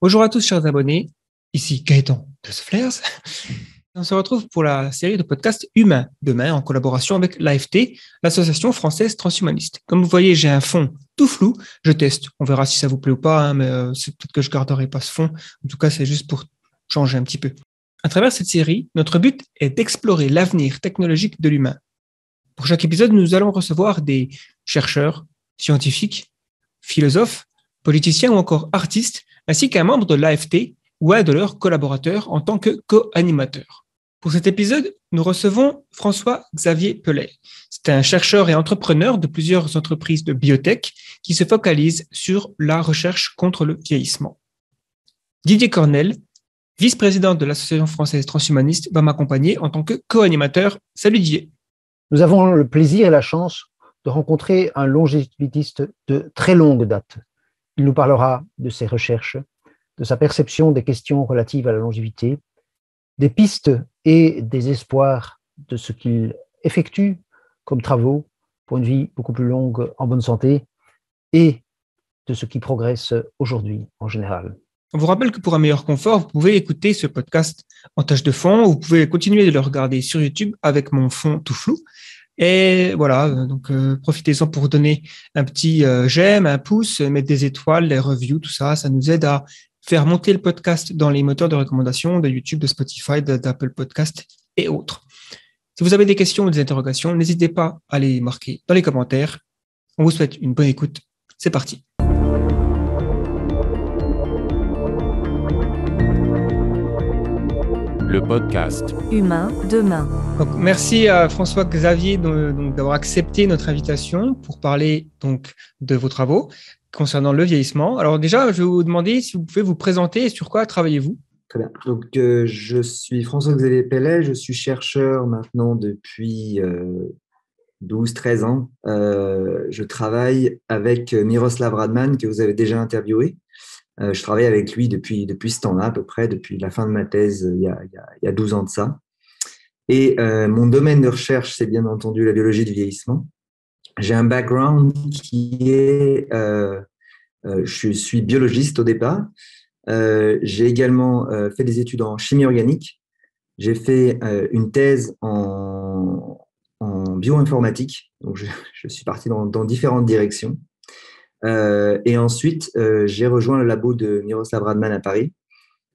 Bonjour à tous, chers abonnés. Ici Gaëtan de The Flares. On se retrouve pour la série de podcasts Humain demain en collaboration avec l'AFT, l'Association française transhumaniste. Comme vous voyez, j'ai un fond tout flou. Je teste. On verra si ça vous plaît ou pas, mais c'est peut-être que je garderai pas ce fond. En tout cas, c'est juste pour changer un petit peu. À travers cette série, notre but est d'explorer l'avenir technologique de l'humain. Pour chaque épisode, nous allons recevoir des chercheurs, scientifiques, philosophes, politiciens ou encore artistes, ainsi qu'un membre de l'AFT ou un de leurs collaborateurs en tant que co-animateur. Pour cet épisode, nous recevons François-Xavier Pellet. C'est un chercheur et entrepreneur de plusieurs entreprises de biotech qui se focalisent sur la recherche contre le vieillissement. Didier Cornel, vice-président de l'Association française transhumaniste, va m'accompagner en tant que co-animateur. Salut Didier. Nous avons le plaisir et la chance de rencontrer un longévitiste de très longue date. Il nous parlera de ses recherches, de sa perception des questions relatives à la longévité, des pistes et des espoirs de ce qu'il effectue comme travaux pour une vie beaucoup plus longue en bonne santé et de ce qui progresse aujourd'hui en général. On vous rappelle que pour un meilleur confort, vous pouvez écouter ce podcast en tâche de fond. Vous pouvez continuer de le regarder sur YouTube avec mon fond tout flou. Et voilà, donc profitez-en pour donner un petit j'aime, un pouce, mettre des étoiles, des reviews, tout ça. Ça nous aide à faire monter le podcast dans les moteurs de recommandation de YouTube, de Spotify, d'Apple Podcast et autres. Si vous avez des questions ou des interrogations, n'hésitez pas à les marquer dans les commentaires. On vous souhaite une bonne écoute. C'est parti. Le podcast Humain demain. Donc, merci à François-Xavier d'avoir accepté notre invitation pour parler donc de vos travaux concernant le vieillissement. Alors déjà, je vais vous demander si vous pouvez vous présenter et sur quoi travaillez-vous. Très bien. Donc, je suis François-Xavier Pellet, je suis chercheur maintenant depuis 12-13 ans. Je travaille avec Miroslav Radman, que vous avez déjà interviewé. Je travaille avec lui depuis ce temps-là, à peu près, depuis la fin de ma thèse, il y a 12 ans de ça. Et mon domaine de recherche, c'est bien entendu la biologie du vieillissement. J'ai un background qui est… je suis biologiste au départ. J'ai également fait des études en chimie organique. J'ai fait une thèse en bioinformatique. Donc, je suis parti dans différentes directions. Et ensuite, j'ai rejoint le labo de Miroslav Radman à Paris,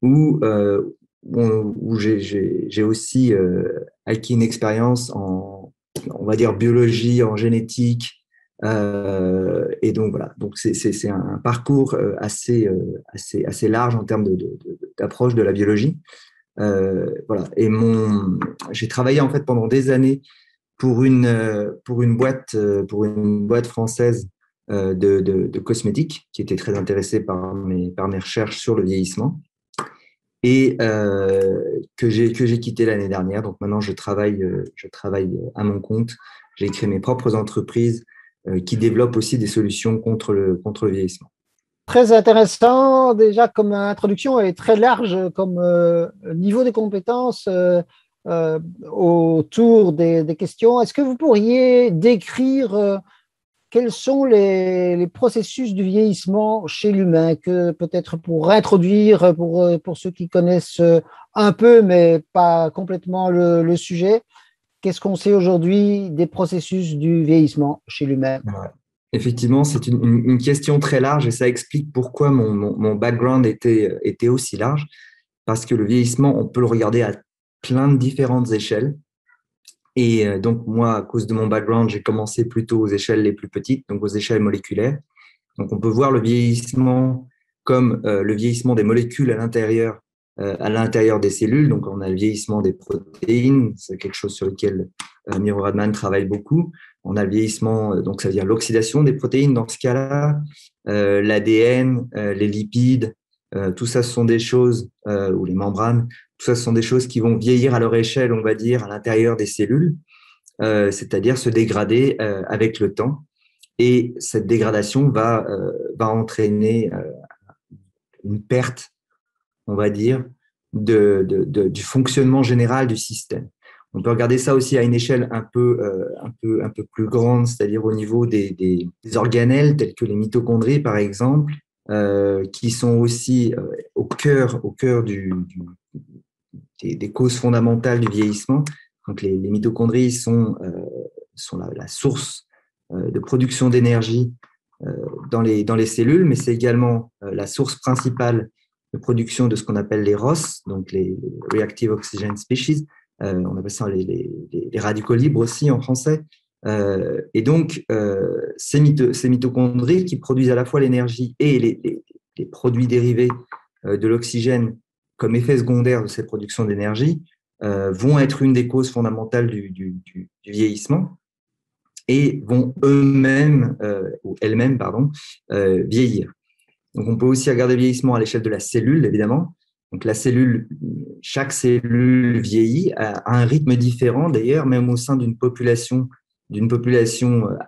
où j'ai aussi acquis une expérience en, on va dire, biologie, en génétique. Et donc, voilà. Donc, c'est un parcours assez large en termes d'approche de la biologie. Voilà. Et j'ai travaillé, en fait, pendant des années pour une boîte française de cosmétiques qui était très intéressée par mes recherches sur le vieillissement et que j'ai quitté l'année dernière. Donc maintenant, je travaille à mon compte. J'ai créé mes propres entreprises qui développent aussi des solutions contre le vieillissement. Très intéressant déjà comme introduction et très large comme niveau de compétences autour des questions. Est-ce que vous pourriez décrire quels sont les processus du vieillissement chez l'humain, que peut-être pour introduire, pour ceux qui connaissent un peu, mais pas complètement le sujet, qu'est-ce qu'on sait aujourd'hui des processus du vieillissement chez l'humain ? Ouais. Effectivement, c'est une question très large et ça explique pourquoi mon background était aussi large, parce que le vieillissement, on peut le regarder à plein de différentes échelles. Et donc, moi, à cause de mon background, j'ai commencé plutôt aux échelles les plus petites, donc aux échelles moléculaires. Donc, on peut voir le vieillissement comme le vieillissement des molécules à l'intérieur des cellules. Donc, on a le vieillissement des protéines, c'est quelque chose sur lequel Miro Radman travaille beaucoup. On a le vieillissement, donc ça veut dire l'oxydation des protéines dans ce cas-là, l'ADN, les lipides, tout ça, ce sont des choses, ou les membranes, tout ça, ce sont des choses qui vont vieillir à leur échelle, on va dire, à l'intérieur des cellules, c'est-à-dire se dégrader avec le temps. Et cette dégradation va entraîner une perte, on va dire, du fonctionnement général du système. On peut regarder ça aussi à une échelle un peu plus grande, c'est-à-dire au niveau des organelles, tels que les mitochondries, par exemple, qui sont aussi au cœur des causes fondamentales du vieillissement. Donc, les mitochondries sont la source de production d'énergie dans les cellules, mais c'est également la source principale de production de ce qu'on appelle les ROS, donc les Reactive Oxygen Species. On appelle ça les radicaux libres aussi en français. Et donc, ces mitochondries qui produisent à la fois l'énergie et les produits dérivés de l'oxygène comme effet secondaire de cette production d'énergie vont être une des causes fondamentales du vieillissement et vont elles-mêmes vieillir. Donc, on peut aussi regarder le vieillissement à l'échelle de la cellule, évidemment. Donc, chaque cellule vieillit à un rythme différent, d'ailleurs, même au sein d'une population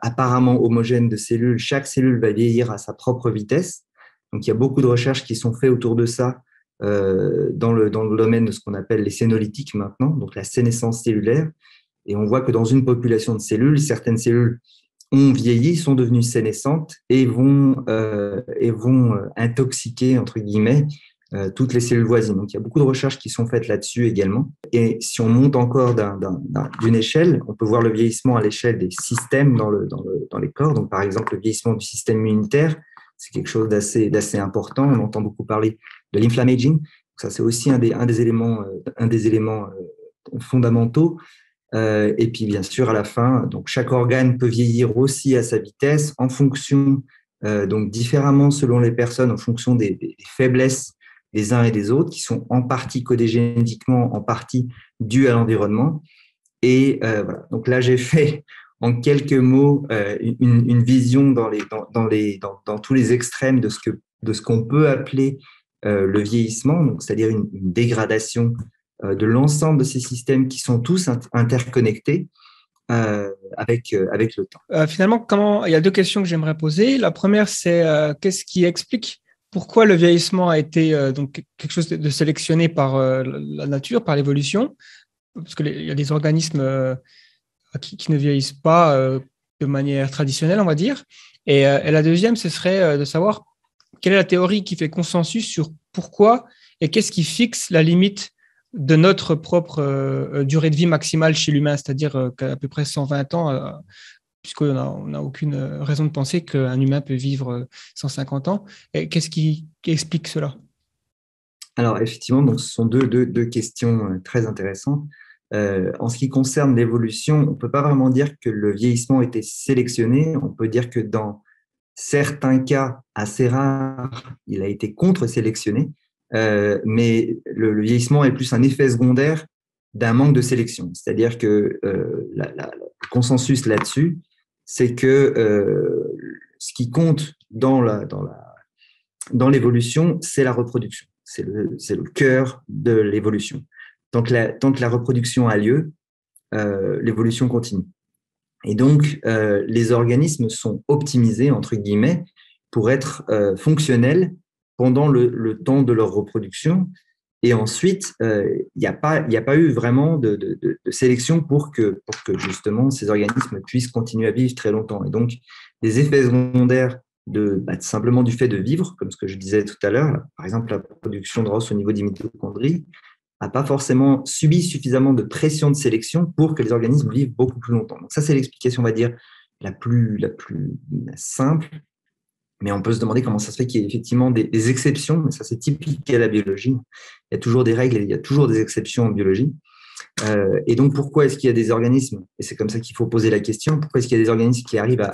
apparemment homogène de cellules, chaque cellule va vieillir à sa propre vitesse. Donc, il y a beaucoup de recherches qui sont faites autour de ça dans le domaine de ce qu'on appelle les sénolytiques maintenant, donc la sénescence cellulaire. Et on voit que dans une population de cellules, certaines cellules ont vieilli, sont devenues sénescentes et vont intoxiquer, entre guillemets, toutes les cellules voisines. Donc, il y a beaucoup de recherches qui sont faites là-dessus également. Et si on monte encore d'une échelle, on peut voir le vieillissement à l'échelle des systèmes dans les corps. Donc, par exemple, le vieillissement du système immunitaire, c'est quelque chose d'assez important. On entend beaucoup parler de l'inflammaging. Ça, c'est aussi un des éléments fondamentaux. Et puis, bien sûr, à la fin, donc chaque organe peut vieillir aussi à sa vitesse en fonction, donc différemment selon les personnes, en fonction des faiblesses des uns et des autres, qui sont en partie codées génétiquement, en partie dues à l'environnement. Et voilà. Donc là, j'ai fait en quelques mots une vision dans tous les extrêmes de ce qu'on peut appeler le vieillissement, donc c'est-à-dire une dégradation de l'ensemble de ces systèmes qui sont tous interconnectés avec le temps. Finalement, il y a deux questions que j'aimerais poser. La première, c'est qu'est-ce qui explique pourquoi le vieillissement a été donc quelque chose de sélectionné par la nature, par l'évolution, parce qu'il y a des organismes qui ne vieillissent pas de manière traditionnelle, on va dire. Et la deuxième, ce serait de savoir quelle est la théorie qui fait consensus sur pourquoi et qu'est-ce qui fixe la limite de notre propre durée de vie maximale chez l'humain, c'est-à-dire qu'à peu près 120 ans, puisqu'on n'a aucune raison de penser qu'un humain peut vivre 150 ans. Et qu'est-ce qui explique cela? Alors, effectivement, donc, ce sont deux questions très intéressantes. En ce qui concerne l'évolution, on ne peut pas vraiment dire que le vieillissement était sélectionné. On peut dire que dans certains cas assez rares, il a été contre-sélectionné. Mais le vieillissement est plus un effet secondaire d'un manque de sélection. C'est-à-dire que le consensus là-dessus, c'est que ce qui compte dans l'évolution, c'est la reproduction. C'est le cœur de l'évolution. Tant que la reproduction a lieu, l'évolution continue. Et donc, les organismes sont optimisés, entre guillemets, pour être fonctionnels pendant le temps de leur reproduction. Et ensuite, il n'y a pas eu vraiment de sélection pour que justement ces organismes puissent continuer à vivre très longtemps. Et donc, les effets secondaires simplement du fait de vivre, comme ce que je disais tout à l'heure, par exemple la production de ROS au niveau des mitochondries, n'a pas forcément subi suffisamment de pression de sélection pour que les organismes vivent beaucoup plus longtemps. Donc ça, c'est l'explication, on va dire, la plus simple. Mais on peut se demander comment ça se fait qu'il y ait effectivement des exceptions, mais ça c'est typique à la biologie. Il y a toujours des règles et il y a toujours des exceptions en biologie. Et donc pourquoi est-ce qu'il y a des organismes, et c'est comme ça qu'il faut poser la question, pourquoi est-ce qu'il y a des organismes qui arrivent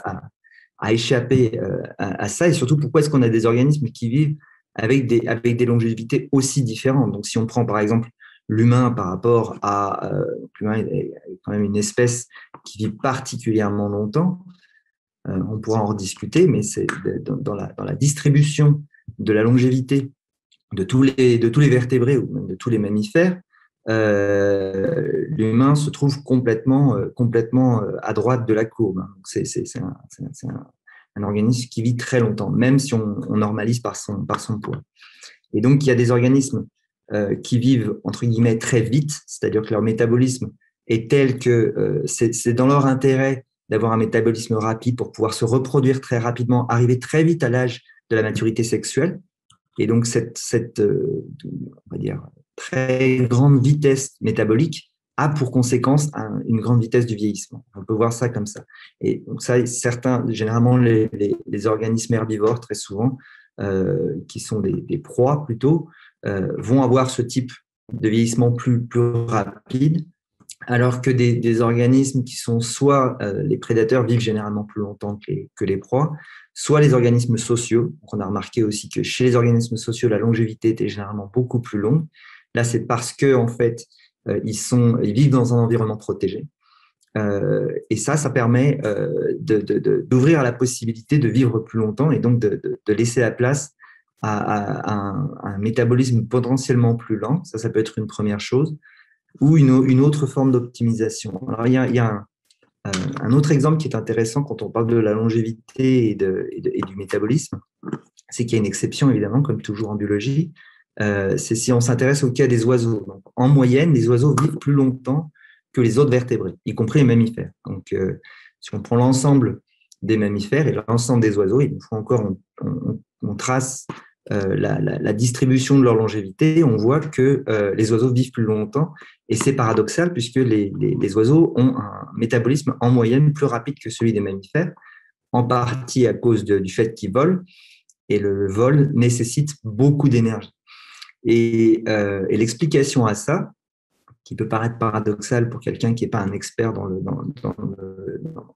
à échapper à ça, et surtout pourquoi est-ce qu'on a des organismes qui vivent avec des longévités aussi différentes. Donc si on prend par exemple l'humain par rapport à… l'humain est quand même une espèce qui vit particulièrement longtemps. On pourra en rediscuter, mais c'est dans la distribution de la longévité de tous les vertébrés ou même de tous les mammifères, l'humain se trouve complètement à droite de la courbe. Donc c'est un organisme qui vit très longtemps, même si on normalise par son poids. Et donc, il y a des organismes qui vivent, entre guillemets, très vite, c'est-à-dire que leur métabolisme est tel que c'est dans leur intérêt d'avoir un métabolisme rapide pour pouvoir se reproduire très rapidement, arriver très vite à l'âge de la maturité sexuelle. Et donc, on va dire, très grande vitesse métabolique a pour conséquence une grande vitesse du vieillissement. On peut voir ça comme ça. Et donc ça, généralement les organismes herbivores, très souvent, qui sont des proies plutôt, vont avoir ce type de vieillissement plus rapide, alors que des organismes qui sont soit les prédateurs vivent généralement plus longtemps que les proies, soit les organismes sociaux. Donc on a remarqué aussi que chez les organismes sociaux, la longévité était généralement beaucoup plus longue. Là, c'est parce que en fait, ils vivent dans un environnement protégé. Et ça permet d'ouvrir la possibilité de vivre plus longtemps et donc de laisser la place à un métabolisme potentiellement plus lent. Ça peut être une première chose, ou une autre forme d'optimisation. Alors, il y a un autre exemple qui est intéressant quand on parle de la longévité et du métabolisme, c'est qu'il y a une exception, évidemment, comme toujours en biologie, c'est si on s'intéresse au cas des oiseaux. Donc, en moyenne, les oiseaux vivent plus longtemps que les autres vertébrés, y compris les mammifères. Donc, si on prend l'ensemble des mammifères et l'ensemble des oiseaux, il faut encore, on trace la distribution de leur longévité, on voit que les oiseaux vivent plus longtemps, et c'est paradoxal puisque les oiseaux ont un métabolisme en moyenne plus rapide que celui des mammifères, en partie à cause du fait qu'ils volent, et le vol nécessite beaucoup d'énergie. Et l'explication à ça, qui peut paraître paradoxal pour quelqu'un qui n'est pas un expert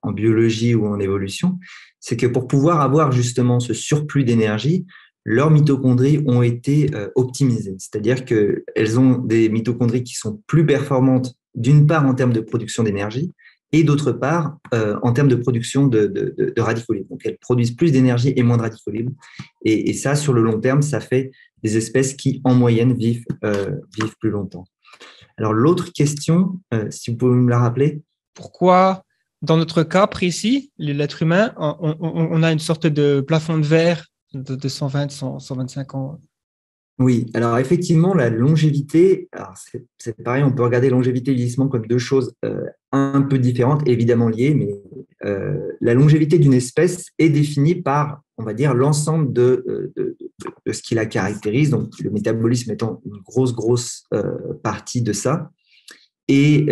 en biologie ou en évolution, c'est que pour pouvoir avoir justement ce surplus d'énergie, leurs mitochondries ont été optimisées. C'est-à-dire qu'elles ont des mitochondries qui sont plus performantes, d'une part en termes de production d'énergie, et d'autre part en termes de production de radicaux libres. Donc, elles produisent plus d'énergie et moins de radicaux libres. Et ça, sur le long terme, ça fait des espèces qui, en moyenne, vivent plus longtemps. Alors, l'autre question, si vous pouvez me la rappeler. Pourquoi, dans notre cas précis, l'être humain, on a une sorte de plafond de verre de 120, 125 ans? Oui, alors effectivement, la longévité, c'est pareil, on peut regarder longévité et vieillissement comme deux choses un peu différentes, évidemment liées, mais la longévité d'une espèce est définie par, on va dire, l'ensemble de ce qui la caractérise, donc le métabolisme étant une grosse partie de ça. Et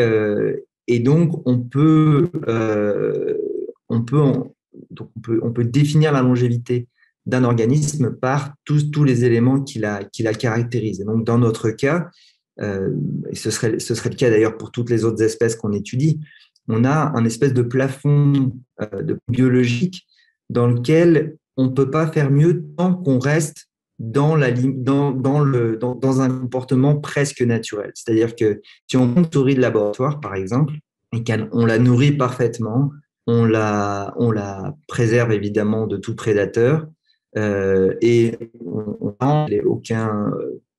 donc, on peut définir la longévité d'un organisme par tous les éléments qui la caractérisent. Et donc, dans notre cas, et ce serait le cas d'ailleurs pour toutes les autres espèces qu'on étudie, on a un espèce de plafond biologique dans lequel on ne peut pas faire mieux tant qu'on reste dans un comportement presque naturel. C'est-à-dire que si on prend une souris de laboratoire, par exemple, et qu'on la nourrit parfaitement, on la préserve évidemment de tout prédateur, et on n'a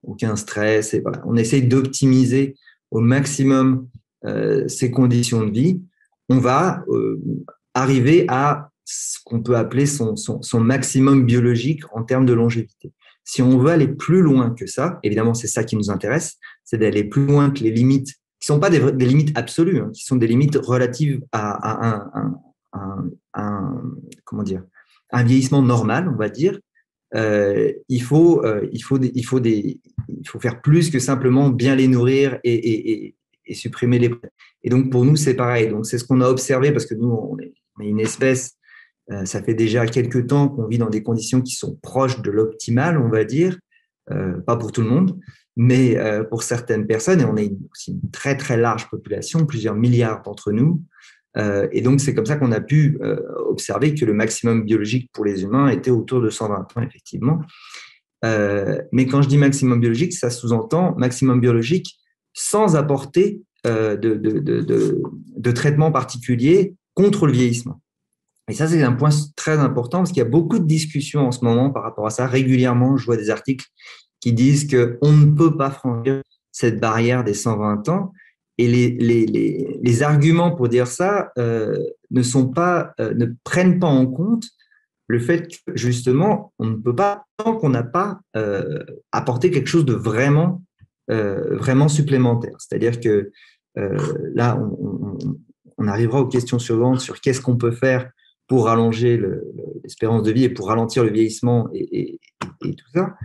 aucun stress. Et voilà. On essaye d'optimiser au maximum ses conditions de vie. On va arriver à ce qu'on peut appeler son maximum biologique en termes de longévité. Si on veut aller plus loin que ça, évidemment, c'est ça qui nous intéresse, c'est d'aller plus loin que les limites, qui ne sont pas des limites absolues, hein, qui sont des limites relatives à un vieillissement normal, on va dire. Il faut faire plus que simplement bien les nourrir et supprimer les. Et donc, pour nous, c'est pareil. Donc, c'est ce qu'on a observé parce que nous, on est une espèce. Ça fait déjà quelques temps qu'on vit dans des conditions qui sont proches de l'optimal, on va dire. Pas pour tout le monde, mais pour certaines personnes. Et on est aussi une très, très large population, plusieurs milliards d'entre nous. Et donc, c'est comme ça qu'on a pu observer que le maximum biologique pour les humains était autour de 120 ans, effectivement. Mais quand je dis maximum biologique, ça sous-entend maximum biologique sans apporter de traitement particulier contre le vieillissement. Et ça, c'est un point très important parce qu'il y a beaucoup de discussions en ce moment par rapport à ça. Régulièrement, je vois des articles qui disent qu'on ne peut pas franchir cette barrière des 120 ans. Et les arguments pour dire ça ne prennent pas en compte le fait que, justement, on ne peut pas, tant qu'on n'a pas apporté quelque chose de vraiment supplémentaire. C'est-à-dire que là, on arrivera aux questions suivantes sur qu'est-ce qu'on peut faire pour rallonger l'espérance de vie et pour ralentir le vieillissement et tout ça.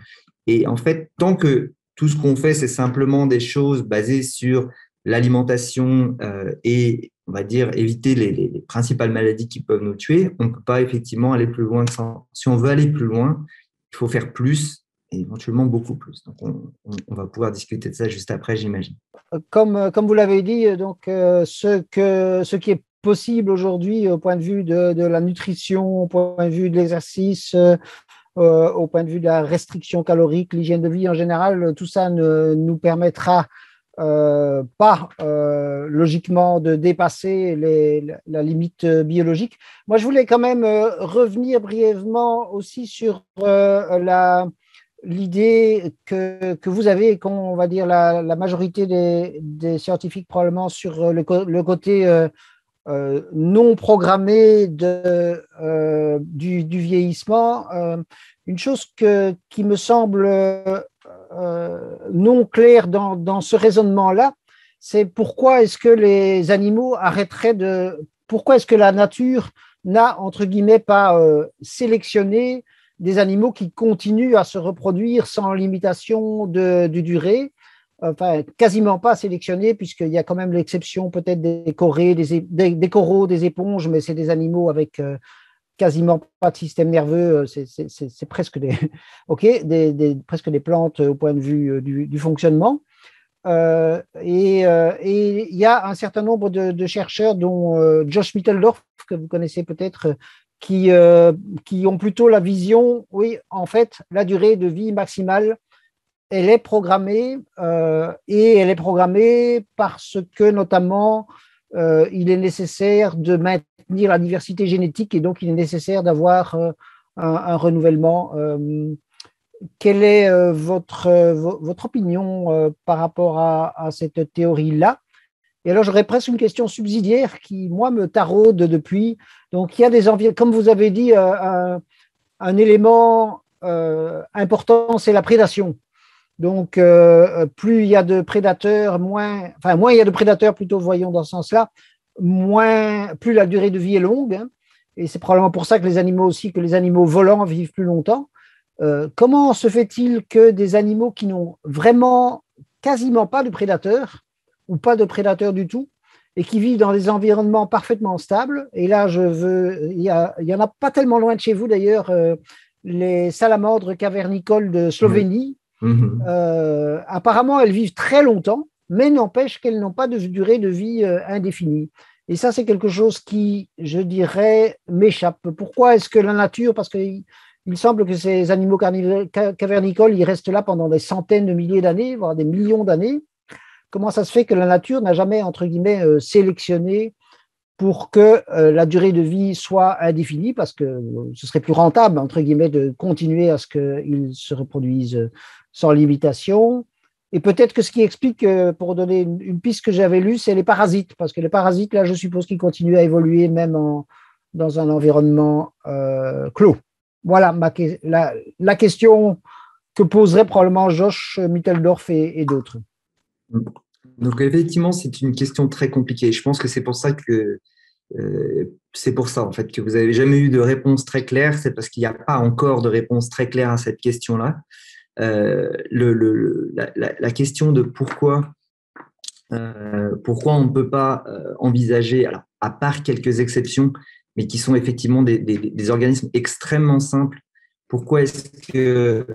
Et en fait, tant que tout ce qu'on fait, c'est simplement des choses basées sur l'alimentation et, on va dire, éviter les principales maladies qui peuvent nous tuer, on ne peut pas effectivement aller plus loin que ça. Si on veut aller plus loin, il faut faire plus et éventuellement beaucoup plus. Donc, on va pouvoir discuter de ça juste après, j'imagine. Comme vous l'avez dit, donc, ce qui est possible aujourd'hui au point de vue de la nutrition, au point de vue de l'exercice, au point de vue de la restriction calorique, l'hygiène de vie en général, tout ça ne nous permettra pas logiquement de dépasser la limite biologique. Moi, je voulais quand même revenir brièvement aussi sur l'idée que vous avez, et qu'on va dire la majorité des scientifiques probablement, sur le côté non programmé du vieillissement. Une chose qui me semble non claire dans ce raisonnement-là, c'est pourquoi est-ce que les animaux arrêteraient pourquoi est-ce que la nature n'a, entre guillemets, pas sélectionné des animaux qui continuent à se reproduire sans limitation de durée, enfin quasiment pas sélectionnés, puisqu'il y a quand même l'exception peut-être des coraux, des coraux, des éponges, mais c'est des animaux avec quasiment pas de système nerveux, c'est presque presque des plantes au point de vue du fonctionnement. Et il y a un certain nombre de chercheurs, dont Josh Mitteldorf, que vous connaissez peut-être, qui ont plutôt la vision, oui, en fait, la durée de vie maximale, elle est programmée, et elle est programmée parce que, notamment, il est nécessaire de maintenir la diversité génétique, et donc il est nécessaire d'avoir un renouvellement. Quelle est votre opinion par rapport à cette théorie-là? Et alors, j'aurais presque une question subsidiaire qui, moi, me taraude depuis. Donc, il y a des environnements, comme vous avez dit, un élément important, c'est la prédation. Donc, plus il y a de prédateurs, moins il y a de prédateurs, plutôt, voyons dans ce sens-là, plus la durée de vie est longue. Hein, et c'est probablement pour ça que les animaux volants vivent plus longtemps. Comment se fait-il que des animaux qui n'ont vraiment quasiment pas de prédateurs, ou pas de prédateurs du tout, et qui vivent dans des environnements parfaitement stables, et là, il y en a pas tellement loin de chez vous d'ailleurs, les salamandres cavernicoles de Slovénie, apparemment elles vivent très longtemps, mais n'empêche qu'elles n'ont pas de durée de vie indéfinie. Et ça, c'est quelque chose qui, je dirais, m'échappe. Pourquoi est-ce que la nature, parce qu'il semble que ces animaux cavernicoles, ils restent là pendant des centaines de milliers d'années, voire des millions d'années. Comment ça se fait que la nature n'a jamais, entre guillemets, sélectionné pour que la durée de vie soit indéfinie, parce que ce serait plus rentable, entre guillemets, de continuer à ce qu'ils se reproduisent sans limitation. Et peut-être que ce qui explique, pour donner une piste que j'avais lue, c'est les parasites, parce que les parasites, là, je suppose qu'ils continuent à évoluer même dans un environnement clos. Voilà la question que poserait probablement Josh Mitteldorf et d'autres. Donc, effectivement, c'est une question très compliquée. Je pense que c'est pour ça en fait, que vous n'avez jamais eu de réponse très claire. C'est parce qu'il n'y a pas encore de réponse très claire à cette question-là. La question de pourquoi on ne peut pas envisager, alors, à part quelques exceptions, mais qui sont effectivement des organismes extrêmement simples, pourquoi est-ce que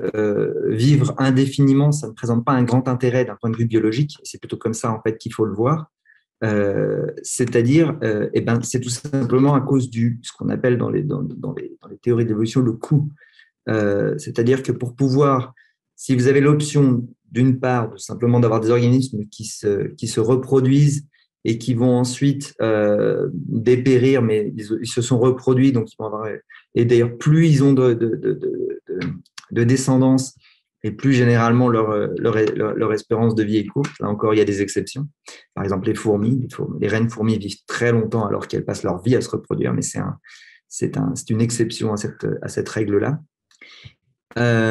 vivre indéfiniment, ça ne présente pas un grand intérêt d'un point de vue biologique? C'est plutôt comme ça, en fait, qu'il faut le voir. C'est-à-dire, c'est tout simplement à cause ce qu'on appelle dans les théories d'évolution le coût. C'est-à-dire que pour pouvoir, si vous avez l'option, d'une part, simplement d'avoir des organismes qui se reproduisent et qui vont ensuite dépérir, mais ils se sont reproduits, donc ils vont avoir, et d'ailleurs, plus ils ont de descendance, et plus généralement leur espérance de vie est courte. Là encore, il y a des exceptions. Par exemple, les fourmis, les reines fourmis vivent très longtemps alors qu'elles passent leur vie à se reproduire, mais c'est une exception à cette règle-là.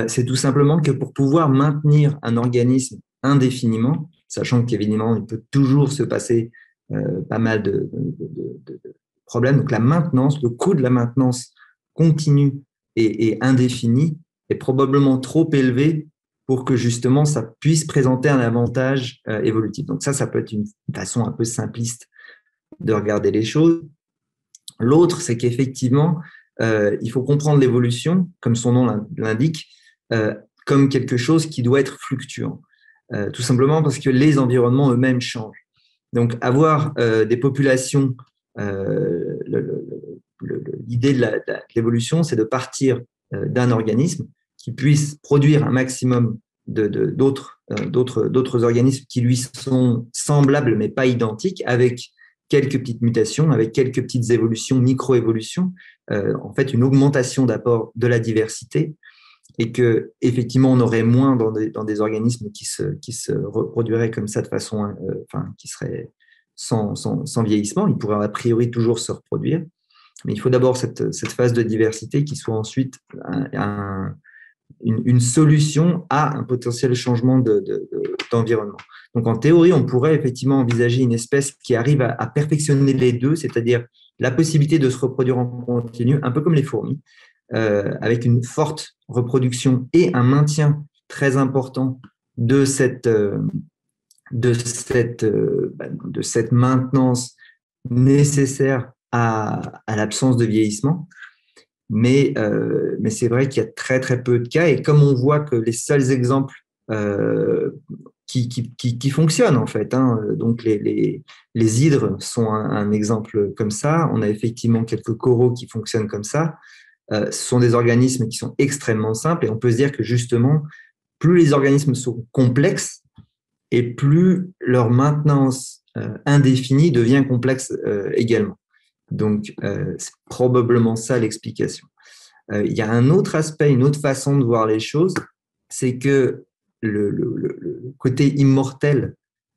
C'est tout simplement que pour pouvoir maintenir un organisme indéfiniment, sachant qu'évidemment, il peut toujours se passer pas mal de problèmes. Donc, la maintenance, le coût de la maintenance continue et indéfinie est probablement trop élevé pour que justement ça puisse présenter un avantage évolutif. Donc ça peut être une façon un peu simpliste de regarder les choses. L'autre, c'est qu'effectivement, il faut comprendre l'évolution, comme son nom l'indique, comme quelque chose qui doit être fluctuant. Tout simplement parce que les environnements eux-mêmes changent. Donc, avoir des populations, l'idée de l'évolution, c'est de partir d'un organisme qui puisse produire un maximum d'autres organismes qui lui sont semblables mais pas identiques, avec quelques petites mutations, avec quelques petites évolutions, micro-évolutions, en fait une augmentation d'apport de la diversité, et que effectivement on aurait moins dans des organismes qui se reproduiraient comme ça de façon, qui serait sans vieillissement. Ils pourraient a priori toujours se reproduire, mais il faut d'abord cette phase de diversité qui soit ensuite une solution à un potentiel changement d'environnement. Donc, en théorie, on pourrait effectivement envisager une espèce qui arrive à perfectionner les deux, c'est-à-dire la possibilité de se reproduire en continu, un peu comme les fourmis, avec une forte reproduction et un maintien très important de cette maintenance nécessaire à l'absence de vieillissement. Mais c'est vrai qu'il y a très, très peu de cas. Et comme on voit que les seuls exemples qui fonctionnent, en fait, donc les hydres sont un exemple comme ça. On a effectivement quelques coraux qui fonctionnent comme ça. Ce sont des organismes qui sont extrêmement simples. Et on peut se dire que justement, plus les organismes sont complexes et plus leur maintenance indéfinie devient complexe également. Donc, c'est probablement ça l'explication. Il y a un autre aspect, une autre façon de voir les choses, c'est que le côté immortel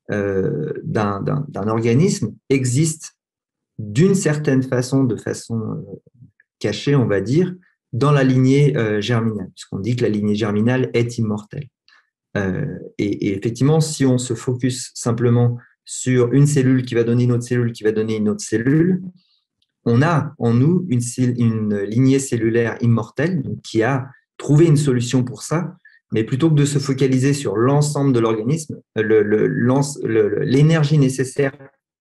d'un organisme existe d'une certaine façon, de façon cachée, on va dire, dans la lignée germinale, puisqu'on dit que la lignée germinale est immortelle. Et effectivement, si on se focus simplement sur une cellule qui va donner une autre cellule, qui va donner une autre cellule, on a en nous une lignée cellulaire immortelle, donc qui a trouvé une solution pour ça, mais plutôt que de se focaliser sur l'ensemble de l'organisme, l'énergie nécessaire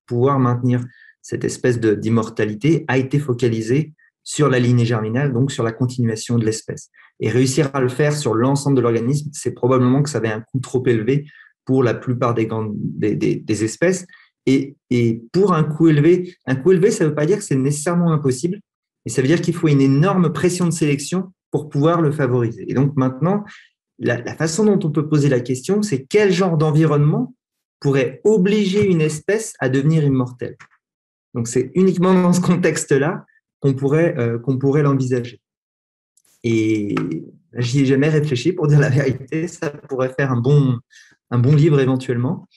pour pouvoir maintenir cette espèce d'immortalité a été focalisée sur la lignée germinale, donc sur la continuation de l'espèce. Et réussir à le faire sur l'ensemble de l'organisme, c'est probablement que ça avait un coût trop élevé pour la plupart des espèces. Et pour un coût élevé, ça ne veut pas dire que c'est nécessairement impossible, mais ça veut dire qu'il faut une énorme pression de sélection pour pouvoir le favoriser. Et donc maintenant, la façon dont on peut poser la question, c'est quel genre d'environnement pourrait obliger une espèce à devenir immortelle. Donc c'est uniquement dans ce contexte-là qu'on pourrait l'envisager. Et j'y ai jamais réfléchi, pour dire la vérité. Ça pourrait faire un bon livre éventuellement.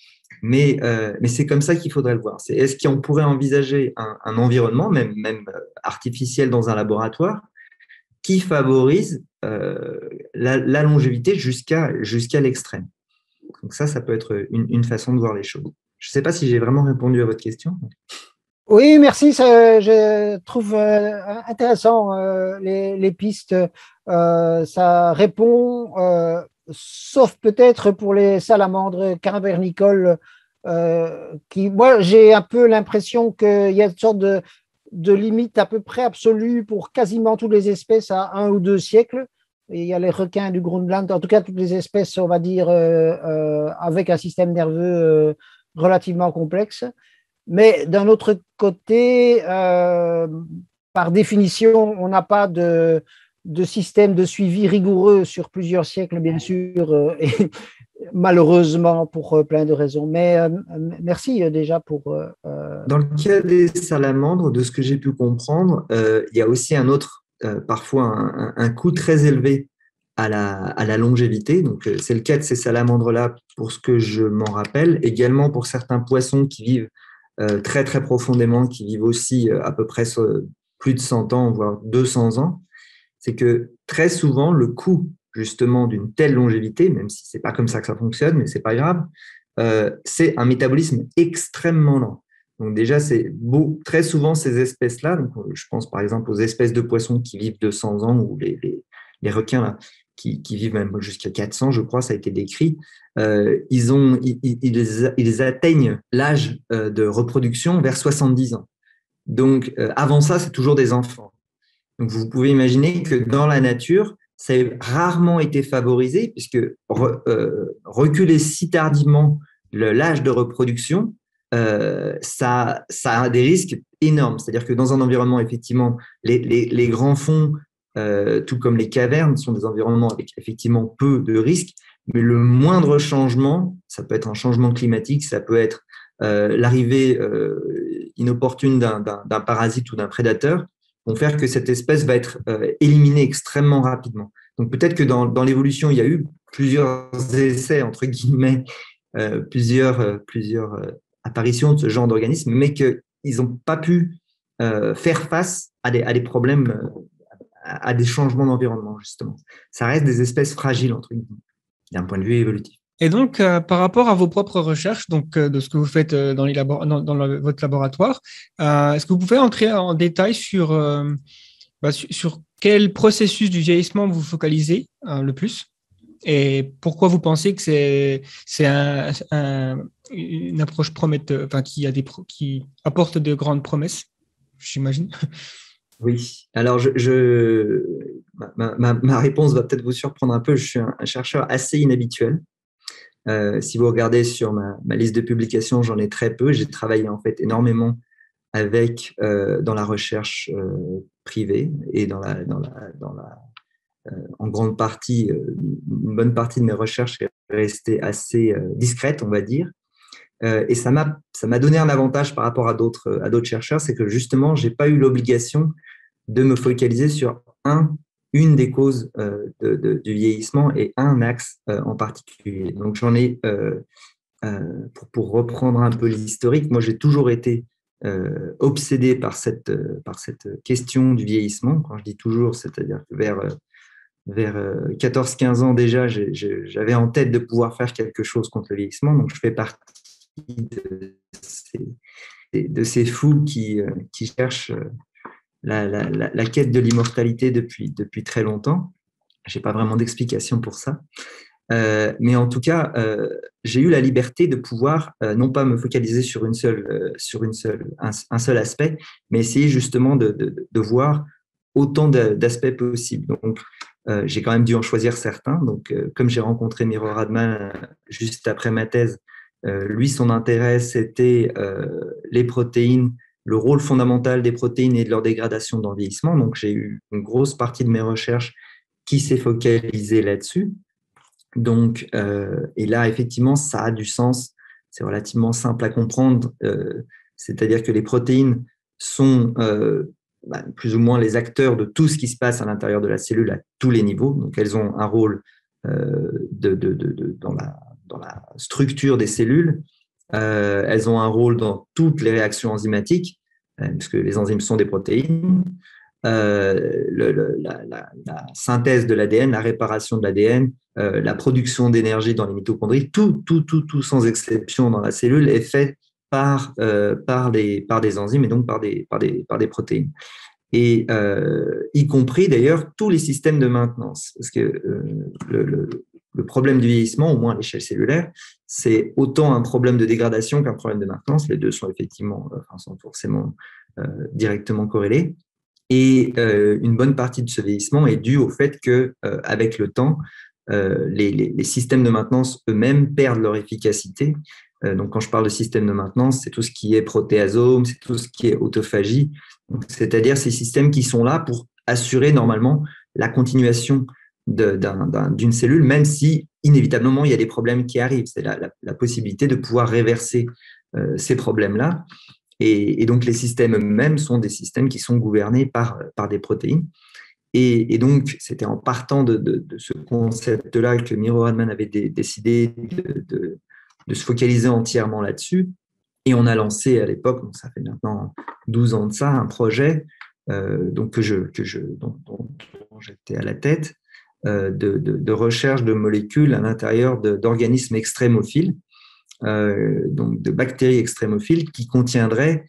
Mais c'est comme ça qu'il faudrait le voir. Est-ce qu'on pourrait envisager un environnement, même artificiel dans un laboratoire, qui favorise la longévité jusqu'à l'extrême. Donc ça peut être une façon de voir les choses. Je ne sais pas si j'ai vraiment répondu à votre question. Oui, merci. Je trouve intéressant les pistes. Ça répond, sauf peut-être pour les salamandres cavernicoles, moi, j'ai un peu l'impression qu'il y a une sorte de limite à peu près absolue pour quasiment toutes les espèces à 1 ou 2 siècles. Et il y a les requins du Groenland, en tout cas toutes les espèces, on va dire, avec un système nerveux relativement complexe. Mais d'un autre côté, par définition, on n'a pas de système de suivi rigoureux sur plusieurs siècles, bien sûr, et malheureusement pour plein de raisons. Mais merci déjà pour… Dans le cas des salamandres, de ce que j'ai pu comprendre, il y a aussi un autre, parfois un coût très élevé à la longévité. Donc, c'est le cas de ces salamandres-là, pour ce que je m'en rappelle. Également pour certains poissons qui vivent très, très profondément, qui vivent aussi à peu près plus de 100 ans, voire 200 ans. C'est que très souvent, le coût justement d'une telle longévité, même si ce n'est pas comme ça que ça fonctionne, mais ce n'est pas grave, c'est un métabolisme extrêmement lent. Donc déjà, très souvent, ces espèces-là, donc je pense par exemple aux espèces de poissons qui vivent 200 ans ou les requins là, qui vivent même jusqu'à 400, je crois, ça a été décrit, ils atteignent l'âge de reproduction vers 70 ans. Donc, avant ça, c'est toujours des enfants. Donc, vous pouvez imaginer que dans la nature, ça a rarement été favorisé, puisque reculer si tardivement l'âge de reproduction, ça a des risques énormes. C'est-à-dire que dans un environnement, effectivement, les grands fonds, tout comme les cavernes, sont des environnements avec effectivement peu de risques, mais le moindre changement, ça peut être un changement climatique, ça peut être l'arrivée inopportune d'un parasite ou d'un prédateur, vont faire que cette espèce va être éliminée extrêmement rapidement. Donc peut-être que dans l'évolution, il y a eu plusieurs essais, entre guillemets, plusieurs apparitions de ce genre d'organismes, mais qu'ils n'ont pas pu faire face à des problèmes, à des changements d'environnement, justement. Ça reste des espèces fragiles, entre guillemets, d'un point de vue évolutif. Et donc, par rapport à vos propres recherches, donc de ce que vous faites dans votre laboratoire, est-ce que vous pouvez entrer en détail sur quel processus du vieillissement vous focalisez le plus et pourquoi vous pensez que c'est une approche prometteuse, qui apporte de grandes promesses, j'imagine. Oui, alors ma réponse va peut-être vous surprendre un peu. Je suis un chercheur assez inhabituel. Si vous regardez sur ma liste de publications, j'en ai très peu. J'ai travaillé en fait énormément dans la recherche privée et en grande partie, une bonne partie de mes recherches est restée assez discrète, on va dire. Et ça m'a donné un avantage par rapport à d'autres chercheurs, c'est que justement, j'ai pas eu l'obligation de me focaliser sur une des causes du vieillissement et un axe en particulier. Donc, j'en ai, pour reprendre un peu l'historique, moi, j'ai toujours été obsédé par cette question du vieillissement. Quand je dis toujours, c'est-à-dire que vers 14-15 ans déjà, j'avais en tête de pouvoir faire quelque chose contre le vieillissement. Donc, je fais partie de ces fous qui cherchent la quête de l'immortalité depuis très longtemps. Je n'ai pas vraiment d'explication pour ça. Mais en tout cas, j'ai eu la liberté de pouvoir non pas me focaliser sur un seul aspect, mais essayer justement de voir autant d'aspects possibles. Donc, j'ai quand même dû en choisir certains. Donc, comme j'ai rencontré Miro Radman juste après ma thèse, lui, son intérêt, c'était les protéines, le rôle fondamental des protéines et de leur dégradation dans le vieillissement. Donc, j'ai eu une grosse partie de mes recherches qui s'est focalisée là-dessus. Donc, et là, effectivement, ça a du sens. C'est relativement simple à comprendre. C'est-à-dire que les protéines sont plus ou moins les acteurs de tout ce qui se passe à l'intérieur de la cellule à tous les niveaux. Donc, elles ont un rôle dans la structure des cellules. Elles ont un rôle dans toutes les réactions enzymatiques, puisque les enzymes sont des protéines. La synthèse de l'ADN, la réparation de l'ADN, la production d'énergie dans les mitochondries, tout sans exception dans la cellule est fait par des enzymes et donc par des protéines. Et y compris d'ailleurs tous les systèmes de maintenance. Parce que le problème du vieillissement, au moins à l'échelle cellulaire, c'est autant un problème de dégradation qu'un problème de maintenance. Les deux sont sont forcément directement corrélés. Et une bonne partie de ce vieillissement est due au fait que, avec le temps, les systèmes de maintenance eux-mêmes perdent leur efficacité. Donc, quand je parle de système de maintenance, c'est tout ce qui est protéasome, c'est tout ce qui est autophagie. C'est-à-dire ces systèmes qui sont là pour assurer normalement la continuation d'une cellule, même si inévitablement il y a des problèmes qui arrivent. C'est la possibilité de pouvoir réverser ces problèmes-là. Et donc, les systèmes eux-mêmes sont des systèmes qui sont gouvernés par des protéines. Et donc, c'était en partant de ce concept-là que Miro Radman avait décidé de se focaliser entièrement là-dessus. Et on a lancé à l'époque, donc ça fait maintenant 12 ans de ça, un projet dont j'étais à la tête de recherche de molécules à l'intérieur d'organismes extrémophiles, donc de bactéries extrémophiles qui contiendraient,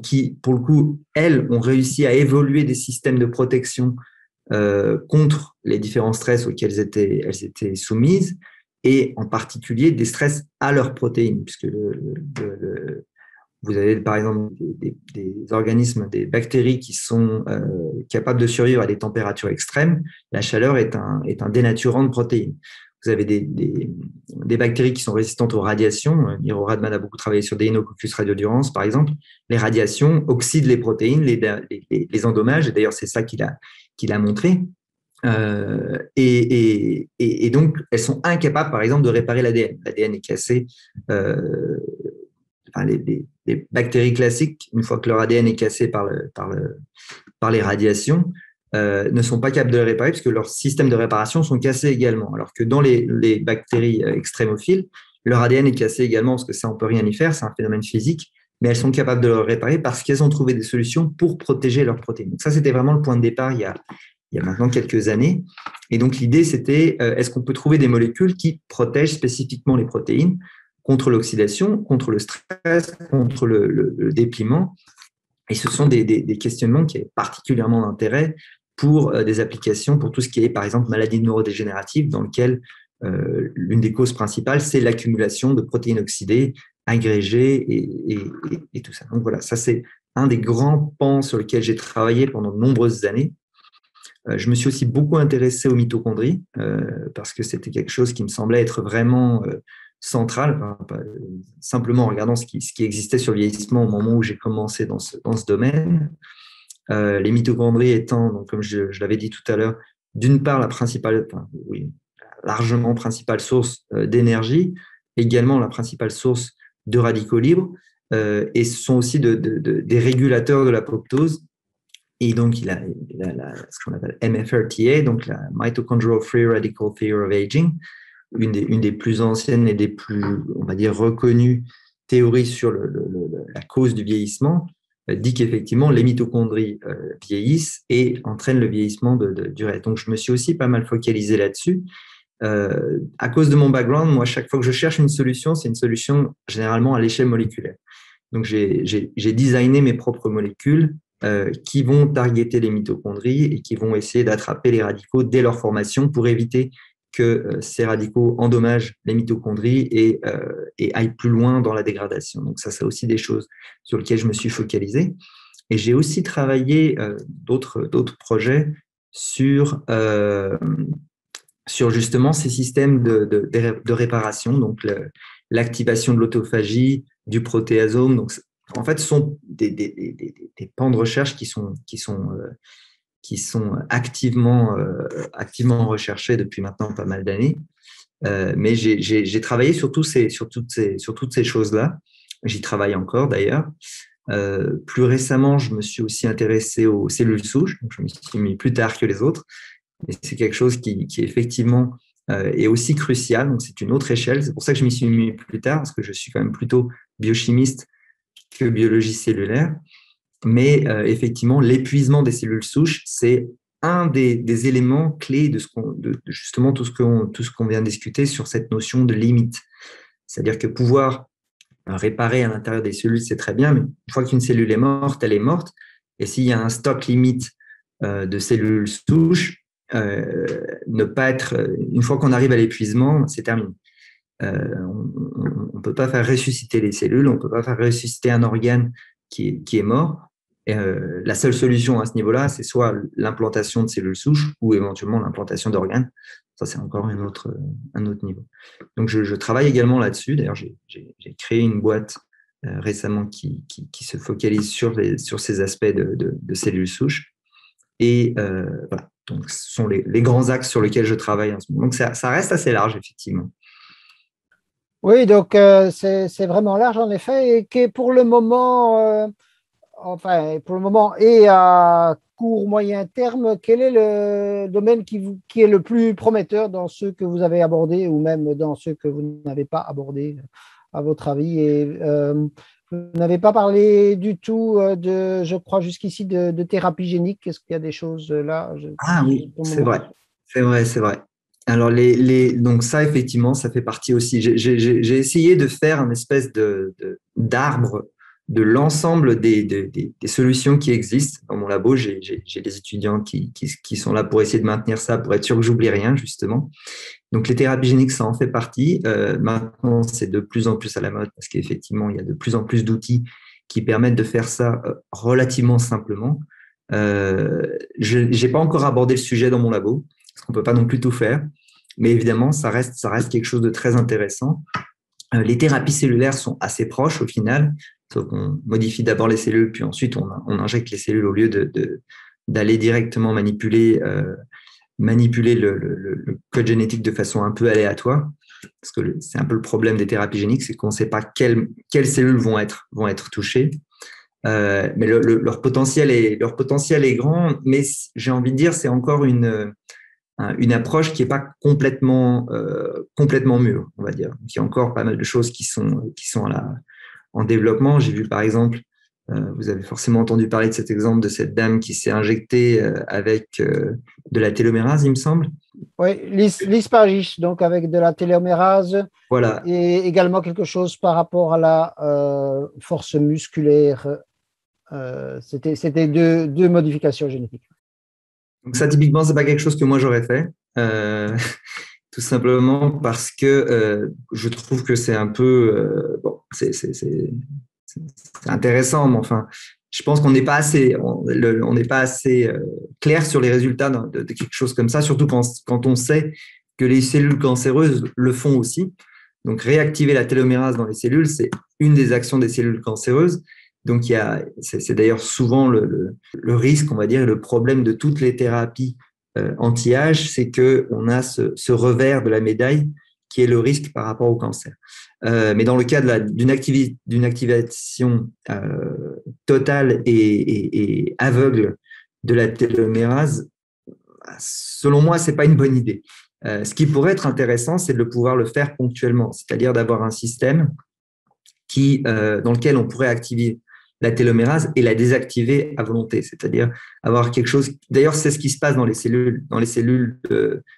qui, pour le coup, elles ont réussi à évoluer des systèmes de protection contre les différents stress auxquels elles étaient soumises, et en particulier des stress à leurs protéines, puisque vous avez par exemple des organismes, des bactéries qui sont capables de survivre à des températures extrêmes. La chaleur est un dénaturant de protéines. Vous avez des bactéries qui sont résistantes aux radiations. Miro Radman a beaucoup travaillé sur des Inococcus radiodurans, par exemple. Les radiations oxydent les protéines, les endommagent. Et d'ailleurs, c'est ça qu'il a montré. Et donc, elles sont incapables, par exemple, de réparer l'ADN. L'ADN est cassé. Les bactéries classiques, une fois que leur ADN est cassé par les radiations, ne sont pas capables de le réparer puisque leurs systèmes de réparation sont cassés également. Alors que dans les bactéries extrémophiles, leur ADN est cassé également parce que ça, on ne peut rien y faire, c'est un phénomène physique, mais elles sont capables de le réparer parce qu'elles ont trouvé des solutions pour protéger leurs protéines. Donc ça, c'était vraiment le point de départ il y a maintenant quelques années. Et donc, l'idée, c'était est-ce qu'on peut trouver des molécules qui protègent spécifiquement les protéines contre l'oxydation, contre le stress, contre le dépliement. Et ce sont des questionnements qui ont particulièrement d'intérêt pour des applications, pour tout ce qui est, par exemple, maladies neurodégénératives, dans lequel l'une des causes principales, c'est l'accumulation de protéines oxydées, agrégées et tout ça. Donc voilà, ça c'est un des grands pans sur lesquels j'ai travaillé pendant de nombreuses années. Je me suis aussi beaucoup intéressé aux mitochondries, parce que c'était quelque chose qui me semblait être vraiment central, simplement en regardant ce qui existait sur le vieillissement au moment où j'ai commencé dans ce domaine. Les mitochondries étant, donc, comme je l'avais dit tout à l'heure, d'une part largement principale source d'énergie, également la principale source de radicaux libres, et ce sont aussi des régulateurs de l'apoptose. Et donc, il a ce qu'on appelle MFRTA, donc la Mitochondrial Free Radical Theory of Aging, une des plus anciennes et des plus, on va dire, reconnues théories sur la cause du vieillissement, dit qu'effectivement, les mitochondries vieillissent et entraînent le vieillissement du reste. Donc, je me suis aussi pas mal focalisé là-dessus. À cause de mon background, moi, chaque fois que je cherche une solution, c'est une solution généralement à l'échelle moléculaire. Donc, j'ai designé mes propres molécules qui vont targeter les mitochondries et qui vont essayer d'attraper les radicaux dès leur formation pour éviter que ces radicaux endommagent les mitochondries et aillent plus loin dans la dégradation. Donc ça, c'est aussi des choses sur lesquelles je me suis focalisé. Et j'ai aussi travaillé d'autres projets sur justement ces systèmes de réparation, donc l'activation de l'autophagie, du protéasome. Donc, en fait, ce sont des pans de recherche qui sont activement recherchés depuis maintenant pas mal d'années. Mais j'ai travaillé sur toutes ces choses-là. J'y travaille encore d'ailleurs. Plus récemment, je me suis aussi intéressé aux cellules souches. Donc, je me suis mis plus tard que les autres. Mais c'est quelque chose qui effectivement est aussi crucial. Donc, c'est une autre échelle. C'est pour ça que je m'y suis mis plus tard, parce que je suis quand même plutôt biochimiste que biologie cellulaire. Mais effectivement, l'épuisement des cellules souches, c'est un des éléments clés de justement tout ce qu'on vient de discuter sur cette notion de limite. C'est-à-dire que pouvoir réparer à l'intérieur des cellules, c'est très bien, mais une fois qu'une cellule est morte, elle est morte. Et s'il y a un stock limite de cellules souches, une fois qu'on arrive à l'épuisement, c'est terminé. On ne peut pas faire ressusciter les cellules, on ne peut pas faire ressusciter un organe qui est mort. La seule solution à ce niveau-là, c'est soit l'implantation de cellules souches ou éventuellement l'implantation d'organes. Ça, c'est encore un autre niveau. Donc, je travaille également là-dessus. D'ailleurs, j'ai créé une boîte récemment qui se focalise sur ces aspects de cellules souches. Et voilà. Donc, ce sont les grands axes sur lesquels je travaille en ce moment. Donc, ça reste assez large, effectivement. Oui, donc c'est vraiment large en effet, et que pour le moment, et à court, moyen terme, quel est le domaine qui est le plus prometteur dans ceux que vous avez abordés ou même dans ceux que vous n'avez pas abordés, à votre avis? Et vous n'avez pas parlé du tout je crois jusqu'ici, de thérapie génique. Est-ce qu'il y a des choses là? Ah oui, c'est vrai. Alors, donc ça, effectivement, ça fait partie aussi. J'ai essayé de faire une espèce d'arbre de l'ensemble des solutions qui existent. Dans mon labo, j'ai des étudiants qui sont là pour essayer de maintenir ça, pour être sûr que j'oublie rien, justement. Donc, les thérapies géniques, ça en fait partie. Maintenant, c'est de plus en plus à la mode parce qu'effectivement, il y a de plus en plus d'outils qui permettent de faire ça relativement simplement. Je n'ai pas encore abordé le sujet dans mon labo parce qu'on ne peut pas non plus tout faire. Mais évidemment, ça reste quelque chose de très intéressant. Les thérapies cellulaires sont assez proches au final, sauf qu'on modifie d'abord les cellules, puis ensuite on injecte les cellules au lieu d'aller directement manipuler le code génétique de façon un peu aléatoire. Parce que c'est un peu le problème des thérapies géniques, c'est qu'on ne sait pas quelles cellules vont être touchées. Mais leur potentiel est grand, mais j'ai envie de dire, c'est encore une approche qui n'est pas complètement mûre, on va dire. Donc, il y a encore pas mal de choses qui sont en développement. J'ai vu, par exemple, vous avez forcément entendu parler de cet exemple de cette dame qui s'est injectée avec de la télomérase, il me semble. Oui, l'Ispargis, donc avec de la télomérase. Voilà. Et également quelque chose par rapport à la force musculaire. C'était deux modifications génétiques. Donc ça, typiquement, c'est pas quelque chose que moi j'aurais fait, tout simplement parce que je trouve que c'est un peu c'est intéressant, mais enfin, je pense qu'on n'est pas assez, on n'est pas assez clair sur les résultats de quelque chose comme ça, surtout quand on sait que les cellules cancéreuses le font aussi. Donc réactiver la télomérase dans les cellules, c'est une des actions des cellules cancéreuses. Donc, c'est d'ailleurs souvent le risque, on va dire, et le problème de toutes les thérapies anti-âge, c'est qu'on a ce revers de la médaille qui est le risque par rapport au cancer. Mais dans le cas d'une activation totale et aveugle de la télomérase, selon moi, ce n'est pas une bonne idée. Ce qui pourrait être intéressant, c'est de pouvoir le faire ponctuellement, c'est-à-dire d'avoir un système dans lequel on pourrait activer la télomérase et la désactiver à volonté, c'est-à-dire avoir quelque chose. D'ailleurs, c'est ce qui se passe dans les cellules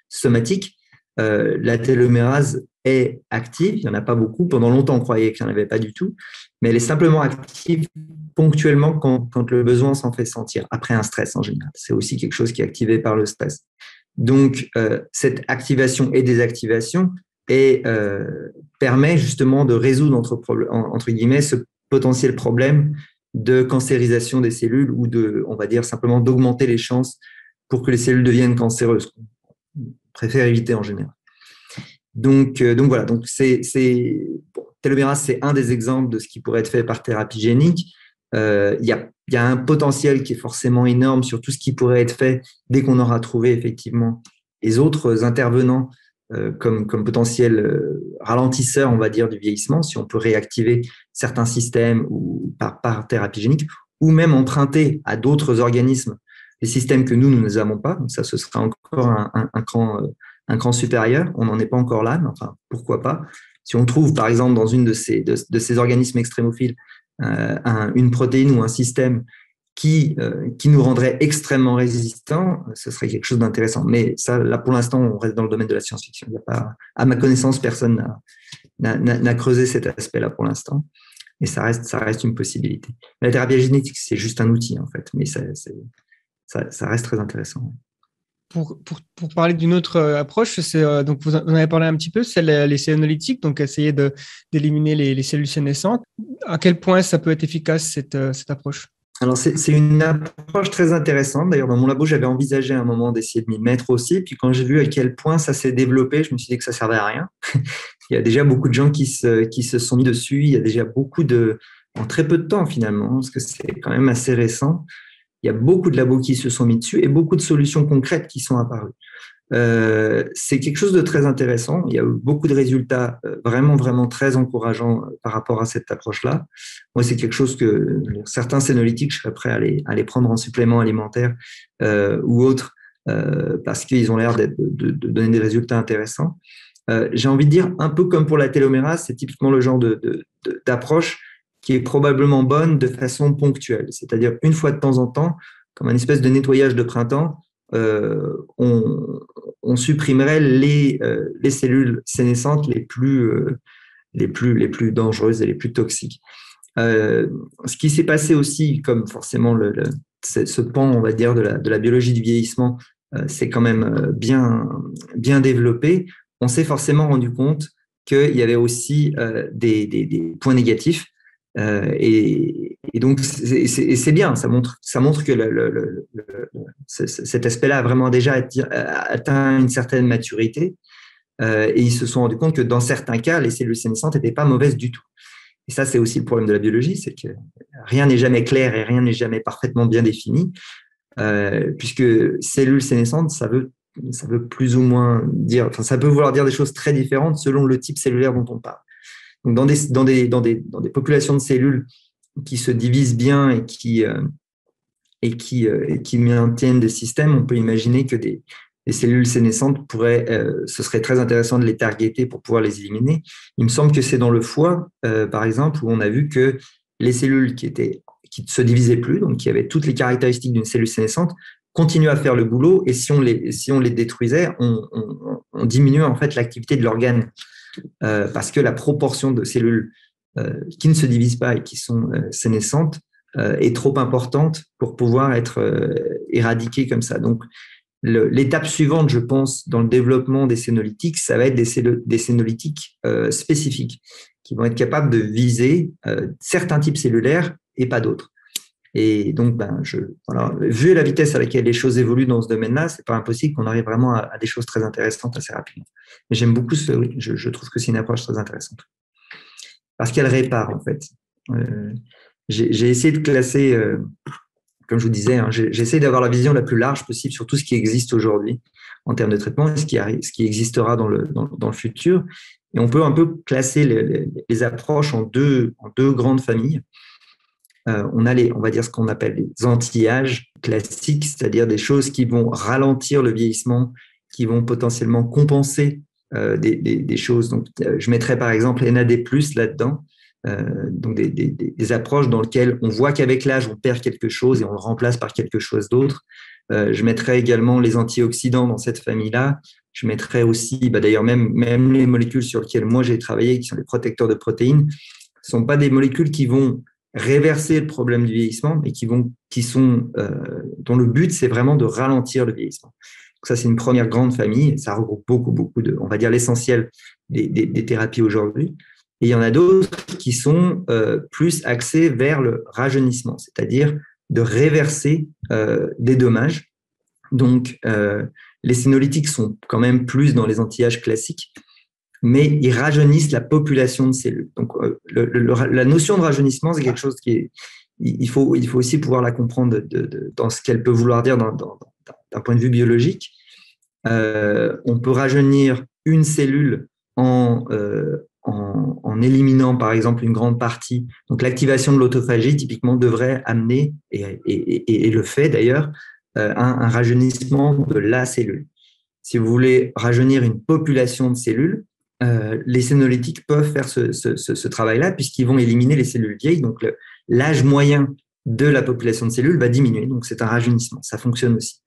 somatiques. La télomérase est active, il n'y en a pas beaucoup. Pendant longtemps, on croyait qu'il n'y en avait pas du tout, mais elle est simplement active ponctuellement quand le besoin s'en fait sentir, après un stress en général. C'est aussi quelque chose qui est activé par le stress. Donc, cette activation et désactivation permet justement de résoudre, entre guillemets, ce potentiel problème de cancérisation des cellules ou on va dire simplement d'augmenter les chances pour que les cellules deviennent cancéreuses. On préfère éviter en général. Donc voilà, donc télomérase, c'est un des exemples de ce qui pourrait être fait par thérapie génique. Il y a un potentiel qui est forcément énorme sur tout ce qui pourrait être fait dès qu'on aura trouvé effectivement les autres intervenants comme potentiel ralentisseur, on va dire, du vieillissement, si on peut réactiver certains systèmes ou par thérapie génique, ou même emprunter à d'autres organismes des systèmes que nous ne avons pas. Donc ça, ce sera encore un cran supérieur. On n'en est pas encore là, mais enfin, pourquoi pas. Si on trouve, par exemple, dans une de ces organismes extrémophiles, une protéine ou un système qui nous rendrait extrêmement résistants, ce serait quelque chose d'intéressant. Mais ça, là, pour l'instant, on reste dans le domaine de la science-fiction. Il n'y a pas, à ma connaissance, personne n'a creusé cet aspect-là pour l'instant. Et ça reste une possibilité. La thérapie génétique, c'est juste un outil, en fait. Mais ça reste très intéressant. Pour parler d'une autre approche, donc vous en avez parlé un petit peu, c'est les sénolytiques, donc essayer d'éliminer les cellules sénescentes. À quel point ça peut être efficace, cette approche? Alors, c'est une approche très intéressante. D'ailleurs, dans mon labo, j'avais envisagé à un moment d'essayer de m'y mettre aussi. Puis quand j'ai vu à quel point ça s'est développé, je me suis dit que ça servait à rien. Il y a déjà beaucoup de gens qui se sont mis dessus. Il y a déjà en très peu de temps finalement, parce que c'est quand même assez récent. Il y a beaucoup de labos qui se sont mis dessus et beaucoup de solutions concrètes qui sont apparues. C'est quelque chose de très intéressant. Il y a eu beaucoup de résultats vraiment, vraiment très encourageants par rapport à cette approche-là. Moi, c'est quelque chose que certains sénolytiques, je serais prêt à les prendre en supplément alimentaire ou autre parce qu'ils ont l'air de donner des résultats intéressants. J'ai envie de dire, un peu comme pour la télomérase, c'est typiquement le genre d'approche qui est probablement bonne de façon ponctuelle, c'est-à-dire une fois de temps en temps, comme un espèce de nettoyage de printemps, on supprimerait les cellules sénescentes les plus dangereuses et les plus toxiques. Ce qui s'est passé aussi, comme forcément ce pan, on va dire, de la biologie du vieillissement, c'est quand même bien développé. On s'est forcément rendu compte qu'il y avait aussi des points négatifs. Et donc, c'est bien, ça montre que cet aspect-là a vraiment déjà atteint une certaine maturité. Et ils se sont rendus compte que dans certains cas, les cellules sénescentes n'étaient pas mauvaises du tout. Et ça, c'est aussi le problème de la biologie, c'est que rien n'est jamais clair et rien n'est jamais parfaitement bien défini, puisque cellules sénescentes, ça veut plus ou moins dire, enfin, ça peut vouloir dire des choses très différentes selon le type cellulaire dont on parle. Donc, dans des populations de cellules qui se divisent bien et qui maintiennent des systèmes, on peut imaginer que des cellules sénescentes ce serait très intéressant de les targeter pour pouvoir les éliminer. Il me semble que c'est dans le foie, par exemple, où on a vu que les cellules qui ne se divisaient plus, donc qui avaient toutes les caractéristiques d'une cellule sénescente, continuaient à faire le boulot, et si on les détruisait, on diminuait en fait l'activité de l'organe, parce que la proportion de cellules qui ne se divisent pas et qui sont sénescentes est trop importante pour pouvoir être éradiquée comme ça. Donc, l'étape suivante, je pense, dans le développement des sénolytiques, ça va être des sénolytiques spécifiques qui vont être capables de viser certains types cellulaires et pas d'autres. Et donc, vu la vitesse à laquelle les choses évoluent dans ce domaine-là, c'est pas impossible qu'on arrive vraiment à des choses très intéressantes assez rapidement. Mais j'aime beaucoup je trouve que c'est une approche très intéressante. Parce qu'elle répare, en fait. J'ai essayé de classer, comme je vous disais, hein, j'ai essayé d'avoir la vision la plus large possible sur tout ce qui existe aujourd'hui en termes de traitement et ce qui existera dans le futur. Et on peut un peu classer les approches en deux grandes familles. On va dire ce qu'on appelle les anti-âges classiques, c'est-à-dire des choses qui vont ralentir le vieillissement, qui vont potentiellement compenser des choses. Donc, je mettrais par exemple NAD+ là-dedans. Donc des approches dans lesquelles on voit qu'avec l'âge, on perd quelque chose et on le remplace par quelque chose d'autre. Je mettrais également les antioxydants dans cette famille-là. Je mettrais aussi, d'ailleurs, même les molécules sur lesquelles moi j'ai travaillé, qui sont les protecteurs de protéines, ne sont pas des molécules qui vont réverser le problème du vieillissement, mais dont le but, c'est vraiment de ralentir le vieillissement. Donc ça, c'est une première grande famille. Ça regroupe beaucoup on va dire, l'essentiel des thérapies aujourd'hui. Et il y en a d'autres qui sont plus axés vers le rajeunissement, c'est-à-dire de réverser des dommages. Donc, les sénolytiques sont quand même plus dans les anti-âges classiques, mais ils rajeunissent la population de cellules. Donc, la notion de rajeunissement, c'est quelque chose il faut aussi pouvoir la comprendre dans ce qu'elle peut vouloir dire d'un point de vue biologique. On peut rajeunir une cellule en éliminant, par exemple, une grande partie. Donc, l'activation de l'autophagie, typiquement, devrait amener, et le fait d'ailleurs, un rajeunissement de la cellule. Si vous voulez rajeunir une population de cellules, les sénolytiques peuvent faire ce travail-là, puisqu'ils vont éliminer les cellules vieilles. Donc, l'âge moyen de la population de cellules va diminuer. Donc, c'est un rajeunissement. Ça fonctionne aussi.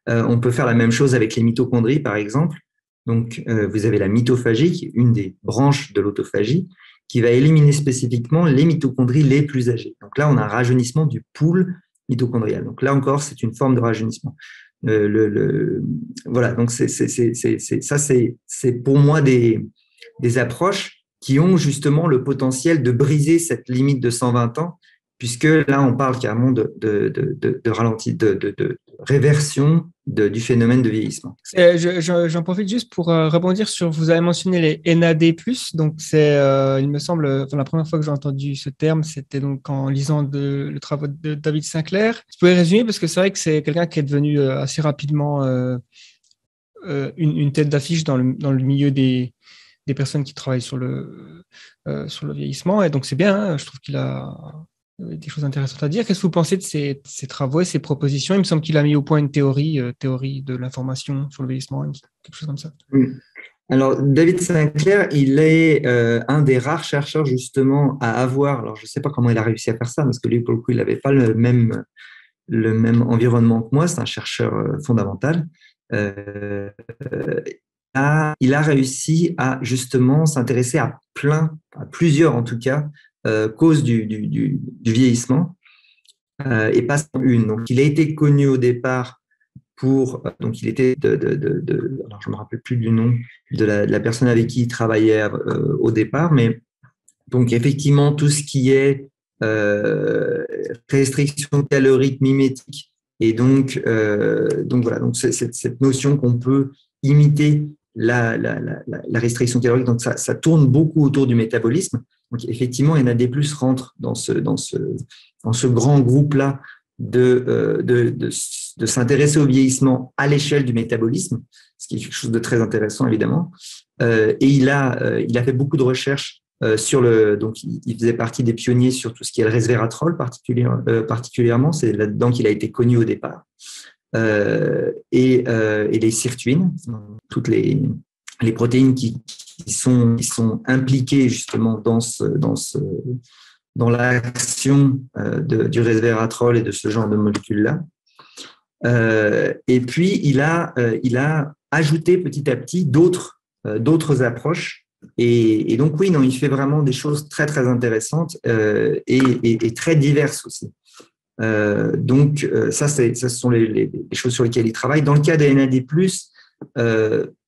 On peut faire la même chose avec les mitochondries, par exemple. Donc, vous avez la mitophagie, qui est une des branches de l'autophagie, qui va éliminer spécifiquement les mitochondries les plus âgées. Donc là, on a un rajeunissement du pool mitochondrial. Donc là encore, c'est une forme de rajeunissement. Voilà, donc c'est pour moi des approches qui ont justement le potentiel de briser cette limite de 120 ans, puisque là, on parle carrément de réversion du phénomène de vieillissement. J'en profite juste pour rebondir sur, vous avez mentionné les NAD+, donc c'est, il me semble, la première fois que j'ai entendu ce terme, c'était donc en lisant le travail de David Sinclair. Vous pouvez résumer, parce que c'est vrai que c'est quelqu'un qui est devenu assez rapidement une tête d'affiche dans le milieu des personnes qui travaillent sur le vieillissement, et donc c'est bien, hein, je trouve qu'il a des choses intéressantes à dire. Qu'est-ce que vous pensez de ces travaux et ces propositions? Il me semble qu'il a mis au point une théorie de l'information sur le vieillissement, quelque chose comme ça. Alors, David Sinclair, il est un des rares chercheurs justement à avoir, alors je ne sais pas comment il a réussi à faire ça, parce que lui, pour le coup, il n'avait pas le même environnement que moi, c'est un chercheur fondamental. Il a réussi à justement s'intéresser à plusieurs en tout cas, causes du vieillissement, et pas seulement une. Donc, il a été connu au départ donc il était alors je me rappelle plus du nom de la personne avec qui il travaillait au départ, mais donc effectivement tout ce qui est restriction calorique mimétique, et donc voilà, donc cette notion qu'on peut imiter la restriction calorique, donc ça tourne beaucoup autour du métabolisme. Donc effectivement, NAD+ rentre dans ce grand groupe-là de s'intéresser au vieillissement à l'échelle du métabolisme, ce qui est quelque chose de très intéressant évidemment. Et il a fait beaucoup de recherches donc il faisait partie des pionniers sur tout ce qui est le resveratrol particulièrement, c'est là-dedans qu'il a été connu au départ. Et les sirtuines, toutes les protéines qui sont impliquées justement dans l'action du resveratrol et de ce genre de molécules-là. Et puis, il a ajouté petit à petit d'autres approches. Et donc, oui, non, il fait vraiment des choses très, très intéressantes et très diverses aussi. Donc, ça, ce sont les choses sur lesquelles il travaille. Dans le cas des NAD+,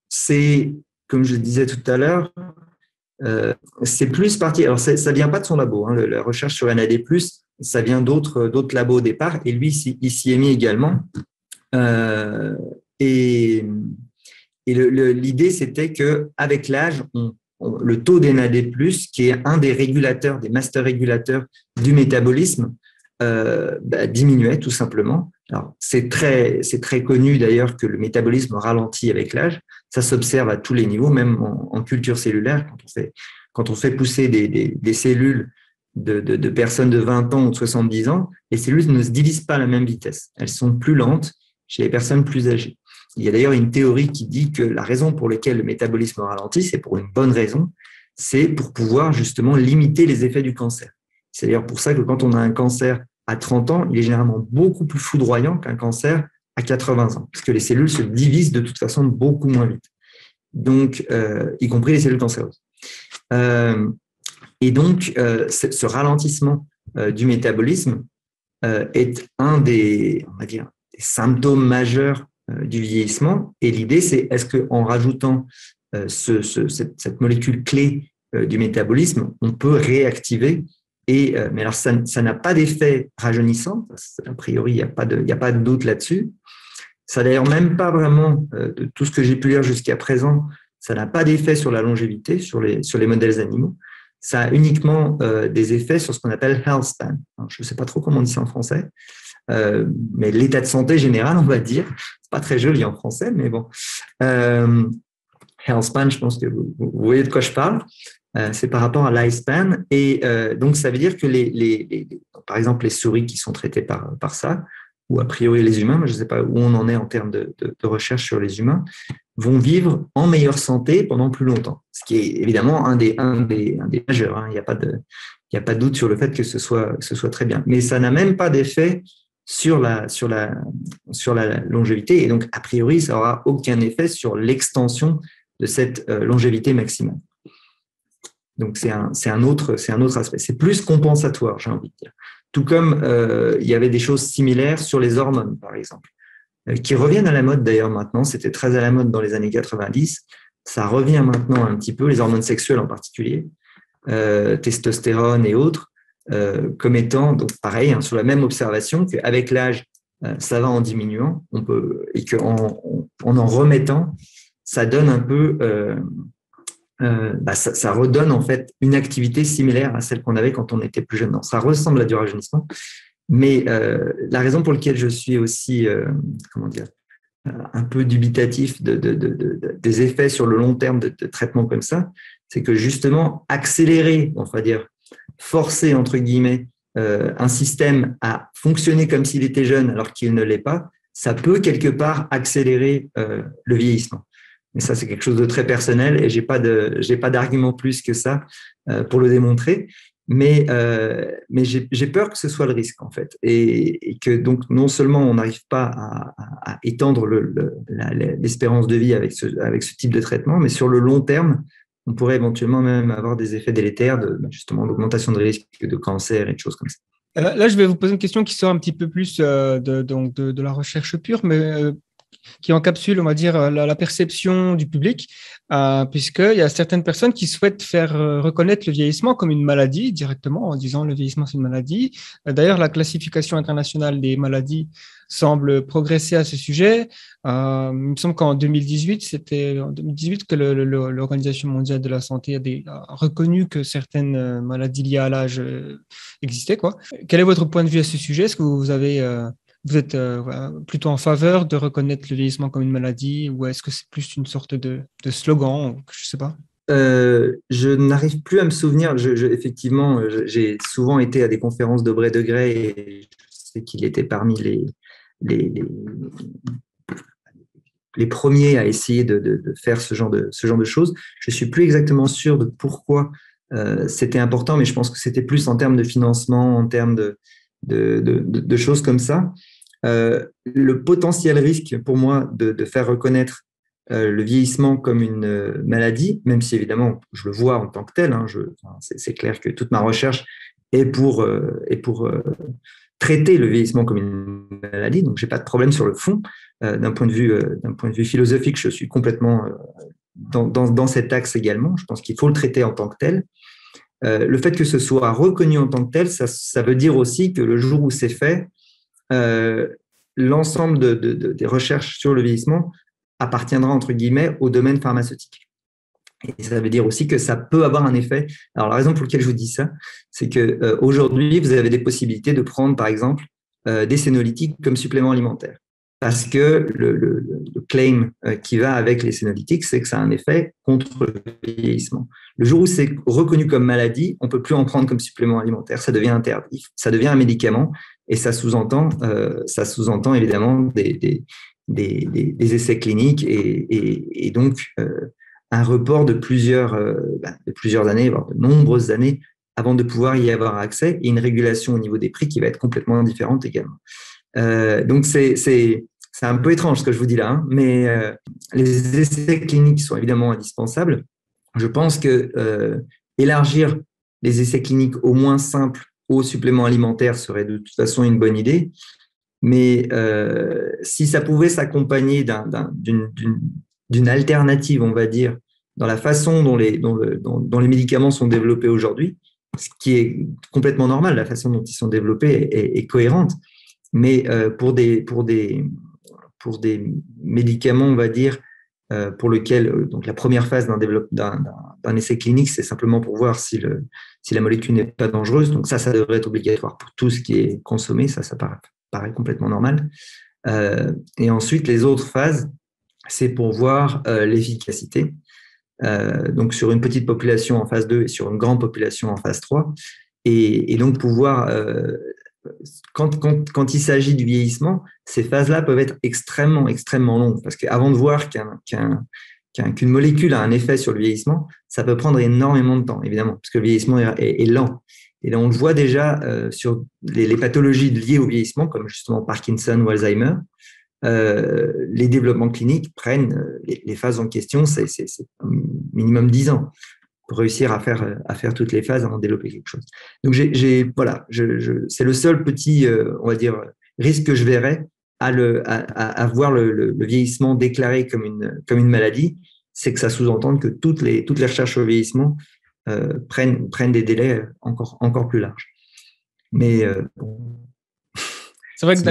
c'est, comme je le disais tout à l'heure, c'est plus parti. Alors, ça vient pas de son labo. Hein, la recherche sur NAD+, ça vient d'autres labos au départ. Et lui, il s'y est mis également. Et l'idée, c'était qu'avec l'âge, le taux d'NAD+, qui est un des régulateurs, des master régulateurs du métabolisme, diminuait tout simplement. Alors, c'est très connu d'ailleurs que le métabolisme ralentit avec l'âge. Ça s'observe à tous les niveaux, même en culture cellulaire. Quand on fait pousser des cellules de personnes de 20 ans ou de 70 ans, les cellules ne se divisent pas à la même vitesse. Elles sont plus lentes chez les personnes plus âgées. Il y a d'ailleurs une théorie qui dit que la raison pour laquelle le métabolisme ralentit, c'est pour une bonne raison, c'est pour pouvoir justement limiter les effets du cancer. C'est d'ailleurs pour ça que quand on a un cancer à 30 ans, il est généralement beaucoup plus foudroyant qu'un cancer à 80 ans, parce que les cellules se divisent de toute façon beaucoup moins vite, donc y compris les cellules cancéreuses. Et donc, ce ralentissement du métabolisme est un des symptômes majeurs du vieillissement. Et l'idée, c'est est-ce qu'en rajoutant cette molécule clé du métabolisme, on peut réactiver. Mais alors, ça n'a pas d'effet rajeunissant. A priori, il n'y a pas de doute là-dessus. Ça n'a d'ailleurs même pas vraiment, de tout ce que j'ai pu lire jusqu'à présent, ça n'a pas d'effet sur la longévité, sur les modèles animaux. Ça a uniquement des effets sur ce qu'on appelle health span. Alors, je ne sais pas trop comment on dit ça en français, mais l'état de santé général, on va dire. C'est pas très joli en français, mais bon. Health span, je pense que vous voyez de quoi je parle. C'est par rapport à lifespan. Et donc, ça veut dire que par exemple, les souris qui sont traitées par ça, ou a priori les humains, je ne sais pas où on en est en termes de recherche sur les humains, vont vivre en meilleure santé pendant plus longtemps. Ce qui est évidemment un des majeurs. Hein. Il n'y a pas de doute sur le fait que ce soit très bien. Mais ça n'a même pas d'effet sur la longévité. Et donc, a priori, ça n'aura aucun effet sur l'extension de cette longévité maximale. Donc, c'est un autre aspect. C'est plus compensatoire, j'ai envie de dire. Tout comme il y avait des choses similaires sur les hormones, par exemple, qui reviennent à la mode d'ailleurs maintenant. C'était très à la mode dans les années 90. Ça revient maintenant un petit peu, les hormones sexuelles en particulier, testostérone et autres, comme étant, donc pareil, hein, sur la même observation, qu'avec l'âge, ça va en diminuant, et qu'en en remettant, ça donne un peu... ça redonne en fait une activité similaire à celle qu'on avait quand on était plus jeune. Non, ça ressemble à du rajeunissement, mais la raison pour laquelle je suis aussi, un peu dubitatif des effets sur le long terme de traitements comme ça, c'est que justement accélérer, on va dire forcer entre guillemets un système à fonctionner comme s'il était jeune alors qu'il ne l'est pas, ça peut quelque part accélérer le vieillissement. Mais ça, c'est quelque chose de très personnel et j'ai pas d'argument plus que ça pour le démontrer. Mais j'ai peur que ce soit le risque, en fait. Et que donc, non seulement on n'arrive pas à étendre l'espérance de vie avec ce type de traitement, mais sur le long terme, on pourrait éventuellement même avoir des effets délétères justement d'augmentation de risque de cancer et de choses comme ça. Là, je vais vous poser une question qui sort un petit peu plus de la recherche pure, mais qui encapsule, on va dire, la perception du public, puisqu'il y a certaines personnes qui souhaitent faire reconnaître le vieillissement comme une maladie directement, en disant le vieillissement, c'est une maladie. D'ailleurs, la classification internationale des maladies semble progresser à ce sujet. Il me semble qu'en 2018, c'était en 2018 que l'Organisation mondiale de la santé a reconnu que certaines maladies liées à l'âge existaient, quoi. Quel est votre point de vue à ce sujet? Est-ce que vous êtes plutôt en faveur de reconnaître le vieillissement comme une maladie, ou est-ce que c'est plus une sorte de slogan? Je ne sais pas. Je n'arrive plus à me souvenir. Effectivement, j'ai souvent été à des conférences de Bray de Grey et je sais qu'il était parmi les premiers à essayer de faire ce genre de choses. Je ne suis plus exactement sûr de pourquoi c'était important, mais je pense que c'était plus en termes de financement, en termes de choses comme ça. Le potentiel risque pour moi de faire reconnaître le vieillissement comme une maladie, même si évidemment je le vois en tant que tel, hein, c'est clair que toute ma recherche est pour traiter le vieillissement comme une maladie, donc j'ai pas de problème sur le fond. D'un point de vue philosophique, je suis complètement dans cet axe également. Je pense qu'il faut le traiter en tant que tel. Le fait que ce soit reconnu en tant que tel, ça veut dire aussi que le jour où c'est fait, l'ensemble des recherches sur le vieillissement appartiendra, entre guillemets, au domaine pharmaceutique. Et ça veut dire aussi que ça peut avoir un effet. Alors, la raison pour laquelle je vous dis ça, c'est qu'aujourd'hui, vous avez des possibilités de prendre, par exemple, des sénolytiques comme supplément alimentaire. Parce que le claim qui va avec les sénolytiques, c'est que ça a un effet contre le vieillissement. Le jour où c'est reconnu comme maladie, on ne peut plus en prendre comme supplément alimentaire. Ça devient interdit. Ça devient un médicament et ça sous-entend évidemment des essais cliniques et donc un report de plusieurs années, voire de nombreuses années, avant de pouvoir y avoir accès, et une régulation au niveau des prix qui va être complètement différente également. Donc c'est un peu étrange ce que je vous dis là, hein, mais les essais cliniques sont évidemment indispensables. Je pense que élargir les essais cliniques au moins simples aux suppléments alimentaires serait de toute façon une bonne idée. Mais si ça pouvait s'accompagner d'une alternative, on va dire, dans la façon dont les médicaments sont développés aujourd'hui, ce qui est complètement normal, la façon dont ils sont développés est cohérente, mais pour des médicaments, on va dire, pour lesquels donc la première phase d'un essai clinique, c'est simplement pour voir si la molécule n'est pas dangereuse. Donc ça devrait être obligatoire pour tout ce qui est consommé, ça paraît complètement normal. Et ensuite, les autres phases, c'est pour voir l'efficacité. Donc sur une petite population en phase 2 et sur une grande population en phase 3. Et donc pouvoir, quand il s'agit du vieillissement, ces phases-là peuvent être extrêmement, extrêmement longues. Parce qu'avant de voir qu'une molécule a un effet sur le vieillissement, ça peut prendre énormément de temps, évidemment, parce que le vieillissement est lent. Et là, on le voit déjà sur les pathologies liées au vieillissement, comme justement Parkinson ou Alzheimer. Les développements cliniques prennent les phases en question, c'est minimum 10 ans pour réussir à faire toutes les phases avant de développer quelque chose. Donc, c'est le seul petit, on va dire, risque que je verrais à voir le vieillissement déclaré comme une maladie, c'est que ça sous-entende que toutes les recherches au vieillissement prennent des délais encore plus larges. Mais c'est vrai que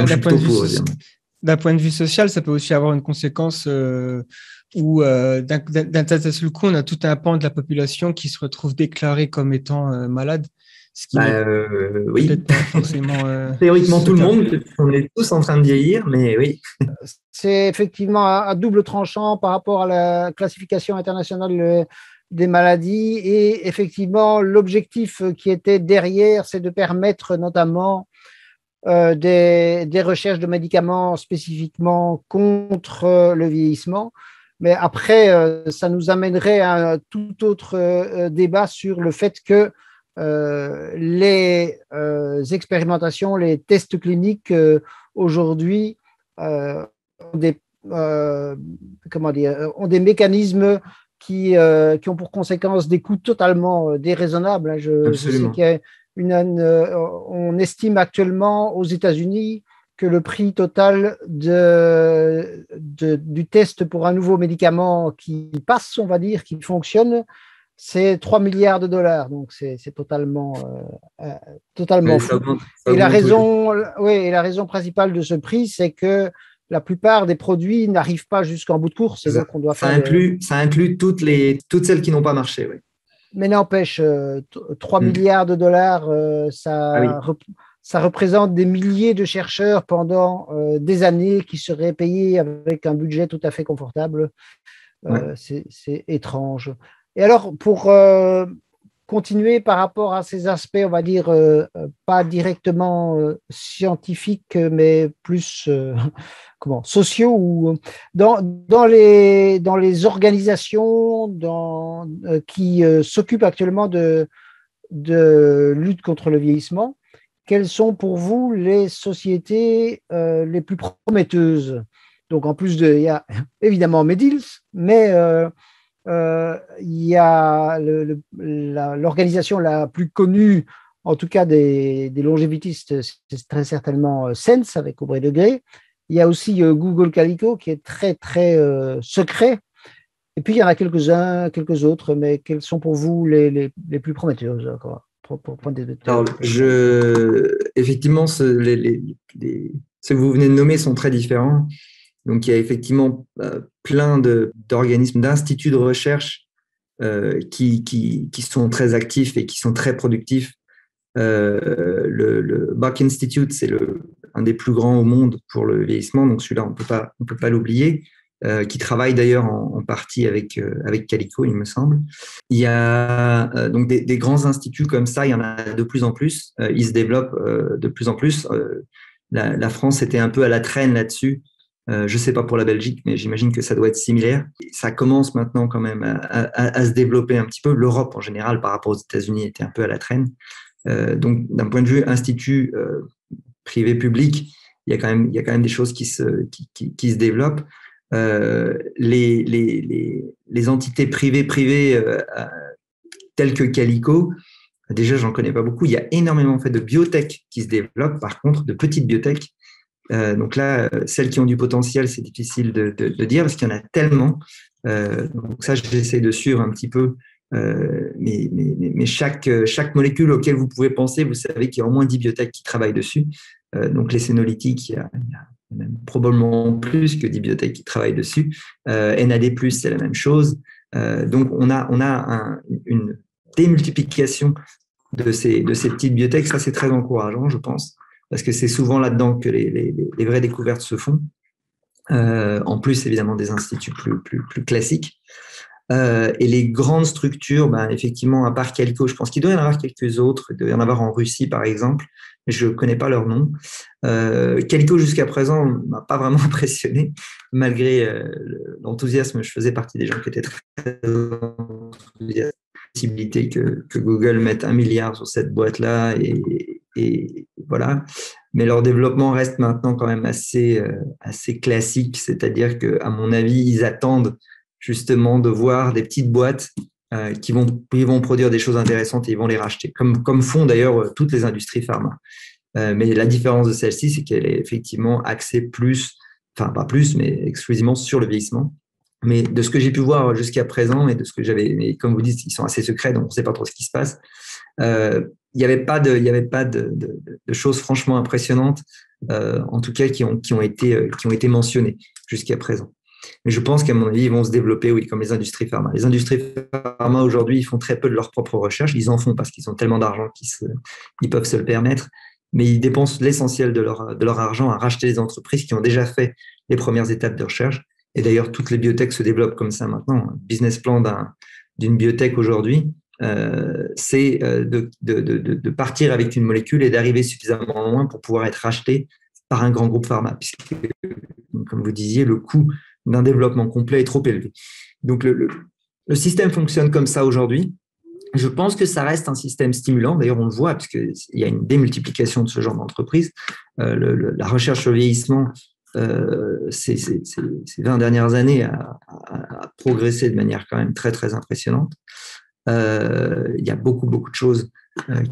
d'un point de vue social, ça peut aussi avoir une conséquence où d'un seul coup, on a tout un pan de la population qui se retrouve déclaré comme étant malade. Ce qui oui, pas forcément, théoriquement tout le monde, on est tous en train de vieillir, mais oui. C'est effectivement à double tranchant par rapport à la classification internationale des maladies et effectivement l'objectif qui était derrière, c'est de permettre notamment des recherches de médicaments spécifiquement contre le vieillissement. Mais après, ça nous amènerait à un tout autre débat sur le fait que les expérimentations, les tests cliniques aujourd'hui ont des mécanismes qui ont pour conséquence des coûts totalement déraisonnables. Je sais Absolument. qu'il y a on estime actuellement aux États-Unis que le prix total du test pour un nouveau médicament qui passe, on va dire, qui fonctionne, c'est 3 milliards de dollars. Donc, c'est totalement, totalement Mais fou. ça augmente Et la raison principale de ce prix, c'est que la plupart des produits n'arrivent pas jusqu'en bout de course. Et donc, on doit ça inclut toutes celles qui n'ont pas marché. Oui. Mais n'empêche, 3 milliards de dollars, Ah oui. ça représente des milliers de chercheurs pendant des années qui seraient payés avec un budget tout à fait confortable. Ouais. C'est étrange. Et alors, pour continuer par rapport à ces aspects, on va dire, pas directement scientifiques, mais plus sociaux, ou dans les organisations qui s'occupent actuellement de lutte contre le vieillissement, quelles sont pour vous les sociétés les plus prometteuses? Donc, en plus il y a évidemment Medils, mais il y a l'organisation la plus connue, en tout cas des longévitistes, c'est très certainement Sense avec Aubrey de Grey. Il y a aussi Google Calico qui est très, très secret. Et puis, il y en a quelques autres, mais quels sont pour vous les plus prometteuses pour pointer de Alors, effectivement, ceux que vous venez de nommer sont très différents. Donc, il y a effectivement plein d'organismes, d'instituts de recherche qui sont très actifs et qui sont très productifs. Le Buck Institute, c'est un des plus grands au monde pour le vieillissement, donc celui-là, on peut pas l'oublier, qui travaille d'ailleurs en partie avec Calico, il me semble. Il y a donc des grands instituts comme ça, il y en a de plus en plus, ils se développent de plus en plus. La France était un peu à la traîne là-dessus. Je ne sais pas pour la Belgique, mais j'imagine que ça doit être similaire. Ça commence maintenant quand même à se développer un petit peu. L'Europe en général, par rapport aux États-Unis, était un peu à la traîne. Donc, d'un point de vue institut privé-public, il y a quand même des choses qui se développent. Les entités privées telles que Calico, déjà, j'en connais pas beaucoup. Il y a énormément de biotech qui se développent, par contre, de petites biotech. Donc là, celles qui ont du potentiel, c'est difficile de dire parce qu'il y en a tellement. Donc ça, j'essaie de suivre un petit peu. Mais chaque molécule auquel vous pouvez penser, vous savez qu'il y a au moins 10 biotech qui travaillent dessus. Donc les sénolytiques, il y a même probablement plus que 10 biotech qui travaillent dessus. NAD+, c'est la même chose. Donc on a une démultiplication de ces petites biotech. Ça, c'est très encourageant, je pense, parce que c'est souvent là-dedans que les vraies découvertes se font. En plus, évidemment, des instituts plus classiques. Et les grandes structures, effectivement, à part Calico, je pense qu'il doit y en avoir quelques autres. Il doit y en avoir en Russie, par exemple, mais je ne connais pas leur nom. Calico, jusqu'à présent, ne m'a pas vraiment impressionné, malgré l'enthousiasme. Je faisais partie des gens qui étaient très enthousiastes. Possibilité que Google mette 1 milliard sur cette boîte-là et voilà. Mais leur développement reste maintenant quand même assez classique, c'est-à-dire qu'à mon avis, ils attendent justement de voir des petites boîtes qui vont produire des choses intéressantes et ils vont les racheter, comme font d'ailleurs toutes les industries pharma. Mais la différence de celle-ci, c'est qu'elle est effectivement axée pas plus, mais exclusivement sur le vieillissement. Mais de ce que j'ai pu voir jusqu'à présent et de ce que j'avais, comme vous dites, ils sont assez secrets, donc on ne sait pas trop ce qui se passe. Il n'y avait pas de choses franchement impressionnantes, en tout cas qui ont été mentionnées jusqu'à présent. Mais je pense qu'à mon avis, ils vont se développer, oui, comme les industries pharma. Les industries pharma, aujourd'hui, ils font très peu de leur propre recherche. Ils en font parce qu'ils ont tellement d'argent qu'ils peuvent se le permettre. Mais ils dépensent l'essentiel de leur argent à racheter les entreprises qui ont déjà fait les premières étapes de recherche. Et d'ailleurs, toutes les biotech se développent comme ça maintenant. Le business plan d'une biotech aujourd'hui, c'est de partir avec une molécule et d'arriver suffisamment loin pour pouvoir être racheté par un grand groupe pharma, puisque, comme vous disiez, le coût d'un développement complet est trop élevé. Donc, le système fonctionne comme ça aujourd'hui. Je pense que ça reste un système stimulant. D'ailleurs, on le voit, puisqu'il y a une démultiplication de ce genre d'entreprise. La recherche sur le vieillissement ces 20 dernières années a progressé de manière quand même très, très impressionnante. Il y a beaucoup de choses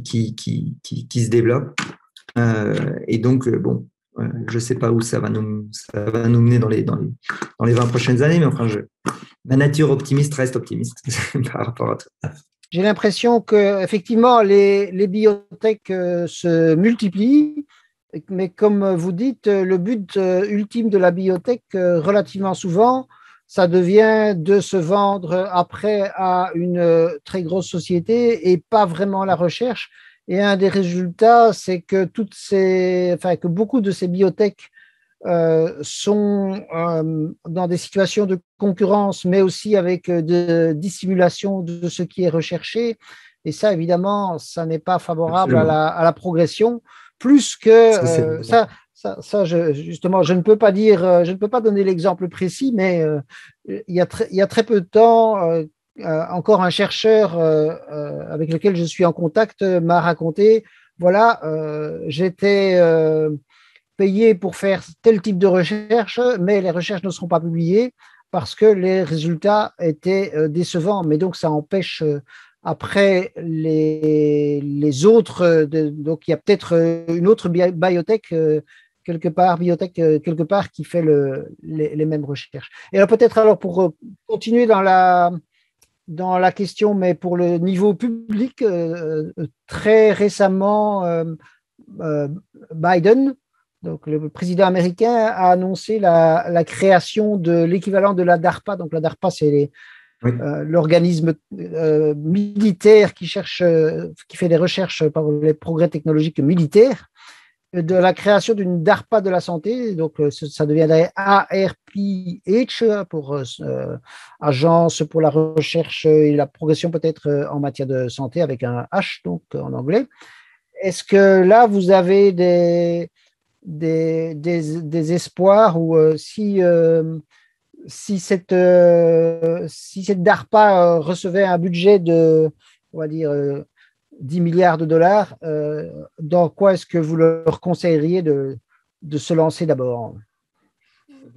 qui se développent. Et donc, je ne sais pas où ça va nous mener dans les 20 prochaines années, mais enfin, ma nature optimiste reste optimiste par rapport à tout ça. J'ai l'impression qu'effectivement, les biotech se multiplient, mais comme vous dites, le but ultime de la biotech, relativement souvent, ça devient de se vendre après à une très grosse société et pas vraiment la recherche. Et un des résultats, c'est que que beaucoup de ces biotech sont dans des situations de concurrence, mais aussi avec de dissimulation de ce qui est recherché. Et ça, évidemment, ça n'est pas favorable à la progression. Plus que justement, je ne peux pas dire, je ne peux pas donner l'exemple précis, mais il y a très peu de temps, encore un chercheur avec lequel je suis en contact m'a raconté, voilà, j'étais payé pour faire tel type de recherche, mais les recherches ne seront pas publiées parce que les résultats étaient décevants. Mais donc, ça empêche après les autres. Donc, il y a peut-être une autre biotech quelque part qui fait les mêmes recherches. Et alors, peut-être alors pour continuer dans la question, mais pour le niveau public, très récemment, Biden, donc le président américain, a annoncé la création de l'équivalent de la DARPA. Donc la DARPA, c'est l'organisme militaire qui fait des recherches par les progrès technologiques militaires, de la création d'une DARPA de la santé. Donc ça deviendrait ARPH pour Agence pour la recherche et la progression peut-être en matière de santé avec un H donc en anglais. Est-ce que là vous avez des espoirs ou si cette DARPA recevait un budget de, on va dire, 10 milliards de dollars, dans quoi est-ce que vous leur conseilleriez de se lancer d'abord?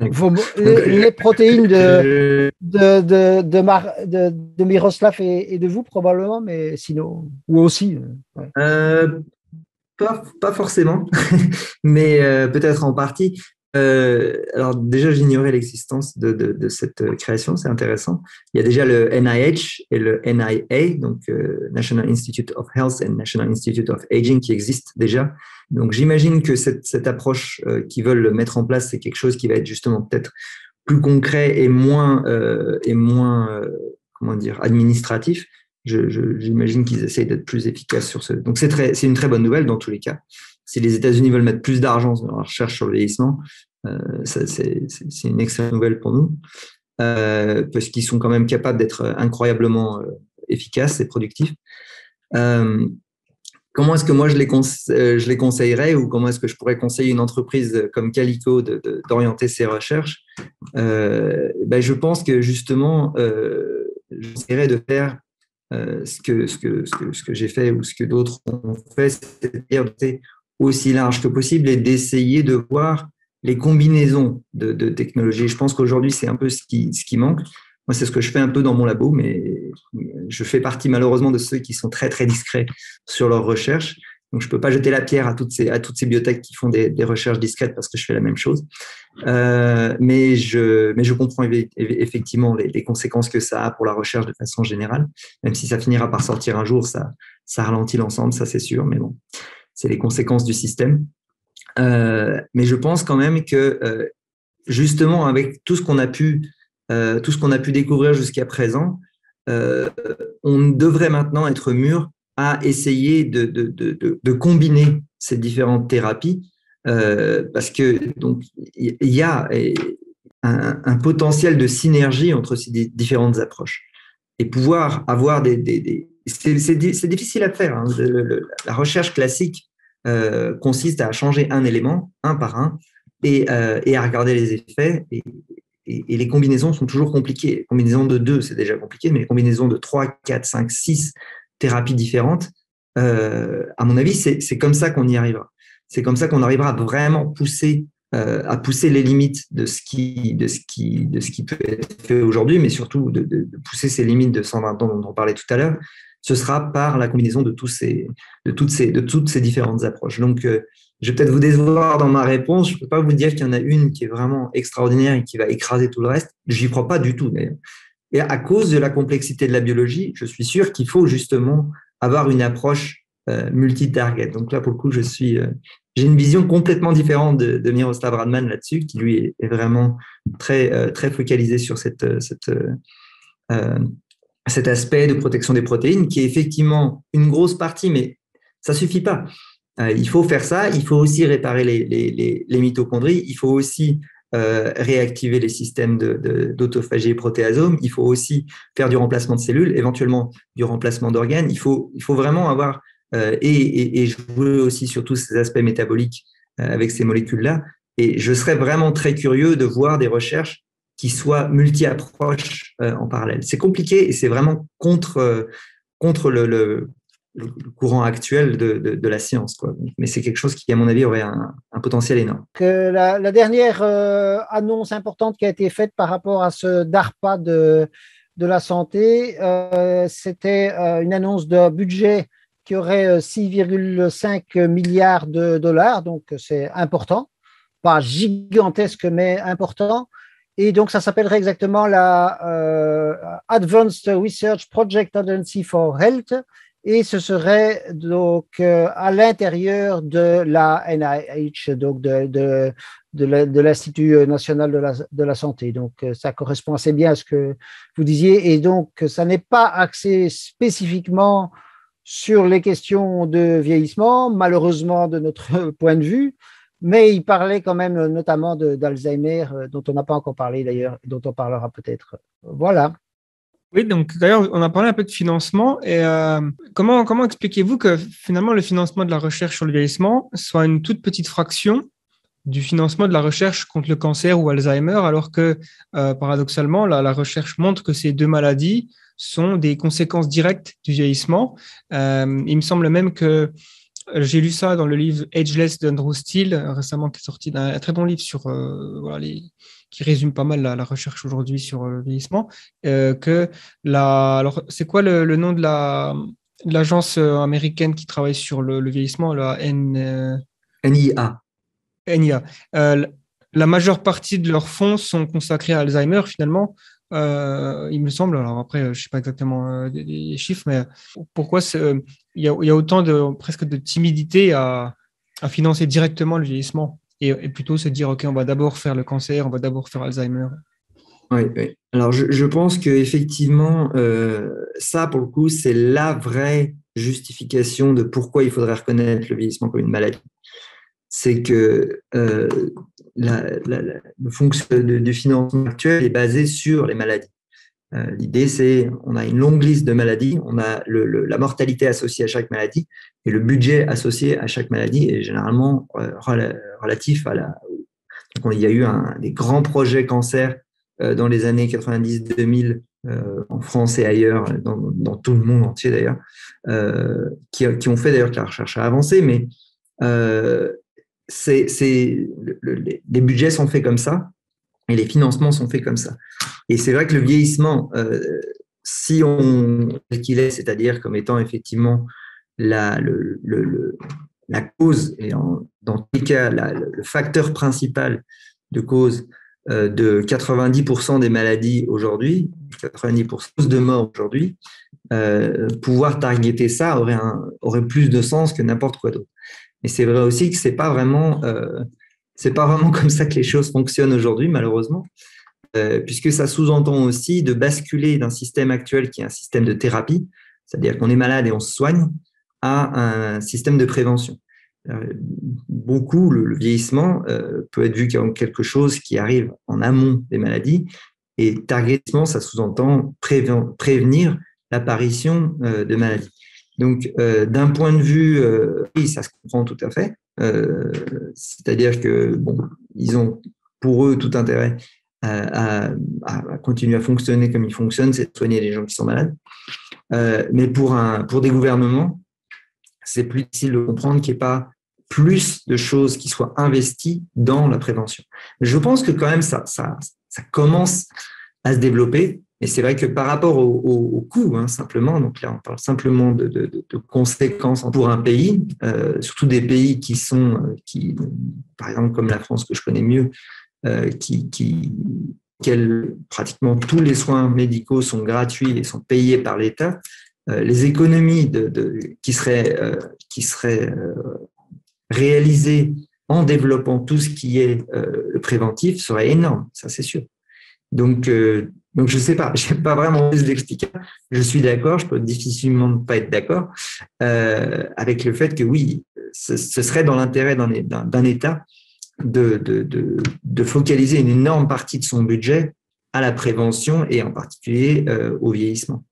Les protéines de Miroslav et de vous probablement, mais sinon, ou aussi. Ouais. Pas forcément, mais peut-être en partie. Alors déjà, j'ignorais l'existence de cette création, c'est intéressant. Il y a déjà le NIH et le NIA, donc National Institute of Health and National Institute of Aging, qui existent déjà. Donc j'imagine que cette approche qu'ils veulent mettre en place, c'est quelque chose qui va être justement peut-être plus concret et moins comment dire, administratif. J'imagine qu'ils essayent d'être plus efficaces sur ce. Donc, c'est une très bonne nouvelle dans tous les cas. Si les États-Unis veulent mettre plus d'argent dans la recherche sur le vieillissement, c'est une excellente nouvelle pour nous, parce qu'ils sont quand même capables d'être incroyablement efficaces et productifs. Comment est-ce que moi je les conseillerais, ou comment est-ce que je pourrais conseiller une entreprise comme Calico d'orienter ses recherches? Je pense que justement, j'essaierais de faire ce que j'ai fait ou ce que d'autres ont fait, c'est-à-dire d'être aussi large que possible et d'essayer de voir les combinaisons de technologies. Je pense qu'aujourd'hui, c'est un peu ce qui manque. Moi, c'est ce que je fais un peu dans mon labo, mais je fais partie malheureusement de ceux qui sont très, très discrets sur leurs recherches. Donc, je ne peux pas jeter la pierre à toutes ces biotech qui font des recherches discrètes parce que je fais la même chose. Mais je comprends effectivement les conséquences que ça a pour la recherche de façon générale. Même si ça finira par sortir un jour, ça ralentit l'ensemble, ça c'est sûr. Mais bon, c'est les conséquences du système. Mais je pense quand même que justement, avec tout ce qu'on a pu découvrir jusqu'à présent, on devrait maintenant être mûr à essayer de combiner ces différentes thérapies, parce que donc il y a un potentiel de synergie entre ces différentes approches et pouvoir avoir c'est difficile à faire, hein. La recherche classique consiste à changer un élément un par un et à regarder les effets, et les combinaisons sont toujours compliquées. Les combinaisons de 2, c'est déjà compliqué, mais les combinaisons de 3, 4, 5, 6 thérapies différentes, à mon avis, c'est comme ça qu'on y arrivera. C'est comme ça qu'on arrivera à vraiment pousser à pousser les limites de ce qui peut être fait aujourd'hui, mais surtout de pousser ces limites de 120 ans dont on parlait tout à l'heure, ce sera par la combinaison de toutes ces différentes approches. Donc, je vais peut-être vous décevoir dans ma réponse. Je ne peux pas vous dire qu'il y en a une qui est vraiment extraordinaire et qui va écraser tout le reste. Je n'y crois pas du tout, d'ailleurs. Et à cause de la complexité de la biologie, je suis sûr qu'il faut justement avoir une approche multi-target. Donc là, pour le coup, j'ai une vision complètement différente de Miroslav Radman là-dessus, qui lui est vraiment très focalisé sur cet aspect de protection des protéines, qui est effectivement une grosse partie, mais ça suffit pas. Il faut faire ça, il faut aussi réparer les mitochondries, il faut aussi réactiver les systèmes d'autophagie et protéasome, il faut aussi faire du remplacement de cellules, éventuellement du remplacement d'organes. Il faut vraiment avoir, et jouer aussi sur tous ces aspects métaboliques avec ces molécules-là. Et je serais vraiment très curieux de voir des recherches qui soient multi-approches en parallèle. C'est compliqué et c'est vraiment contre le courant actuel de la science, quoi. Mais c'est quelque chose qui, à mon avis, aurait un potentiel énorme. La dernière annonce importante qui a été faite par rapport à ce DARPA de la santé, c'était une annonce de budget qui aurait 6,5 milliards de dollars, donc c'est important, pas gigantesque, mais important. Et donc, ça s'appellerait exactement la Advanced Research Project Agency for Health, et ce serait donc à l'intérieur de la NIH, donc de l'Institut national de la santé. Donc, ça correspond assez bien à ce que vous disiez. Et donc, ça n'est pas axé spécifiquement sur les questions de vieillissement, malheureusement de notre point de vue, mais il parlait quand même notamment d'Alzheimer, dont on n'a pas encore parlé d'ailleurs, et dont on parlera peut-être. Voilà. Oui, donc d'ailleurs, on a parlé un peu de financement. Et comment expliquez-vous que finalement le financement de la recherche sur le vieillissement soit une toute petite fraction du financement de la recherche contre le cancer ou Alzheimer, alors que paradoxalement, la recherche montre que ces deux maladies sont des conséquences directes du vieillissement. Il me semble même que j'ai lu ça dans le livre Ageless d'Andrew Steele, récemment, qui est sorti d'un très bon livre sur qui résume pas mal la recherche aujourd'hui sur le vieillissement. Alors, c'est quoi le nom de l'agence américaine qui travaille sur le vieillissement, la NIA. NIA. La majeure partie de leurs fonds sont consacrés à Alzheimer, finalement. Il me semble, alors après, je ne sais pas exactement les chiffres, mais pourquoi il y a autant presque de timidité à financer directement le vieillissement et plutôt se dire, OK, on va d'abord faire le cancer, on va d'abord faire Alzheimer. Oui. Alors, je pense qu'effectivement, ça, pour le coup, c'est la vraie justification de pourquoi il faudrait reconnaître le vieillissement comme une maladie. C'est que le fonctionnement du financement actuel est basé sur les maladies. L'idée, c'est on a une longue liste de maladies, on a la mortalité associée à chaque maladie et le budget associé à chaque maladie est généralement relatif à Donc, il y a eu des grands projets cancer dans les années 90-2000 en France et ailleurs, dans tout le monde entier d'ailleurs, qui ont fait d'ailleurs que la recherche a avancé, mais les budgets sont faits comme ça et les financements sont faits comme ça. Et c'est vrai que le vieillissement, si on tel qu'il est, c'est-à-dire comme étant effectivement la cause, et dans tous les cas, le facteur principal de cause de 90% des maladies aujourd'hui, 90% de morts aujourd'hui, pouvoir targeter ça aurait plus de sens que n'importe quoi d'autre. Mais c'est vrai aussi que c'est pas vraiment comme ça que les choses fonctionnent aujourd'hui, malheureusement, puisque ça sous-entend aussi de basculer d'un système actuel qui est un système de thérapie, c'est-à-dire qu'on est malade et on se soigne, à un système de prévention. Beaucoup, le vieillissement peut être vu comme quelque chose qui arrive en amont des maladies, et targetement, ça sous-entend prévenir l'apparition de maladies. Donc, d'un point de vue, oui, ça se comprend tout à fait. C'est-à-dire que, ils ont pour eux tout intérêt à continuer à fonctionner comme ils fonctionnent, c'est de soigner les gens qui sont malades. Mais pour des gouvernements, c'est plus difficile de comprendre qu'il n'y ait pas plus de choses qui soient investies dans la prévention. Je pense que quand même, ça commence à se développer. Et c'est vrai que par rapport au coût, simplement, donc là, on parle simplement de conséquences pour un pays, surtout des pays qui, par exemple, comme la France, que je connais mieux, pratiquement tous les soins médicaux sont gratuits et sont payés par l'État. Les économies qui seraient réalisées en développant tout ce qui est le préventif seraient énormes, ça c'est sûr. Donc je sais pas, j'ai pas vraiment plus d'explication. Je suis d'accord, je peux difficilement ne pas être d'accord avec le fait que oui, ce serait dans l'intérêt d'un État de focaliser une énorme partie de son budget à la prévention et en particulier au vieillissement.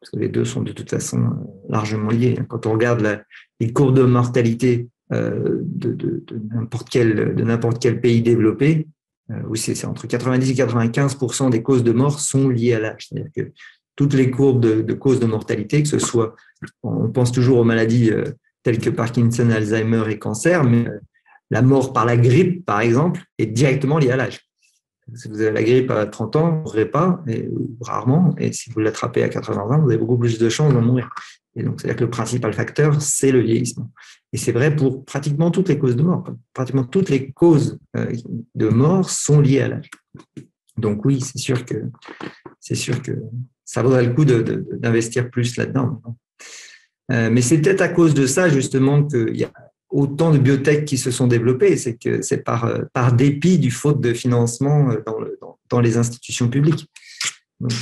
Parce que les deux sont de toute façon largement liés. Quand on regarde les courbes de mortalité de n'importe quel pays développé, où c'est entre 90 et 95% des causes de mort sont liées à l'âge. C'est-à-dire que toutes les courbes de causes de mortalité, que ce soit, on pense toujours aux maladies telles que Parkinson, Alzheimer et cancer, mais la mort par la grippe, par exemple, est directement liée à l'âge. Si vous avez la grippe à 30 ans, vous ne mourrez pas, rarement, et si vous l'attrapez à 80 ans, vous avez beaucoup plus de chances d'en mourir. Et donc, c'est-à-dire que le principal facteur, c'est le vieillissement. Et c'est vrai pour pratiquement toutes les causes de mort. Pratiquement toutes les causes de mort sont liées à l'âge. Donc oui, c'est sûr que ça vaudrait le coup d'investir plus là-dedans. Mais c'est peut-être à cause de ça, justement, qu'il y a autant de biotech qui se sont développées. C'est que c'est par dépit du faute de financement dans les institutions publiques. Donc,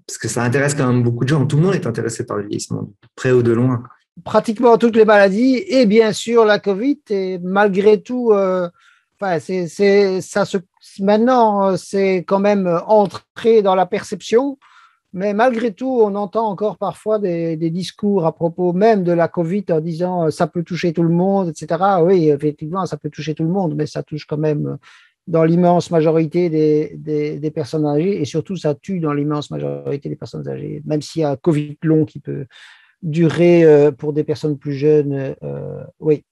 parce que ça intéresse quand même beaucoup de gens. Tout le monde est intéressé par le vieillissement, de près ou de loin. Pratiquement toutes les maladies et bien sûr la Covid. Et malgré tout, maintenant, c'est quand même entré dans la perception. Mais malgré tout, on entend encore parfois des discours à propos même de la Covid en disant ça peut toucher tout le monde, etc. Oui, effectivement, ça peut toucher tout le monde, mais ça touche quand même dans l'immense majorité des personnes âgées et surtout, ça tue dans l'immense majorité des personnes âgées, même s'il y a un Covid long qui peut durer pour des personnes plus jeunes. Oui.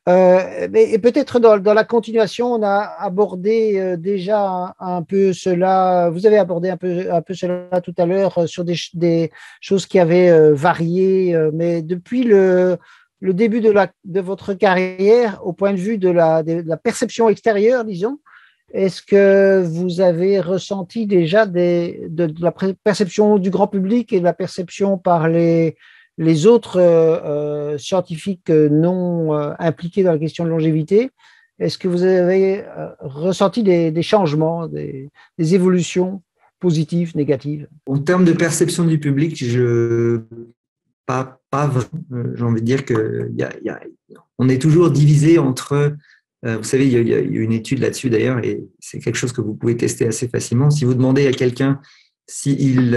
Et peut-être dans la continuation, on a abordé déjà un peu cela. Vous avez abordé un peu cela tout à l'heure sur des choses qui avaient varié, mais depuis le début de votre carrière, au point de vue de la perception extérieure, disons, est-ce que vous avez ressenti déjà de la perception du grand public et de la perception par les autres scientifiques non impliqués dans la question de longévité, est-ce que vous avez ressenti des changements, des évolutions positives, négatives? En termes de perception du public, pas vraiment. J'ai envie de dire on est toujours divisé entre, vous savez, il y a une étude là-dessus d'ailleurs, et c'est quelque chose que vous pouvez tester assez facilement. Si vous demandez à quelqu'un s'il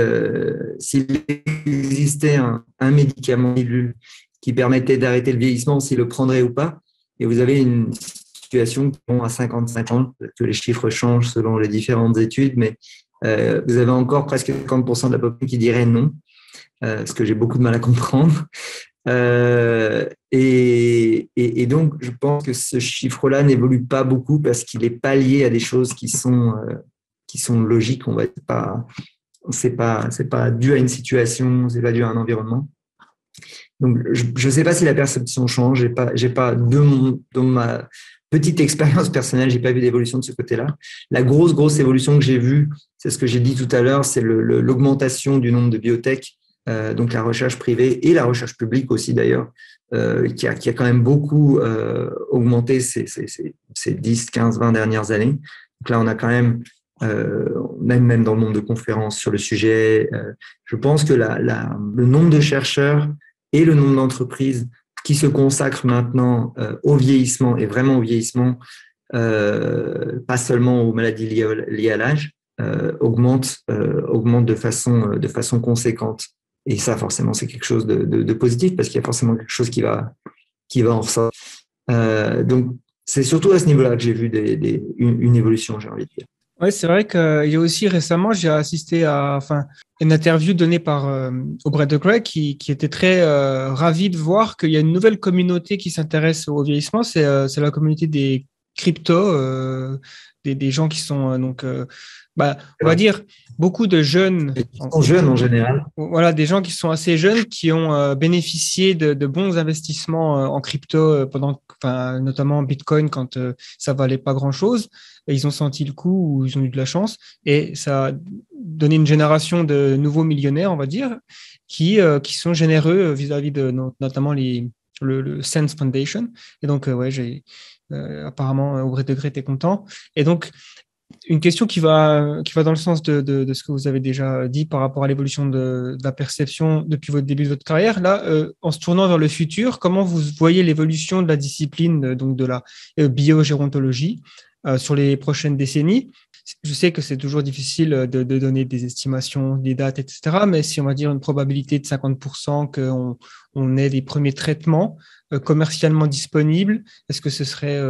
existait un médicament qui permettait d'arrêter le vieillissement, s'il le prendrait ou pas, et vous avez une situation qui est à 50-50, que les chiffres changent selon les différentes études, mais vous avez encore presque 50% de la population qui dirait non, ce que j'ai beaucoup de mal à comprendre. Et donc, je pense que ce chiffre-là n'évolue pas beaucoup parce qu'il n'est pas lié à des choses qui sont logiques, on va dire pas. C'est pas dû à une situation, c'est pas dû à un environnement. Donc, je ne sais pas si la perception change. J'ai pas dans ma petite expérience personnelle, j'ai pas vu d'évolution de ce côté-là. La grosse évolution que j'ai vue, c'est ce que j'ai dit tout à l'heure, c'est l'augmentation du nombre de biotech, donc la recherche privée et la recherche publique aussi d'ailleurs, qui a quand même beaucoup augmenté ces 10, 15, 20 dernières années. Donc là, on a quand même même dans le nombre de conférences sur le sujet, je pense que le nombre de chercheurs et le nombre d'entreprises qui se consacrent maintenant au vieillissement et vraiment au vieillissement, pas seulement aux maladies liées à l'âge, augmente de façon conséquente. Et ça, forcément, c'est quelque chose de positif parce qu'il y a forcément quelque chose qui va en ressortir. Donc, c'est surtout à ce niveau-là que j'ai vu une évolution, j'ai envie de dire. Ouais, c'est vrai qu'il y a aussi récemment, j'ai assisté à une interview donnée par Aubrey de Grey qui était très ravi de voir qu'il y a une nouvelle communauté qui s'intéresse au vieillissement. C'est la communauté des cryptos, des gens qui sont on va dire, beaucoup de jeunes. Ils sont jeunes en général. Voilà, des gens qui sont assez jeunes, qui ont bénéficié de bons investissements en crypto notamment en Bitcoin quand ça valait pas grand-chose. Et ils ont senti le coup ou ils ont eu de la chance. Et ça a donné une génération de nouveaux millionnaires, on va dire, qui sont généreux vis-à-vis de notamment le Sense Foundation. Et donc, apparemment, Aubrey de Grey était content. Et donc, une question qui va dans le sens de ce que vous avez déjà dit par rapport à l'évolution de la perception depuis votre début de votre carrière. Là, en se tournant vers le futur, comment vous voyez l'évolution de la discipline, donc de la biogérontologie, sur les prochaines décennies? Je sais que c'est toujours difficile de donner des estimations, des dates, etc. Mais si on va dire une probabilité de 50% qu'on ait des premiers traitements commercialement disponibles, est-ce que ce serait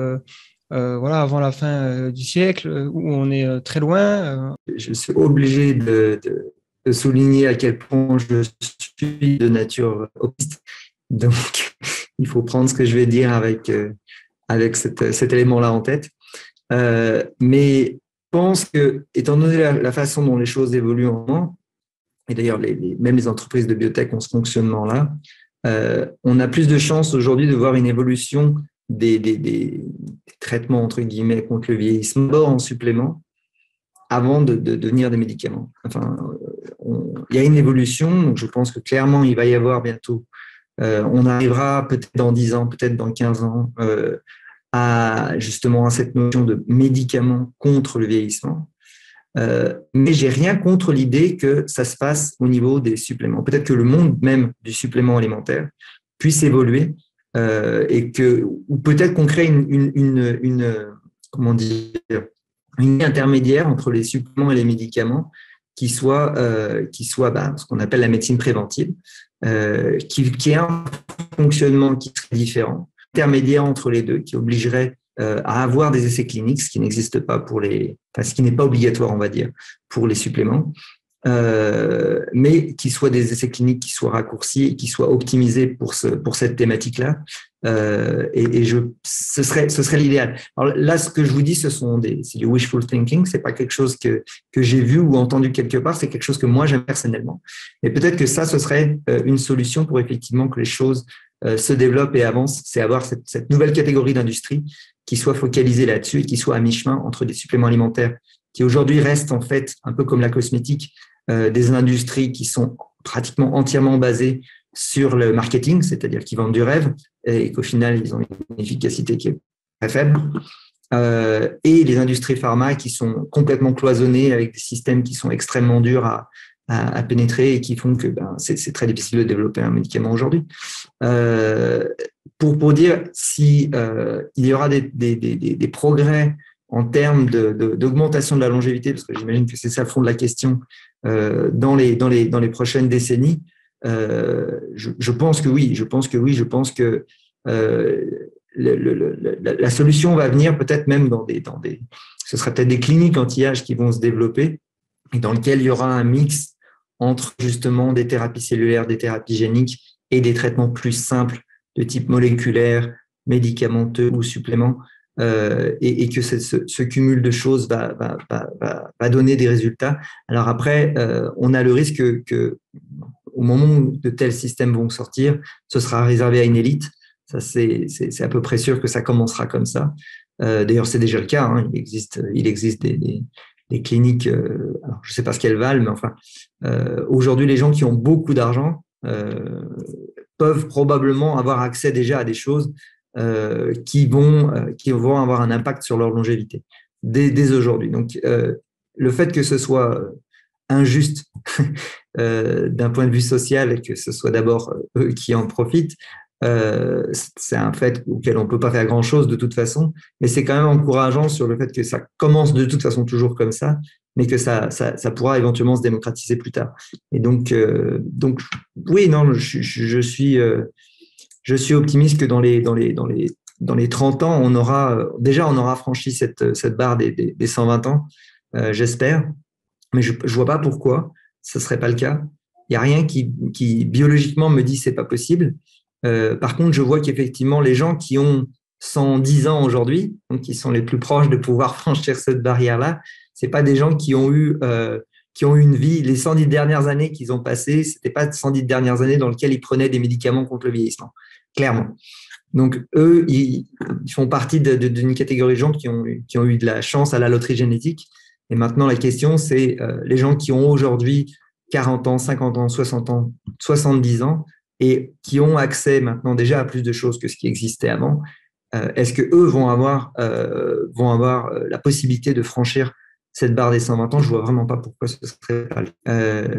avant la fin du siècle, où on est très loin. Je suis obligé de souligner à quel point je suis de nature optimiste. Donc, il faut prendre ce que je vais dire avec cet élément-là en tête. Mais je pense que, étant donné la façon dont les choses évoluent en ce moment, et d'ailleurs même les entreprises de biotech ont ce fonctionnement-là, on a plus de chances aujourd'hui de voir une évolution des traitements entre guillemets contre le vieillissement d'abord en supplément avant de devenir des médicaments. Enfin, il y a une évolution, donc je pense que clairement il va y avoir bientôt, on arrivera peut-être dans 10 ans, peut-être dans 15 ans, justement à cette notion de médicaments contre le vieillissement. Mais j'ai rien contre l'idée que ça se passe au niveau des suppléments. Peut-être que le monde même du supplément alimentaire puisse évoluer ou peut-être qu'on crée comment dire, une ligne intermédiaire entre les suppléments et les médicaments qui soit ce qu'on appelle la médecine préventive, qui est un fonctionnement qui serait différent, intermédiaire entre les deux, qui obligerait à avoir des essais cliniques, ce qui n'existe pas ce qui n'est pas obligatoire, on va dire, pour les suppléments, mais qui soient des essais cliniques qui soient raccourcis et qui soient optimisés pour cette thématique-là. Ce serait l'idéal. Alors là, ce que je vous dis, c'est du wishful thinking. C'est pas quelque chose que j'ai vu ou entendu quelque part. C'est quelque chose que moi j'aime personnellement. Et peut-être que ce serait une solution pour effectivement que les choses se développent et avancent. C'est avoir cette nouvelle catégorie d'industrie qui soit focalisée là-dessus et qui soit à mi-chemin entre des suppléments alimentaires qui aujourd'hui restent en fait un peu comme la cosmétique, des industries qui sont pratiquement entièrement basées sur le marketing, c'est-à-dire qu'ils vendent du rêve et qu'au final, ils ont une efficacité qui est très faible. Et les industries pharma qui sont complètement cloisonnées avec des systèmes qui sont extrêmement durs à pénétrer et qui font que c'est très difficile de développer un médicament aujourd'hui. Pour dire si il y aura des progrès en termes d'augmentation de la longévité, parce que j'imagine que c'est ça le fond de la question, dans les prochaines décennies, je pense que oui. Je pense que la solution va venir peut-être même ce sera peut-être des cliniques anti-âge qui vont se développer et dans lesquelles il y aura un mix entre justement des thérapies cellulaires, des thérapies géniques et des traitements plus simples de type moléculaire, médicamenteux ou suppléments. Et que ce cumul de choses va donner des résultats. Alors après, on a le risque que au moment où de tels systèmes vont sortir, ce sera réservé à une élite. Ça, c'est à peu près sûr que ça commencera comme ça. D'ailleurs, c'est déjà le cas. Hein. Il existe des cliniques, alors je ne sais pas ce qu'elles valent, mais enfin, aujourd'hui, les gens qui ont beaucoup d'argent peuvent probablement avoir accès déjà à des choses qui vont avoir un impact sur leur longévité dès aujourd'hui. Donc, le fait que ce soit injuste d'un point de vue social et que ce soit d'abord eux qui en profitent, c'est un fait auquel on ne peut pas faire grand-chose de toute façon, mais c'est quand même encourageant sur le fait que ça commence de toute façon toujours comme ça, mais que ça pourra éventuellement se démocratiser plus tard. Et donc oui, non, je suis optimiste que dans les 30 ans, on aura franchi cette barre des 120 ans. j'espère, mais je vois pas pourquoi ce serait pas le cas. Il y a rien qui biologiquement me dit c'est pas possible. Par contre, je vois qu'effectivement les gens qui ont 110 ans aujourd'hui, donc qui sont les plus proches de pouvoir franchir cette barrière-là, c'est pas des gens qui ont eu une vie, les 110 dernières années qu'ils ont passées, c'était pas 110 dernières années dans lesquelles ils prenaient des médicaments contre le vieillissement, clairement. Donc, eux, ils font partie d'une catégorie de gens qui ont eu de la chance à la loterie génétique. Et maintenant, la question, c'est les gens qui ont aujourd'hui 40 ans, 50 ans, 60 ans, 70 ans et qui ont accès maintenant déjà à plus de choses que ce qui existait avant. Est-ce que eux vont avoir la possibilité de franchir cette barre des 120 ans? Je vois vraiment pas pourquoi ce serait pas.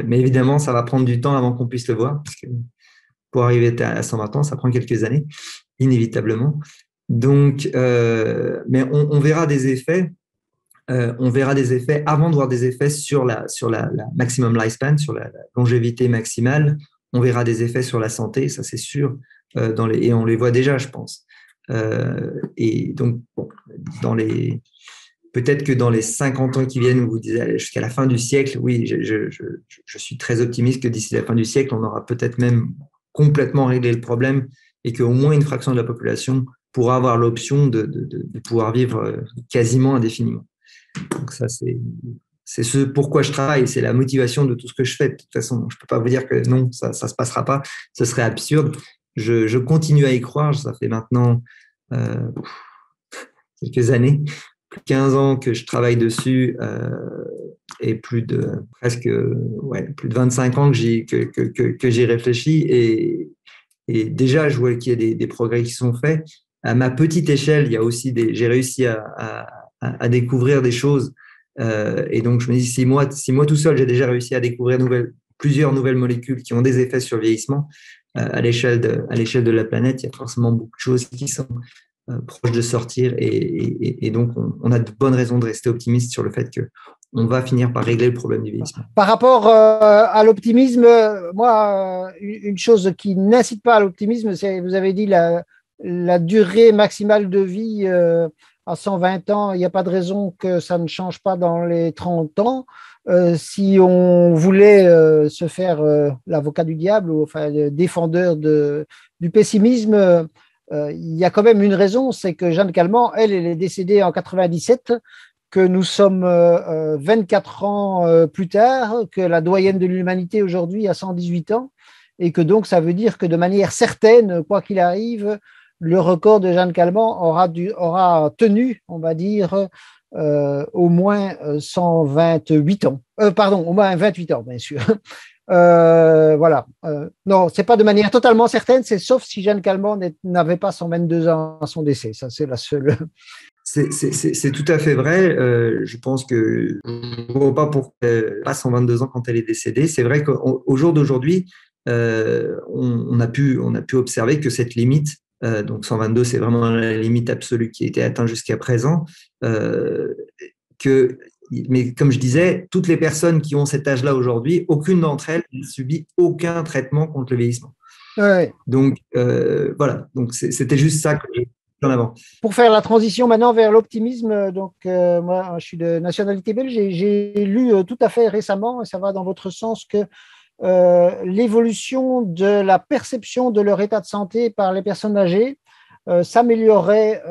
Mais évidemment, ça va prendre du temps avant qu'on puisse le voir, parce que pour arriver à 120 ans, ça prend quelques années, inévitablement. Donc, mais on verra des effets. On verra des effets avant de voir des effets sur la maximum lifespan, sur la longévité maximale. On verra des effets sur la santé, ça c'est sûr, et on les voit déjà, je pense. Et donc, bon, peut-être que dans les 50 ans qui viennent, vous disiez jusqu'à la fin du siècle, oui, je suis très optimiste que d'ici la fin du siècle, on aura peut-être même complètement réglé le problème et qu'au moins une fraction de la population pourra avoir l'option de pouvoir vivre quasiment indéfiniment. Donc ça, c'est ce pourquoi je travaille, c'est la motivation de tout ce que je fais. De toute façon, je ne peux pas vous dire que non, ça ne se passera pas, ce serait absurde. Je continue à y croire, ça fait maintenant quelques années, plus de 15 ans que je travaille dessus et plus de 25 ans que j'y réfléchis et déjà je vois qu'il y a des progrès qui sont faits. À ma petite échelle, il y a aussi j'ai réussi à découvrir des choses et donc je me dis si moi tout seul j'ai déjà réussi à découvrir plusieurs nouvelles molécules qui ont des effets sur le vieillissement, à l'échelle de la planète, il y a forcément beaucoup de choses qui sont proches de sortir et donc on a de bonnes raisons de rester optimiste sur le fait qu'on va finir par régler le problème du vieillissement. Par rapport à l'optimisme, moi, une chose qui n'incite pas à l'optimisme, c'est, vous avez dit, la durée maximale de vie à 120 ans, il n'y a pas de raison que ça ne change pas dans les 30 ans. Si on voulait se faire l'avocat du diable ou enfin le défendeur du pessimisme, il y a quand même une raison, c'est que Jeanne Calment, elle est décédée en 97, que nous sommes 24 ans plus tard, que la doyenne de l'humanité aujourd'hui a 118 ans, et que donc ça veut dire que de manière certaine, quoi qu'il arrive, le record de Jeanne Calment aura tenu, on va dire, au moins 128 ans. Pardon, au moins 28 ans, bien sûr. Voilà. Non, ce n'est pas de manière totalement certaine, c'est sauf si Jeanne Calment n'avait pas 122 ans à son décès. Ça, c'est la seule. C'est tout à fait vrai. Je pense que je ne vois pas pourquoi elle n'a pas 122 ans quand elle est décédée. C'est vrai qu'au jour d'aujourd'hui, on a pu observer que cette limite, donc 122, c'est vraiment la limite absolue qui a été atteinte jusqu'à présent, mais comme je disais, toutes les personnes qui ont cet âge-là aujourd'hui, aucune d'entre elles n'a subi aucun traitement contre le vieillissement. Ouais. Donc, voilà. Donc, c'était juste ça que j'ai mis en avant. Pour faire la transition maintenant vers l'optimisme, donc moi, je suis de nationalité belge et j'ai lu tout à fait récemment, et ça va dans votre sens, que l'évolution de la perception de leur état de santé par les personnes âgées s'améliorerait.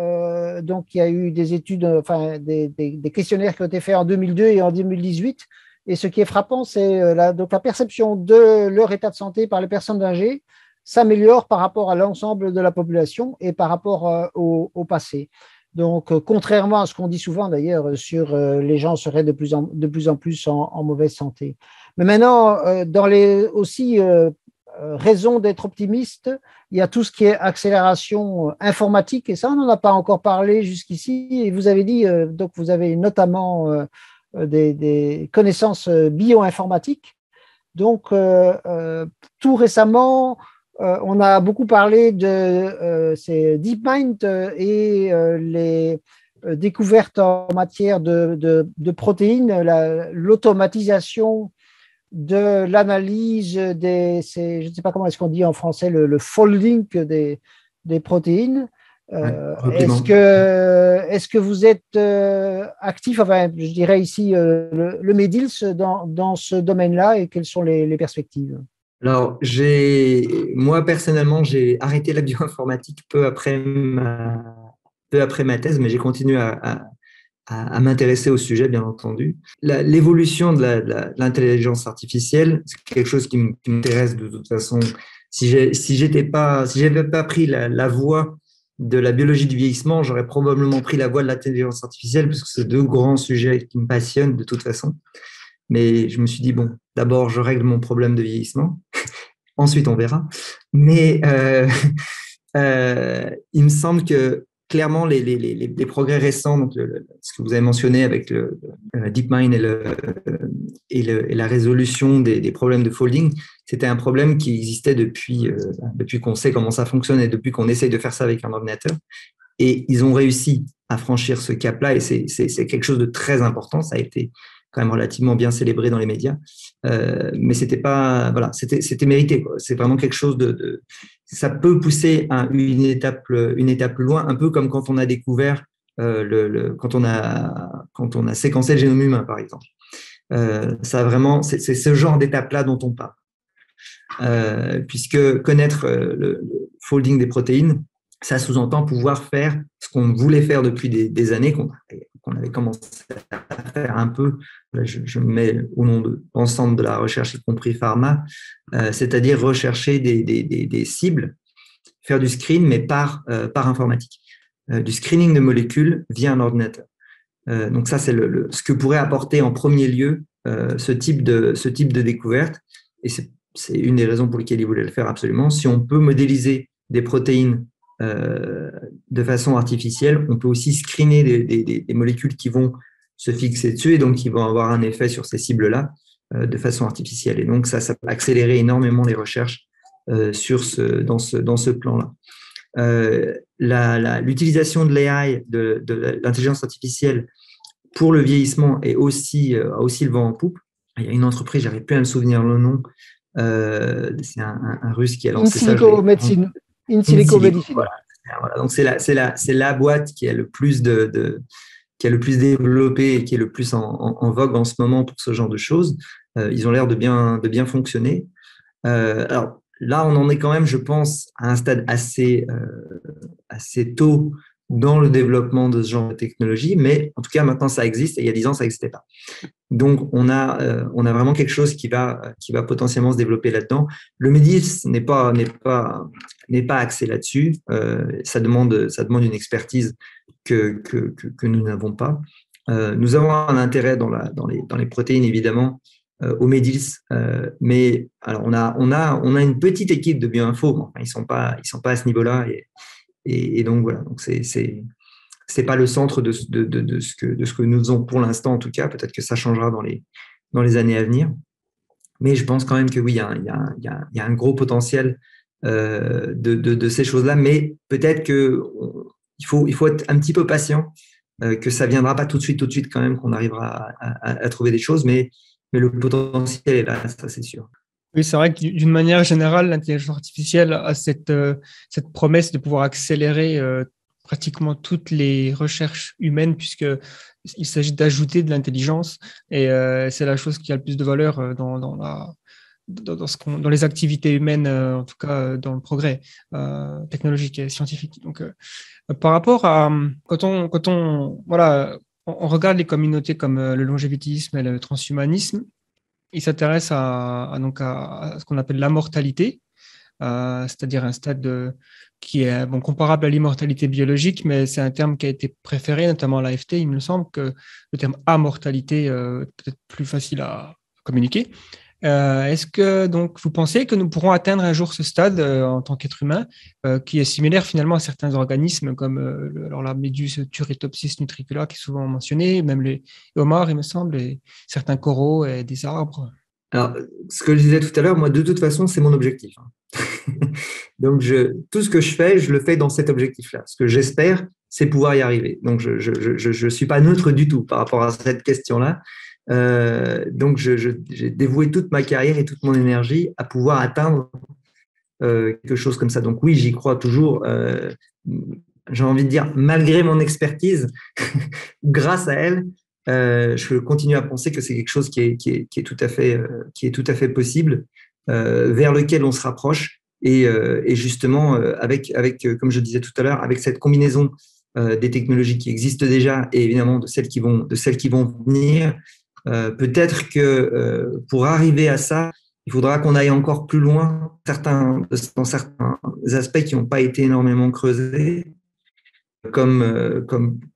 Donc, il y a eu des études, enfin, des questionnaires qui ont été faits en 2002 et en 2018. Et ce qui est frappant, c'est donc la perception de leur état de santé par les personnes âgées s'améliore par rapport à l'ensemble de la population et par rapport au passé. Donc, contrairement à ce qu'on dit souvent d'ailleurs sur les gens seraient de plus en plus en mauvaise santé. Mais maintenant, dans les aussi raisons d'être optimiste, il y a tout ce qui est accélération informatique, et ça, on n'en a pas encore parlé jusqu'ici. Et vous avez dit, donc vous avez notamment des connaissances bioinformatiques. Donc, tout récemment, on a beaucoup parlé de DeepMind et les découvertes en matière de protéines, l'automatisation de l'analyse je ne sais pas comment est-ce qu'on dit en français, le folding des protéines. Compliment. Est-ce que vous êtes actif, enfin, je dirais ici, le MEDILS dans ce domaine-là, et quelles sont les perspectives? Alors, moi, personnellement, j'ai arrêté la bioinformatique peu après ma thèse, mais j'ai continué à m'intéresser au sujet, bien entendu. L'évolution de l'intelligence artificielle, c'est quelque chose qui m'intéresse de toute façon. Si j'avais pas pris la voie de la biologie du vieillissement, j'aurais probablement pris la voie de l'intelligence artificielle, parce que c'est deux grands sujets qui me passionnent de toute façon. Mais je me suis dit, bon, d'abord, je règle mon problème de vieillissement. Ensuite, on verra. Mais il me semble que clairement, les progrès récents, donc ce que vous avez mentionné avec le DeepMind et la résolution des problèmes de folding, c'était un problème qui existait depuis qu'on sait comment ça fonctionne et depuis qu'on essaye de faire ça avec un ordinateur. Et ils ont réussi à franchir ce cap-là, et c'est quelque chose de très important. Ça a été quand même relativement bien célébré dans les médias, mais c'était pas, voilà, c'était mérité, quoi. C'est vraiment quelque chose ça peut pousser à une étape plus loin, un peu comme quand on a découvert quand on a séquencé le génome humain, par exemple. Ça vraiment, c'est ce genre d'étape-là dont on parle, puisque connaître le folding des protéines, ça sous-entend pouvoir faire ce qu'on voulait faire depuis des années, qu'on avait commencé à faire un peu. Là, je mets au nom de l'ensemble de la recherche, y compris pharma, c'est-à-dire rechercher des cibles, faire du screen, mais par informatique, du screening de molécules via un ordinateur. Donc ça, c'est ce que pourrait apporter en premier lieu ce type de découverte, et c'est une des raisons pour lesquelles ils voulaient le faire absolument. Si on peut modéliser des protéines de façon artificielle, on peut aussi screener des molécules qui vont se fixer dessus et donc qui vont avoir un effet sur ces cibles-là de façon artificielle. Et donc ça peut accélérer énormément les recherches dans ce plan-là. L'utilisation de l'AI, de l'intelligence artificielle pour le vieillissement a aussi le vent en poupe. Il y a une entreprise, j'arrive plus à me souvenir le nom, c'est un Russe qui a lancé ça. In Silico Medicine. Voilà. Donc c'est la boîte qui a le plus qui a le plus développé et qui est le plus en vogue en ce moment pour ce genre de choses. Ils ont l'air de bien fonctionner. Alors là, on en est quand même, je pense, à un stade assez tôt dans le développement de ce genre de technologie, mais en tout cas, maintenant, ça existe, et il y a 10 ans, ça n'existait pas. Donc, on a vraiment quelque chose qui va potentiellement se développer là-dedans. Le MEDIS n'est pas axé là-dessus. Ça demande une expertise que nous n'avons pas. Nous avons un intérêt dans les protéines, évidemment, au MEDIS, mais alors on a une petite équipe de bioinfo, mais enfin, ils sont pas à ce niveau-là, et donc voilà. Donc c'est pas le centre de ce que nous faisons pour l'instant, en tout cas. Peut-être que ça changera dans les années à venir, mais je pense quand même que oui, il y a un gros potentiel de ces choses-là, mais peut-être que il faut être un petit peu patient, que ça viendra pas tout de suite quand même, qu'on arrivera à trouver des choses, mais le potentiel est là, ça c'est sûr. Oui, c'est vrai que d'une manière générale, l'intelligence artificielle a cette promesse de pouvoir accélérer pratiquement toutes les recherches humaines, puisqu'il s'agit d'ajouter de l'intelligence, et c'est la chose qui a le plus de valeur dans les activités humaines, en tout cas dans le progrès technologique et scientifique. Donc, par rapport à quand on regarde les communautés comme le longévitisme et le transhumanisme, ils s'intéressent à ce qu'on appelle l'immortalité, c'est-à-dire un stade qui est comparable à l'immortalité biologique, mais c'est un terme qui a été préféré, notamment à l'AFT. Il me semble que le terme amortalité est peut-être plus facile à communiquer. Est-ce que donc vous pensez que nous pourrons atteindre un jour ce stade en tant qu'être humain, qui est similaire finalement à certains organismes comme la méduse Turritopsis nutricula qui est souvent mentionnée, même les homards, il me semble, et certains coraux et des arbres? Alors, ce que je disais tout à l'heure, moi, de toute façon, c'est mon objectif. Donc, tout ce que je fais, je le fais dans cet objectif-là. Ce que j'espère, c'est pouvoir y arriver. Donc, je suis pas neutre du tout par rapport à cette question-là. Donc, j'ai dévoué toute ma carrière et toute mon énergie à pouvoir atteindre quelque chose comme ça. Donc, oui, j'y crois toujours. j'ai envie de dire, malgré mon expertise, grâce à elle, je continue à penser que c'est quelque chose qui est tout à fait possible, vers lequel on se rapproche. Et justement, comme je disais tout à l'heure, avec cette combinaison des technologies qui existent déjà et évidemment de celles qui vont venir, peut-être que pour arriver à ça, il faudra qu'on aille encore plus loin dans certains aspects qui n'ont pas été énormément creusés, comme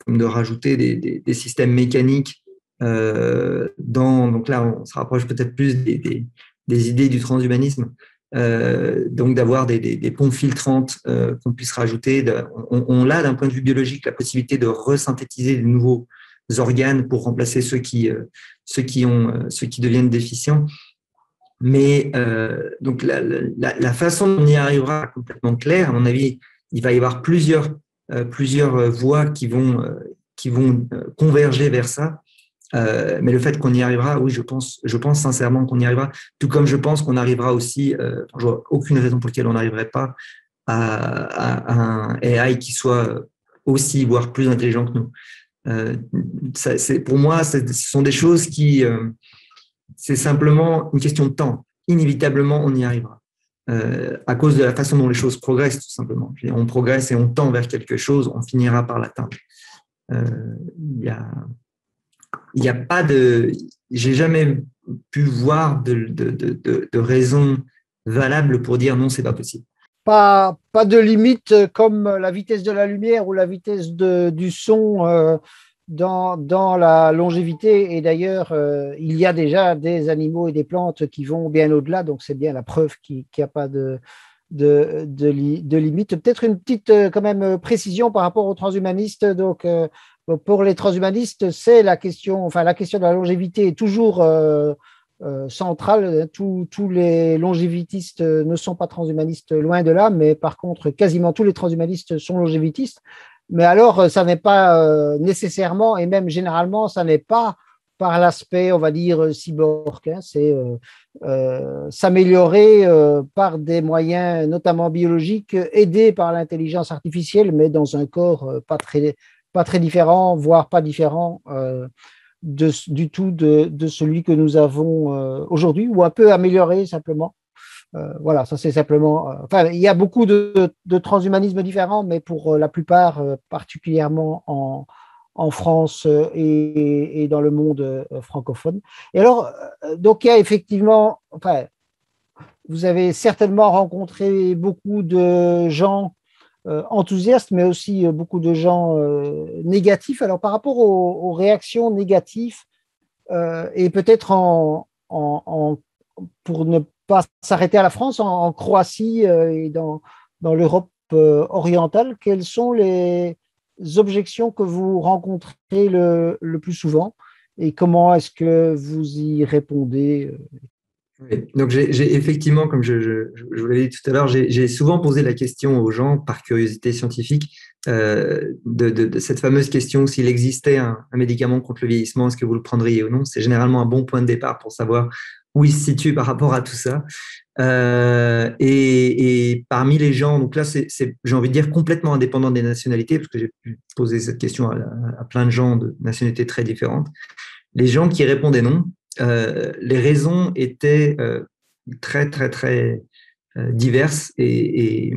de rajouter des systèmes mécaniques. Donc là, on se rapproche peut-être plus des idées du transhumanisme. Donc d'avoir des pompes filtrantes qu'on puisse rajouter. On a d'un point de vue biologique la possibilité de resynthétiser de nouveaux organes pour remplacer ceux qui deviennent déficients. Mais donc la façon dont on y arrivera est complètement claire. À mon avis, il va y avoir plusieurs voies qui vont converger vers ça. Mais le fait qu'on y arrivera, oui, je pense sincèrement qu'on y arrivera. Tout comme je pense qu'on arrivera aussi, je vois aucune raison pour laquelle on n'arriverait pas à un AI qui soit aussi, voire plus intelligent que nous. Pour moi, ce sont des choses qui, c'est simplement une question de temps. Inévitablement, on y arrivera. À cause de la façon dont les choses progressent, tout simplement. On progresse et on tend vers quelque chose, on finira par l'atteindre. Il y a pas de, j'ai jamais pu voir de raison valable pour dire non, c'est pas possible. Pas de limite comme la vitesse de la lumière ou la vitesse du son dans la longévité. Et d'ailleurs, il y a déjà des animaux et des plantes qui vont bien au-delà, donc c'est bien la preuve qu'il n'y a pas de limite. Peut-être une petite quand même précision par rapport aux transhumanistes. Donc, pour les transhumanistes, c'est la question de la longévité est toujours centrale. Tous les longévitistes ne sont pas transhumanistes, loin de là, mais par contre, quasiment tous les transhumanistes sont longévitistes. Mais alors, ça n'est pas nécessairement, et même généralement, ça n'est pas par l'aspect, on va dire, cyborg. C'est s'améliorer par des moyens, notamment biologiques, aidés par l'intelligence artificielle, mais dans un corps pas très différent, voire pas différent du tout de celui que nous avons aujourd'hui, ou un peu amélioré simplement. Voilà, ça c'est simplement. Il y a beaucoup de transhumanismes différents, mais pour la plupart, particulièrement en France et dans le monde francophone. Et alors, donc il y a effectivement, vous avez certainement rencontré beaucoup de gens enthousiastes, mais aussi beaucoup de gens négatifs. Alors, par rapport aux réactions négatives, et peut-être pour ne pas s'arrêter à la France, en Croatie et dans l'Europe orientale, quelles sont les objections que vous rencontrez le plus souvent et comment est-ce que vous y répondez? Oui. Donc, j'ai effectivement, comme je vous l'avais dit tout à l'heure, j'ai souvent posé la question aux gens par curiosité scientifique de cette fameuse question, s'il existait un médicament contre le vieillissement, est-ce que vous le prendriez ou non? C'est généralement un bon point de départ pour savoir où il se situe par rapport à tout ça. Et parmi les gens, donc là, j'ai envie de dire complètement indépendant des nationalités, parce que j'ai pu poser cette question à plein de gens de nationalités très différentes. Les gens qui répondaient non, les raisons étaient très, très, très diverses. Et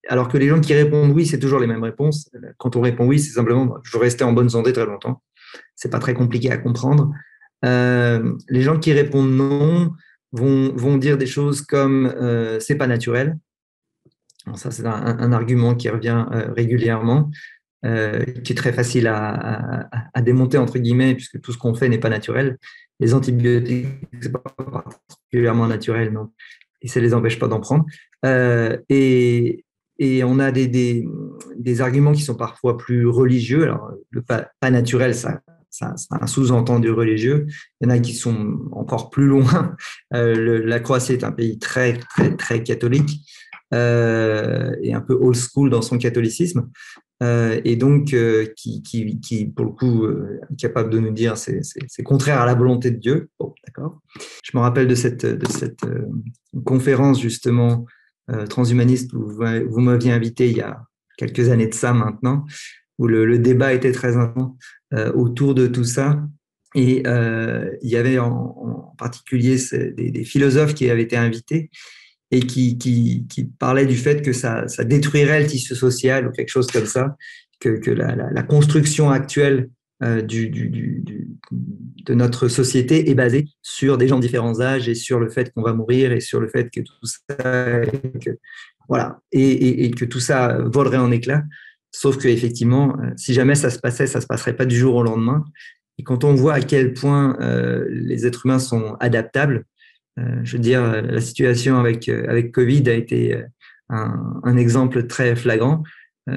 alors que les gens qui répondent oui, c'est toujours les mêmes réponses. Quand on répond oui, c'est simplement je veux rester en bonne santé très longtemps. C'est pas très compliqué à comprendre. Les gens qui répondent non vont dire des choses comme c'est pas naturel. Alors ça, c'est un argument qui revient régulièrement. Qui est très facile à démonter, entre guillemets, puisque tout ce qu'on fait n'est pas naturel. Les antibiotiques, c'est pas particulièrement naturel, non, et ça ne les empêche pas d'en prendre. Et on a des arguments qui sont parfois plus religieux. Alors, le pas naturel, ça a un sous-entendu religieux. Il y en a qui sont encore plus loin. La Croatie est un pays très, très, très catholique et un peu old school dans son catholicisme. Et donc qui pour le coup est capable de nous dire c'est contraire à la volonté de Dieu. Bon, d'accord. Je me rappelle de cette conférence justement transhumaniste où vous m'aviez invité il y a quelques années de ça maintenant, où le débat était très intense autour de tout ça. Et il y avait en particulier des philosophes qui avaient été invités et qui parlaient du fait que ça détruirait le tissu social ou quelque chose comme ça, que la construction actuelle de notre société est basée sur des gens de différents âges et sur le fait qu'on va mourir et sur le fait que tout ça, voilà, et que tout ça volerait en éclats. Sauf qu'effectivement, si jamais ça se passerait pas du jour au lendemain. Et quand on voit à quel point les êtres humains sont adaptables, je veux dire, la situation avec Covid a été un exemple très flagrant.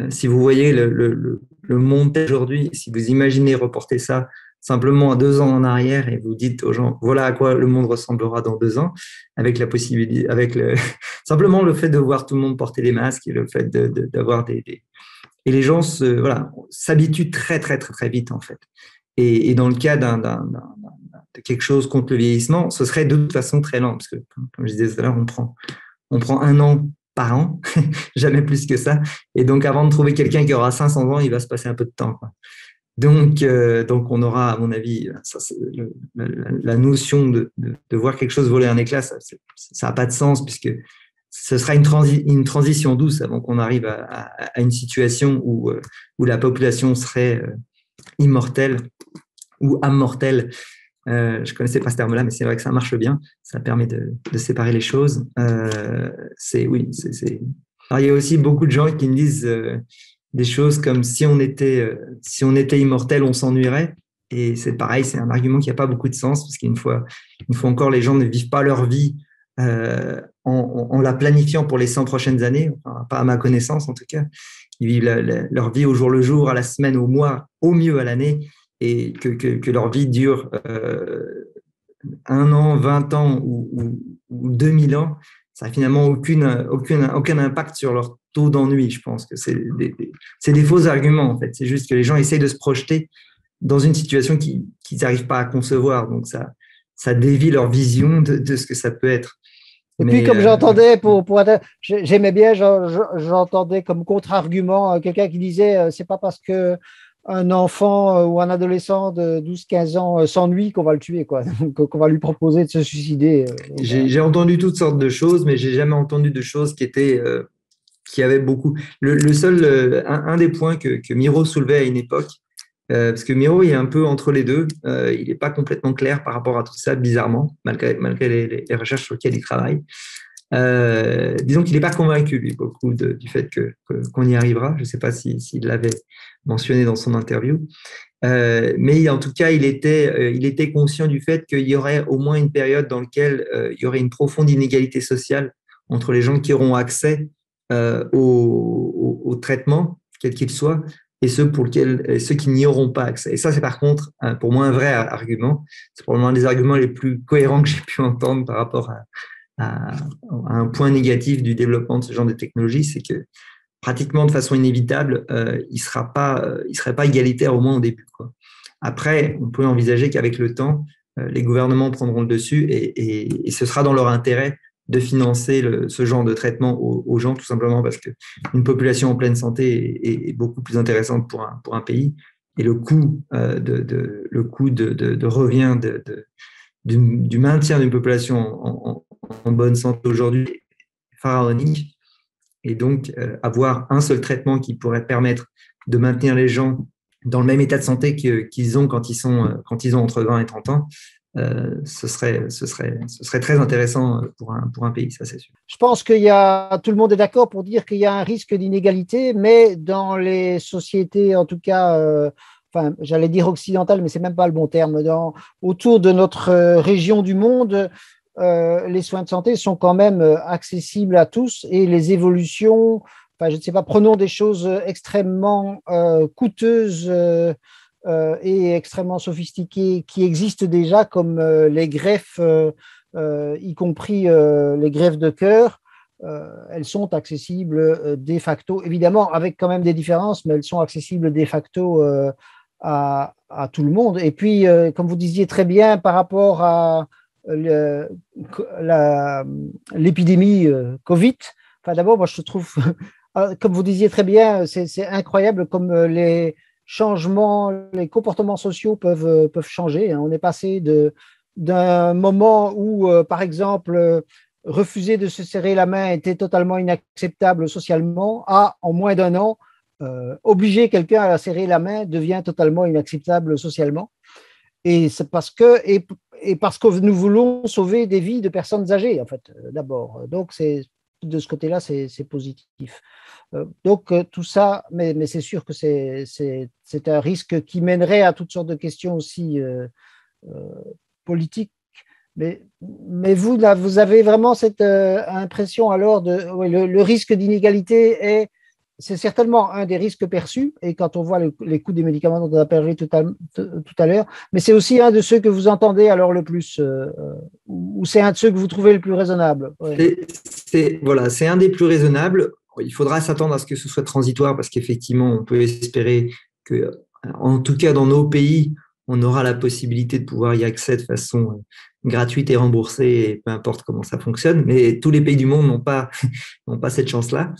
Si vous voyez le monde aujourd'hui, si vous imaginez reporter ça simplement à 2 ans en arrière et vous dites aux gens, voilà à quoi le monde ressemblera dans 2 ans, avec la possibilité, simplement le fait de voir tout le monde porter des masques et le fait d'avoir et les gens s'habituent très, très, très, très vite, en fait. Et dans le cas de quelque chose contre le vieillissement, ce serait de toute façon très lent, parce que, comme je disais tout à l'heure, on prend 1 an par an, jamais plus que ça. Et donc, avant de trouver quelqu'un qui aura 500 ans, il va se passer un peu de temps, quoi. Donc, on aura, à mon avis, la notion de voir quelque chose voler un éclat, ça n'a pas de sens, puisque ce sera une transition douce avant qu'on arrive à une situation où la population serait immortelle ou immortelle. Je ne connaissais pas ce terme-là, mais c'est vrai que ça marche bien. Ça permet de séparer les choses. Alors, il y a aussi beaucoup de gens qui me disent des choses comme si on était immortel, on s'ennuierait. Et c'est pareil, c'est un argument qui n'a pas beaucoup de sens, parce qu'une fois encore, les gens ne vivent pas leur vie en la planifiant pour les 100 prochaines années, enfin, pas à ma connaissance en tout cas. Ils vivent leur vie au jour le jour, à la semaine, au mois, au mieux à l'année, et que leur vie dure 1 an, 20 ans ou 2000 ans, ça n'a finalement aucun impact sur leur taux d'ennui. Je pense que c'est des faux arguments, en fait. C'est juste que les gens essayent de se projeter dans une situation qu'ils n'arrivent pas à concevoir. Donc, ça dévie leur vision de ce que ça peut être. Et puis, comme j'entendais, j'aimais bien, j'entendais comme contre-argument quelqu'un qui disait c'est pas parce qu'un enfant ou un adolescent de 12-15 ans s'ennuie qu'on va le tuer, quoi, qu'on va lui proposer de se suicider. J'ai entendu toutes sortes de choses, mais j'ai jamais entendu de choses qui avaient beaucoup. Le seul, un des points que Miro soulevait à une époque, parce que Miro il est un peu entre les deux, il n'est pas complètement clair par rapport à tout ça, bizarrement, malgré les recherches sur lesquelles il travaille. Disons qu'il n'est pas convaincu, lui, beaucoup du fait qu'on y arrivera. Je ne sais pas s'il l'avait mentionné dans son interview. Mais en tout cas, il était conscient du fait qu'il y aurait au moins une période dans laquelle il y aurait une profonde inégalité sociale entre les gens qui auront accès au traitement, quel qu'il soit, et ceux qui n'y auront pas accès. Et ça, c'est par contre, pour moi, un vrai argument. C'est probablement un des arguments les plus cohérents que j'ai pu entendre par rapport à un point négatif du développement de ce genre de technologie, c'est que pratiquement de façon inévitable, il serait pas égalitaire au moins au début, quoi. Après, on peut envisager qu'avec le temps, les gouvernements prendront le dessus et ce sera dans leur intérêt de financer ce genre de traitement aux gens, tout simplement parce qu'une population en pleine santé est beaucoup plus intéressante pour un pays. Et le coût de revient du maintien d'une population en bonne santé aujourd'hui est pharaonique. Et donc, avoir un seul traitement qui pourrait permettre de maintenir les gens dans le même état de santé qu'ils ont quand ils ont entre 20 et 30 ans, ce serait très intéressant pour un pays, ça c'est sûr. Je pense tout le monde est d'accord pour dire qu'il y a un risque d'inégalité, mais dans les sociétés, en tout cas, enfin, j'allais dire occidentales, mais c'est même pas le bon terme, autour de notre région du monde, les soins de santé sont quand même accessibles à tous et les évolutions, enfin, je ne sais pas, prenons des choses extrêmement coûteuses et extrêmement sophistiquées qui existent déjà, comme les greffes, y compris les greffes de cœur. Elles sont accessibles de facto, évidemment avec quand même des différences, mais elles sont accessibles de facto à tout le monde. Et puis, comme vous disiez très bien, par rapport à l'épidémie Covid, enfin, d'abord, moi, je trouve Comme vous disiez très bien, c'est incroyable comme les changements, les comportements sociaux peuvent changer. On est passé d'un moment où, par exemple, refuser de se serrer la main était totalement inacceptable socialement à, en moins d'un an, obliger quelqu'un à serrer la main devient totalement inacceptable socialement. Et c'est parce que nous voulons sauver des vies de personnes âgées, en fait, d'abord. Donc, de ce côté-là, c'est positif. Donc, tout ça, mais c'est sûr que c'est un risque qui mènerait à toutes sortes de questions aussi politiques. Mais vous, là, vous avez vraiment cette impression alors oui, le risque d'inégalité c'est certainement un des risques perçus, et quand on voit les coûts des médicaments dont on a parlé tout à l'heure, mais c'est aussi un de ceux que vous entendez alors le plus, ou c'est un de ceux que vous trouvez le plus raisonnable. Ouais. Voilà, c'est un des plus raisonnables. Il faudra s'attendre à ce que ce soit transitoire parce qu'effectivement, on peut espérer que, en tout cas dans nos pays, on aura la possibilité de pouvoir y accéder de façon gratuite et remboursée, et peu importe comment ça fonctionne. Mais tous les pays du monde n'ont pas, n'ont pas cette chance-là.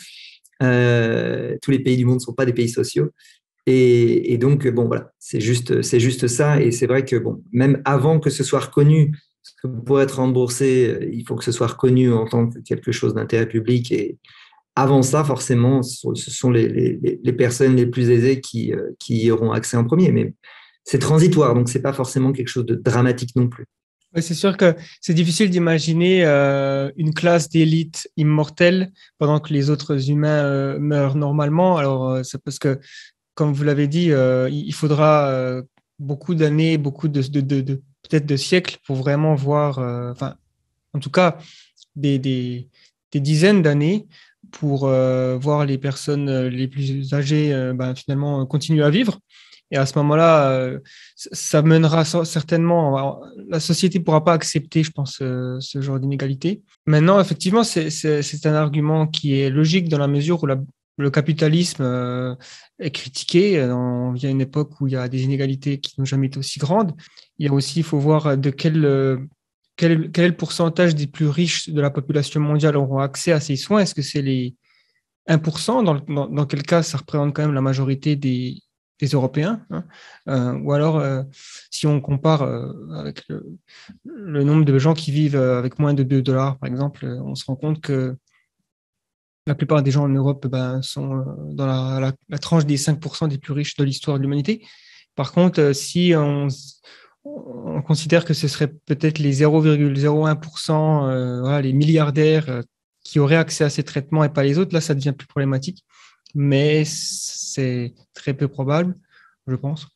Tous les pays du monde ne sont pas des pays sociaux. Et donc, bon, voilà, c'est juste ça. Et c'est vrai que, bon, même avant que ce soit reconnu, parce que pour être remboursé, il faut que ce soit reconnu en tant que quelque chose d'intérêt public. Et avant ça, forcément, ce sont les personnes les plus aisées qui y auront accès en premier. Mais c'est transitoire, donc ce n'est pas forcément quelque chose de dramatique non plus. Oui, c'est sûr que c'est difficile d'imaginer une classe d'élite immortelle pendant que les autres humains meurent normalement. Alors, c'est parce que, comme vous l'avez dit, il faudra beaucoup d'années, beaucoup peut-être de siècles pour vraiment voir, enfin, en tout cas, des dizaines d'années pour voir les personnes les plus âgées finalement continuer à vivre. Et à ce moment-là, ça mènera certainement, la société ne pourra pas accepter, je pense, ce genre d'inégalité. Maintenant, effectivement, c'est un argument qui est logique dans la mesure où le capitalisme est critiqué. Il y a une époque où il y a des inégalités qui n'ont jamais été aussi grandes. Il y a aussi, il faut voir quel est le pourcentage des plus riches de la population mondiale auront accès à ces soins. Est-ce que c'est les 1%, dans quel cas ça représente quand même la majorité des Européens, hein, ou alors si on compare avec le nombre de gens qui vivent avec moins de 2 dollars, par exemple, on se rend compte que la plupart des gens en Europe sont dans la tranche des 5% des plus riches de l'histoire de l'humanité. Par contre, si on considère que ce serait peut-être les 0,01%, voilà, les milliardaires qui auraient accès à ces traitements et pas les autres, là, ça devient plus problématique. Mais c'est très peu probable, je pense,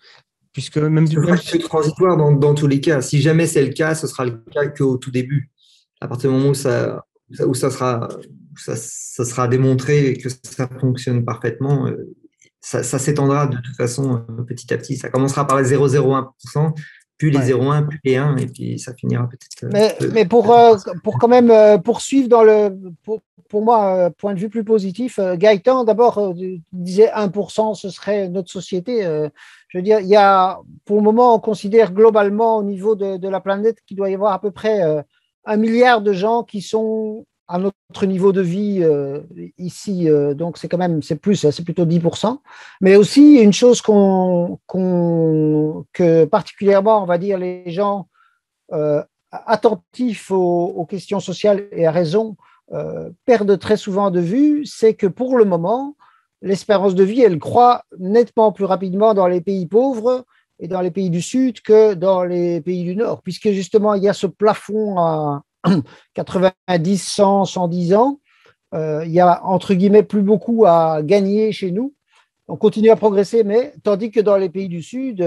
puisque même Ce sera que transitoire dans tous les cas. Si jamais c'est le cas, ce sera le cas qu'au tout début. À partir du moment où ça sera démontré que ça fonctionne parfaitement, ça s'étendra de toute façon petit à petit. Ça commencera par les 0,01%, puis les 0,1, puis les 1, et puis ça finira peut-être. Mais pour quand même poursuivre pour moi, point de vue plus positif, Gaëtan, d'abord, disait 1%, ce serait notre société. Je veux dire, pour le moment, on considère globalement au niveau de la planète qu'il doit y avoir à peu près 1 milliard de gens qui sont à notre niveau de vie ici. Donc, c'est plus, c'est plutôt 10%. Mais aussi, une chose que particulièrement, on va dire, les gens attentifs aux questions sociales et à raison perdent très souvent de vue, c'est que pour le moment, l'espérance de vie, elle croît nettement plus rapidement dans les pays pauvres et dans les pays du Sud que dans les pays du Nord, puisque justement, il y a ce plafond à 90, 100, 110 ans. Il y a, entre guillemets, plus beaucoup à gagner chez nous. On continue à progresser, mais tandis que dans les pays du Sud,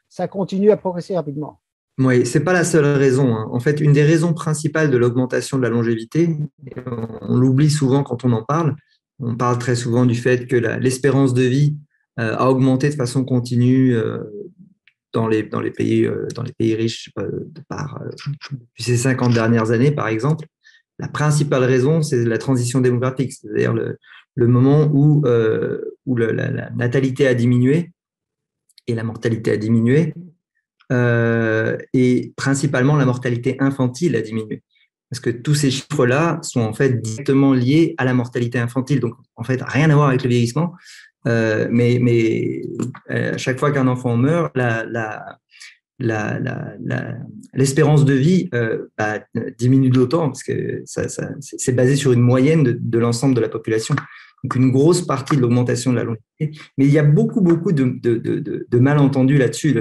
ça continue à progresser rapidement. Oui, ce n'est pas la seule raison, hein. En fait, une des raisons principales de l'augmentation de la longévité, on l'oublie souvent quand on en parle, on parle très souvent du fait que l'espérance de vie a augmenté de façon continue dans les pays riches depuis ces 50 dernières années, par exemple. La principale raison, c'est la transition démographique, c'est-à-dire le moment où la natalité a diminué et la mortalité a diminué. Et principalement la mortalité infantile a diminué. parce que tous ces chiffres-là sont en fait directement liés à la mortalité infantile. Donc, en fait, rien à voir avec le vieillissement. Mais à chaque fois qu'un enfant meurt, l'espérance de vie diminue d'autant parce que c'est basé sur une moyenne de l'ensemble de la population. Donc, une grosse partie de l'augmentation de la longévité. Mais il y a beaucoup de malentendus là-dessus.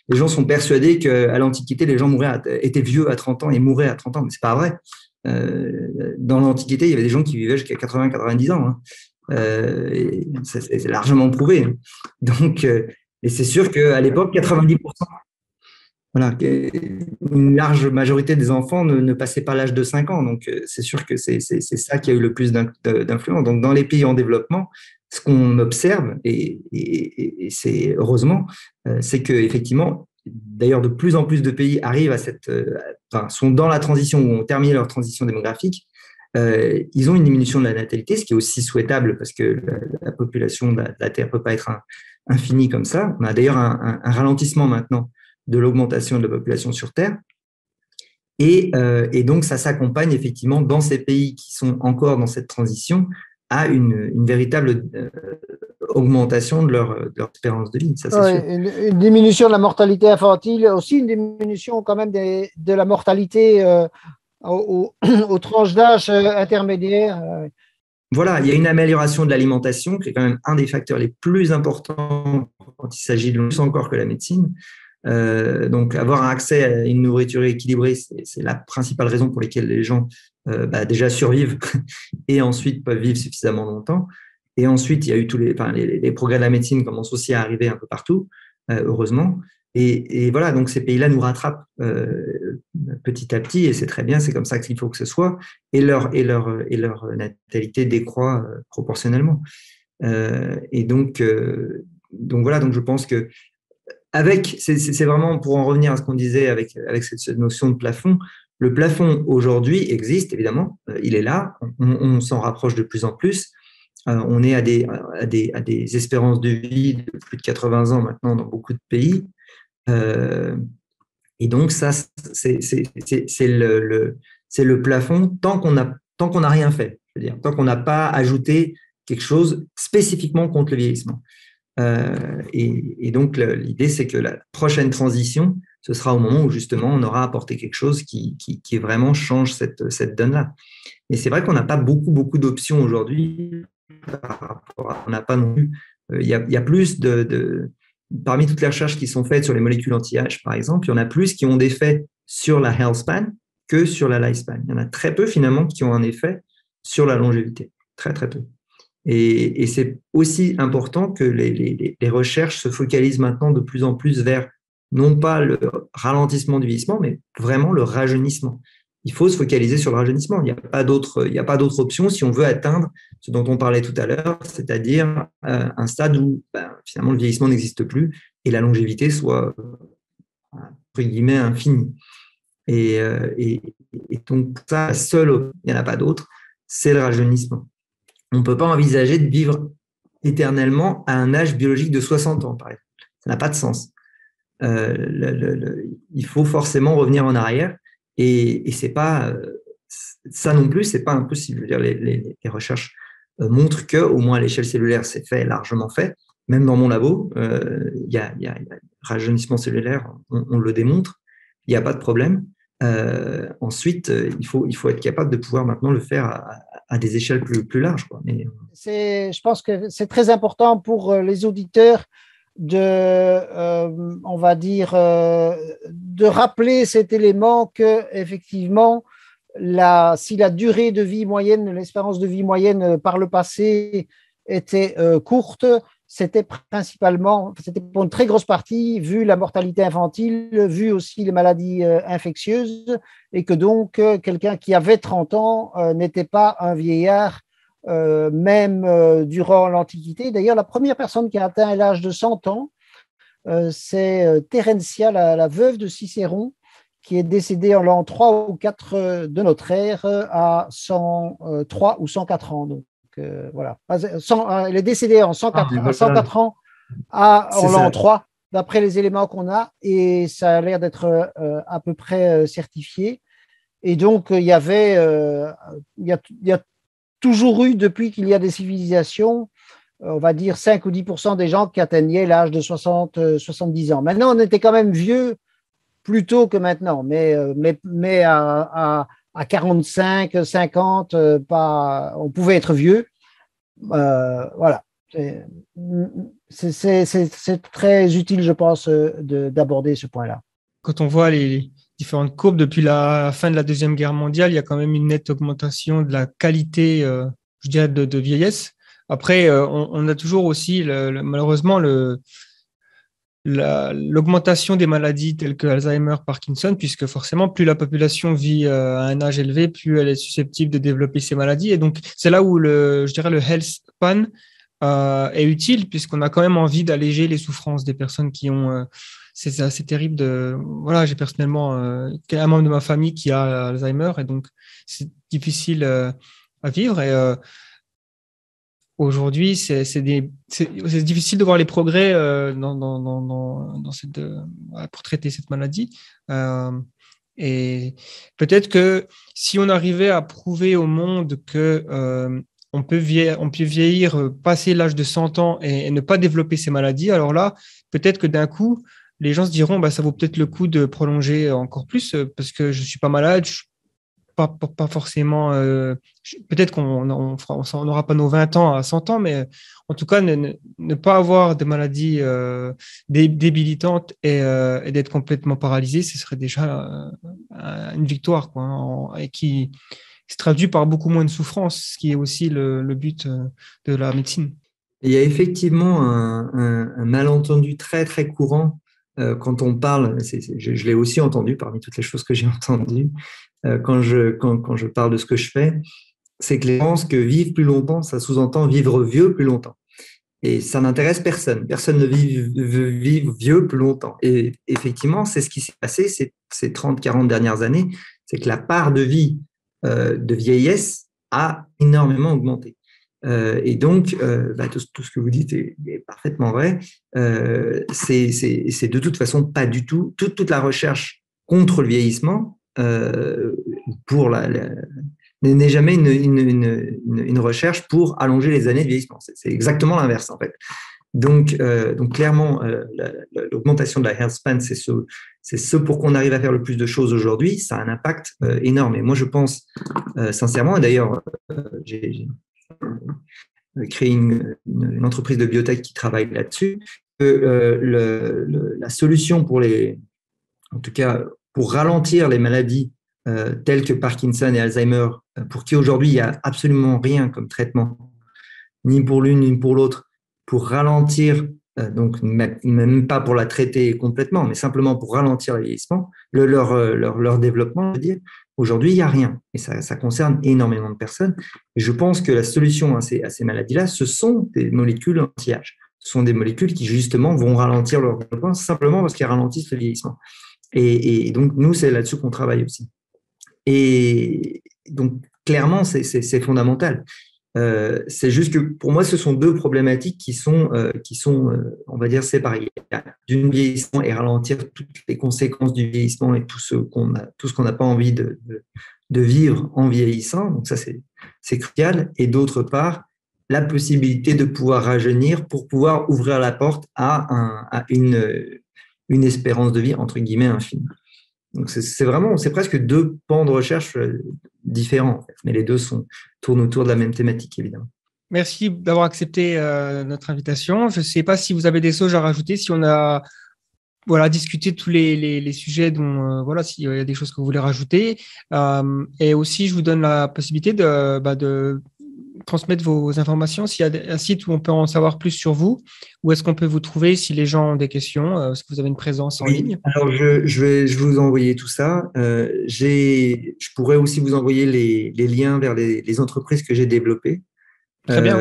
Les gens sont persuadés qu'à l'Antiquité, les gens étaient vieux à 30 ans et mouraient à 30 ans. Mais ce n'est pas vrai. Dans l'Antiquité, il y avait des gens qui vivaient jusqu'à 80-90 ans. Hein. C'est largement prouvé. Donc, et c'est sûr qu'à l'époque, 90%, voilà, une large majorité des enfants ne passaient pas l'âge de 5 ans. Donc, c'est sûr que c'est ça qui a eu le plus d'influence. Donc, dans les pays en développement, ce qu'on observe, et c'est heureusement, c'est qu'effectivement, d'ailleurs, de plus en plus de pays arrivent sont dans la transition ou ont terminé leur transition démographique. Ils ont une diminution de la natalité, ce qui est aussi souhaitable parce que la population de la Terre ne peut pas être infinie comme ça. On a d'ailleurs un ralentissement maintenant de l'augmentation de la population sur Terre. Et donc, ça s'accompagne effectivement dans ces pays qui sont encore dans cette transition à une véritable augmentation de leur espérance de vie. Ça, c'est sûr. Une diminution de la mortalité infantile, aussi une diminution quand même de la mortalité aux tranches d'âge intermédiaires. Voilà, il y a une amélioration de l'alimentation qui est quand même un des facteurs les plus importants quand il s'agit de plus encore que la médecine. Donc, avoir un accès à une nourriture équilibrée, c'est la principale raison pour laquelle les gens déjà survivent et ensuite peuvent vivre suffisamment longtemps. Et ensuite, il y a eu tous les progrès de la médecine commencent aussi à arriver un peu partout, heureusement. Et voilà, donc ces pays-là nous rattrapent petit à petit, et c'est très bien, c'est comme ça qu'il faut que ce soit, et leur natalité décroît proportionnellement. Et donc voilà, donc je pense que c'est vraiment pour en revenir à ce qu'on disait avec cette notion de plafond. Le plafond aujourd'hui existe, évidemment, il est là, on s'en rapproche de plus en plus. On est à des espérances de vie de plus de 80 ans maintenant dans beaucoup de pays. Et donc, ça, c'est le plafond tant qu'on n'a rien fait, je veux dire, tant qu'on n'a pas ajouté quelque chose spécifiquement contre le vieillissement. Et donc, l'idée, c'est que la prochaine transition, ce sera au moment où, justement, on aura apporté quelque chose qui vraiment change cette donne-là. Et c'est vrai qu'on n'a pas beaucoup d'options aujourd'hui. On n'a pas non plus… Il y a plus parmi toutes les recherches qui sont faites sur les molécules anti-âge, par exemple, il y en a plus qui ont des effets sur la health span que sur la lifespan. Il y en a très peu, finalement, qui ont un effet sur la longévité. Très, très peu. Et c'est aussi important que les recherches se focalisent maintenant de plus en plus vers non pas le ralentissement du vieillissement, mais vraiment le rajeunissement. Il faut se focaliser sur le rajeunissement. Il n'y a pas d'autre option si on veut atteindre ce dont on parlait tout à l'heure, c'est-à-dire un stade où finalement le vieillissement n'existe plus et la longévité soit entre guillemets infinie. Et donc ça, seul, il n'y en a pas d'autre, c'est le rajeunissement. On ne peut pas envisager de vivre éternellement à un âge biologique de 60 ans, par exemple. Ça n'a pas de sens. Il faut forcément revenir en arrière et c'est pas ça non plus, c'est pas impossible. Je veux dire, les recherches montrent que, au moins à l'échelle cellulaire, c'est largement fait. Même dans mon labo, il y a rajeunissement cellulaire, on le démontre, il n'y a pas de problème. Ensuite, il faut être capable de pouvoir maintenant le faire à des échelles plus larges, quoi. Mais… Je pense que c'est très important pour les auditeurs on va dire, de rappeler cet élément que effectivement, si la durée de vie moyenne, l'espérance de vie moyenne par le passé était courte, c'était pour une très grosse partie, vu la mortalité infantile, vu aussi les maladies infectieuses, et que donc quelqu'un qui avait 30 ans n'était pas un vieillard, même durant l'Antiquité. D'ailleurs, la première personne qui a atteint l'âge de 100 ans, c'est Terentia, la veuve de Cicéron, qui est décédée en l'an 3 ou 4 de notre ère à 103 ou 104 ans. Donc, voilà. Elle est décédée à 104 ans en l'an 3, d'après les éléments qu'on a, et ça a l'air d'être à peu près certifié. Et donc, il y a toujours eu, depuis qu'il y a des civilisations, on va dire 5 ou 10% des gens qui atteignaient l'âge de 70 ans. Maintenant, on était quand même vieux plus tôt que maintenant, mais à 45, 50, on pouvait être vieux. Voilà. C'est très utile, je pense, d'aborder ce point-là. Quand on voit les différentes courbes depuis la fin de la Deuxième Guerre mondiale, il y a quand même une nette augmentation de la qualité, je dirais, de vieillesse. Après, on a toujours aussi, malheureusement, l'augmentation des maladies telles que Alzheimer, Parkinson, puisque forcément, plus la population vit à un âge élevé, plus elle est susceptible de développer ces maladies. Et donc, c'est là où je dirais, le health span est utile, puisqu'on a quand même envie d'alléger les souffrances des personnes qui ont... c'est assez terrible de... Voilà, j'ai personnellement un membre de ma famille qui a Alzheimer, et donc c'est difficile à vivre. Et aujourd'hui, c'est difficile de voir les progrès pour traiter cette maladie. Et peut-être que si on arrivait à prouver au monde que on peut vieillir, passer l'âge de 100 ans et ne pas développer ces maladies, alors là, peut-être que d'un coup, les gens se diront, bah, ça vaut peut-être le coup de prolonger encore plus parce que je ne suis pas malade, pas forcément. Peut-être qu'on n'aura pas nos 20 ans à 100 ans, mais en tout cas, ne pas avoir de maladies débilitantes et d'être complètement paralysé, ce serait déjà une victoire, quoi, et qui se traduit par beaucoup moins de souffrance, ce qui est aussi le but de la médecine. Il y a effectivement un malentendu très, très courant quand on parle, je l'ai aussi entendu parmi toutes les choses que j'ai entendues, quand je parle de ce que je fais, c'est que les gens pensent que vivre plus longtemps, ça sous-entend vivre vieux plus longtemps. Et ça n'intéresse personne. Personne ne veut vivre vieux plus longtemps. Et effectivement, c'est ce qui s'est passé ces 30, 40 dernières années, c'est que la part de vie de vieillesse a énormément augmenté. Et donc, tout ce que vous dites est parfaitement vrai. C'est de toute façon pas du tout toute la recherche contre le vieillissement n'est jamais une recherche pour allonger les années de vieillissement. C'est exactement l'inverse en fait. Donc clairement, l'augmentation de la health span, c'est ce pour qu'on arrive à faire le plus de choses aujourd'hui. Ça a un impact énorme. Et moi, je pense sincèrement, et d'ailleurs, j'ai créé une entreprise de biotech qui travaille là-dessus, que la solution en tout cas, pour ralentir les maladies telles que Parkinson et Alzheimer, pour qui aujourd'hui il n'y a absolument rien comme traitement, ni pour l'une ni pour l'autre, pour ralentir, donc même pas pour la traiter complètement, mais simplement pour ralentir le vieillissement, leur développement, je veux dire, aujourd'hui il n'y a rien. Et ça concerne énormément de personnes. Et je pense que la solution à ces maladies-là, ce sont des molécules anti-âge. Ce sont des molécules qui justement vont ralentir leur développement simplement parce qu'elles ralentissent le vieillissement. Et donc, nous, c'est là-dessus qu'on travaille aussi. Et donc, clairement, c'est fondamental. C'est juste que pour moi, ce sont deux problématiques qui sont on va dire, séparées. D'une, vieillissement et ralentir toutes les conséquences du vieillissement et tout ce qu'on n'a pas envie de vivre en vieillissant. Donc, ça, c'est crucial. Et d'autre part, la possibilité de pouvoir rajeunir pour pouvoir ouvrir la porte à une espérance de vie, entre guillemets, infinie. Donc, c'est presque deux pans de recherche différents, en fait, mais les deux tournent autour de la même thématique, évidemment. Merci d'avoir accepté notre invitation. Je ne sais pas si vous avez des choses à rajouter, si on a discuté tous les sujets dont, s'il y a des choses que vous voulez rajouter. Et aussi, je vous donne la possibilité de transmettre vos informations. S'il y a un site où on peut en savoir plus sur vous, où est-ce qu'on peut vous trouver si les gens ont des questions, est-ce que vous avez une présence en ligne? Alors, je vais vous envoyer tout ça. Je pourrais aussi vous envoyer les liens vers les entreprises que j'ai développées. Très bien.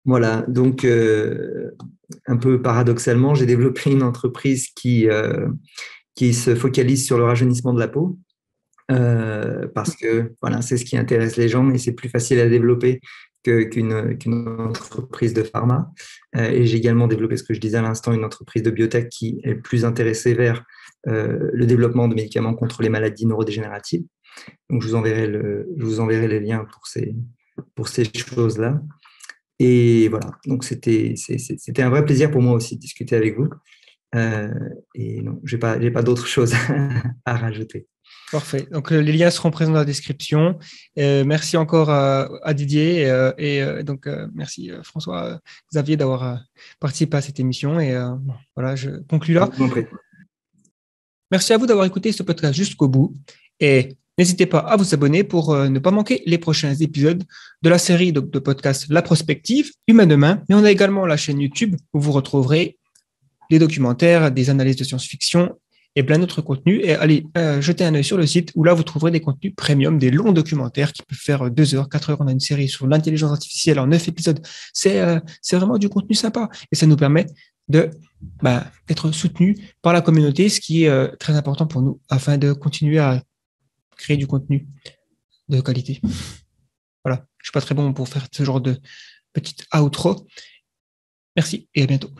Voilà, donc un peu paradoxalement, j'ai développé une entreprise qui se focalise sur le rajeunissement de la peau. Parce que voilà, c'est ce qui intéresse les gens et c'est plus facile à développer qu'une entreprise de pharma. Et j'ai également développé, ce que je disais à l'instant, une entreprise de biotech qui est plus intéressée vers le développement de médicaments contre les maladies neurodégénératives. Donc, je vous enverrai les liens pour ces choses-là. Et voilà, donc c'était un vrai plaisir pour moi aussi de discuter avec vous. Et non, j'ai pas d'autre chose à rajouter. Parfait. Donc, les liens seront présents dans la description. Merci encore à Didier donc merci François Xavier d'avoir participé à cette émission. Et voilà, je conclue là. Merci à vous d'avoir écouté ce podcast jusqu'au bout. Et n'hésitez pas à vous abonner pour ne pas manquer les prochains épisodes de la série de podcasts La Prospective, Humain Demain. Mais on a également la chaîne YouTube où vous retrouverez des documentaires, des analyses de science-fiction et plein d'autres contenus. Et allez jeter un œil sur le site où là, vous trouverez des contenus premium, des longs documentaires qui peuvent faire 2 heures, 4 heures. On a une série sur l'intelligence artificielle en 9 épisodes. C'est vraiment du contenu sympa et ça nous permet d'être soutenus par la communauté, ce qui est très important pour nous afin de continuer à créer du contenu de qualité. Voilà, je ne suis pas très bon pour faire ce genre de petite outro. Merci et à bientôt.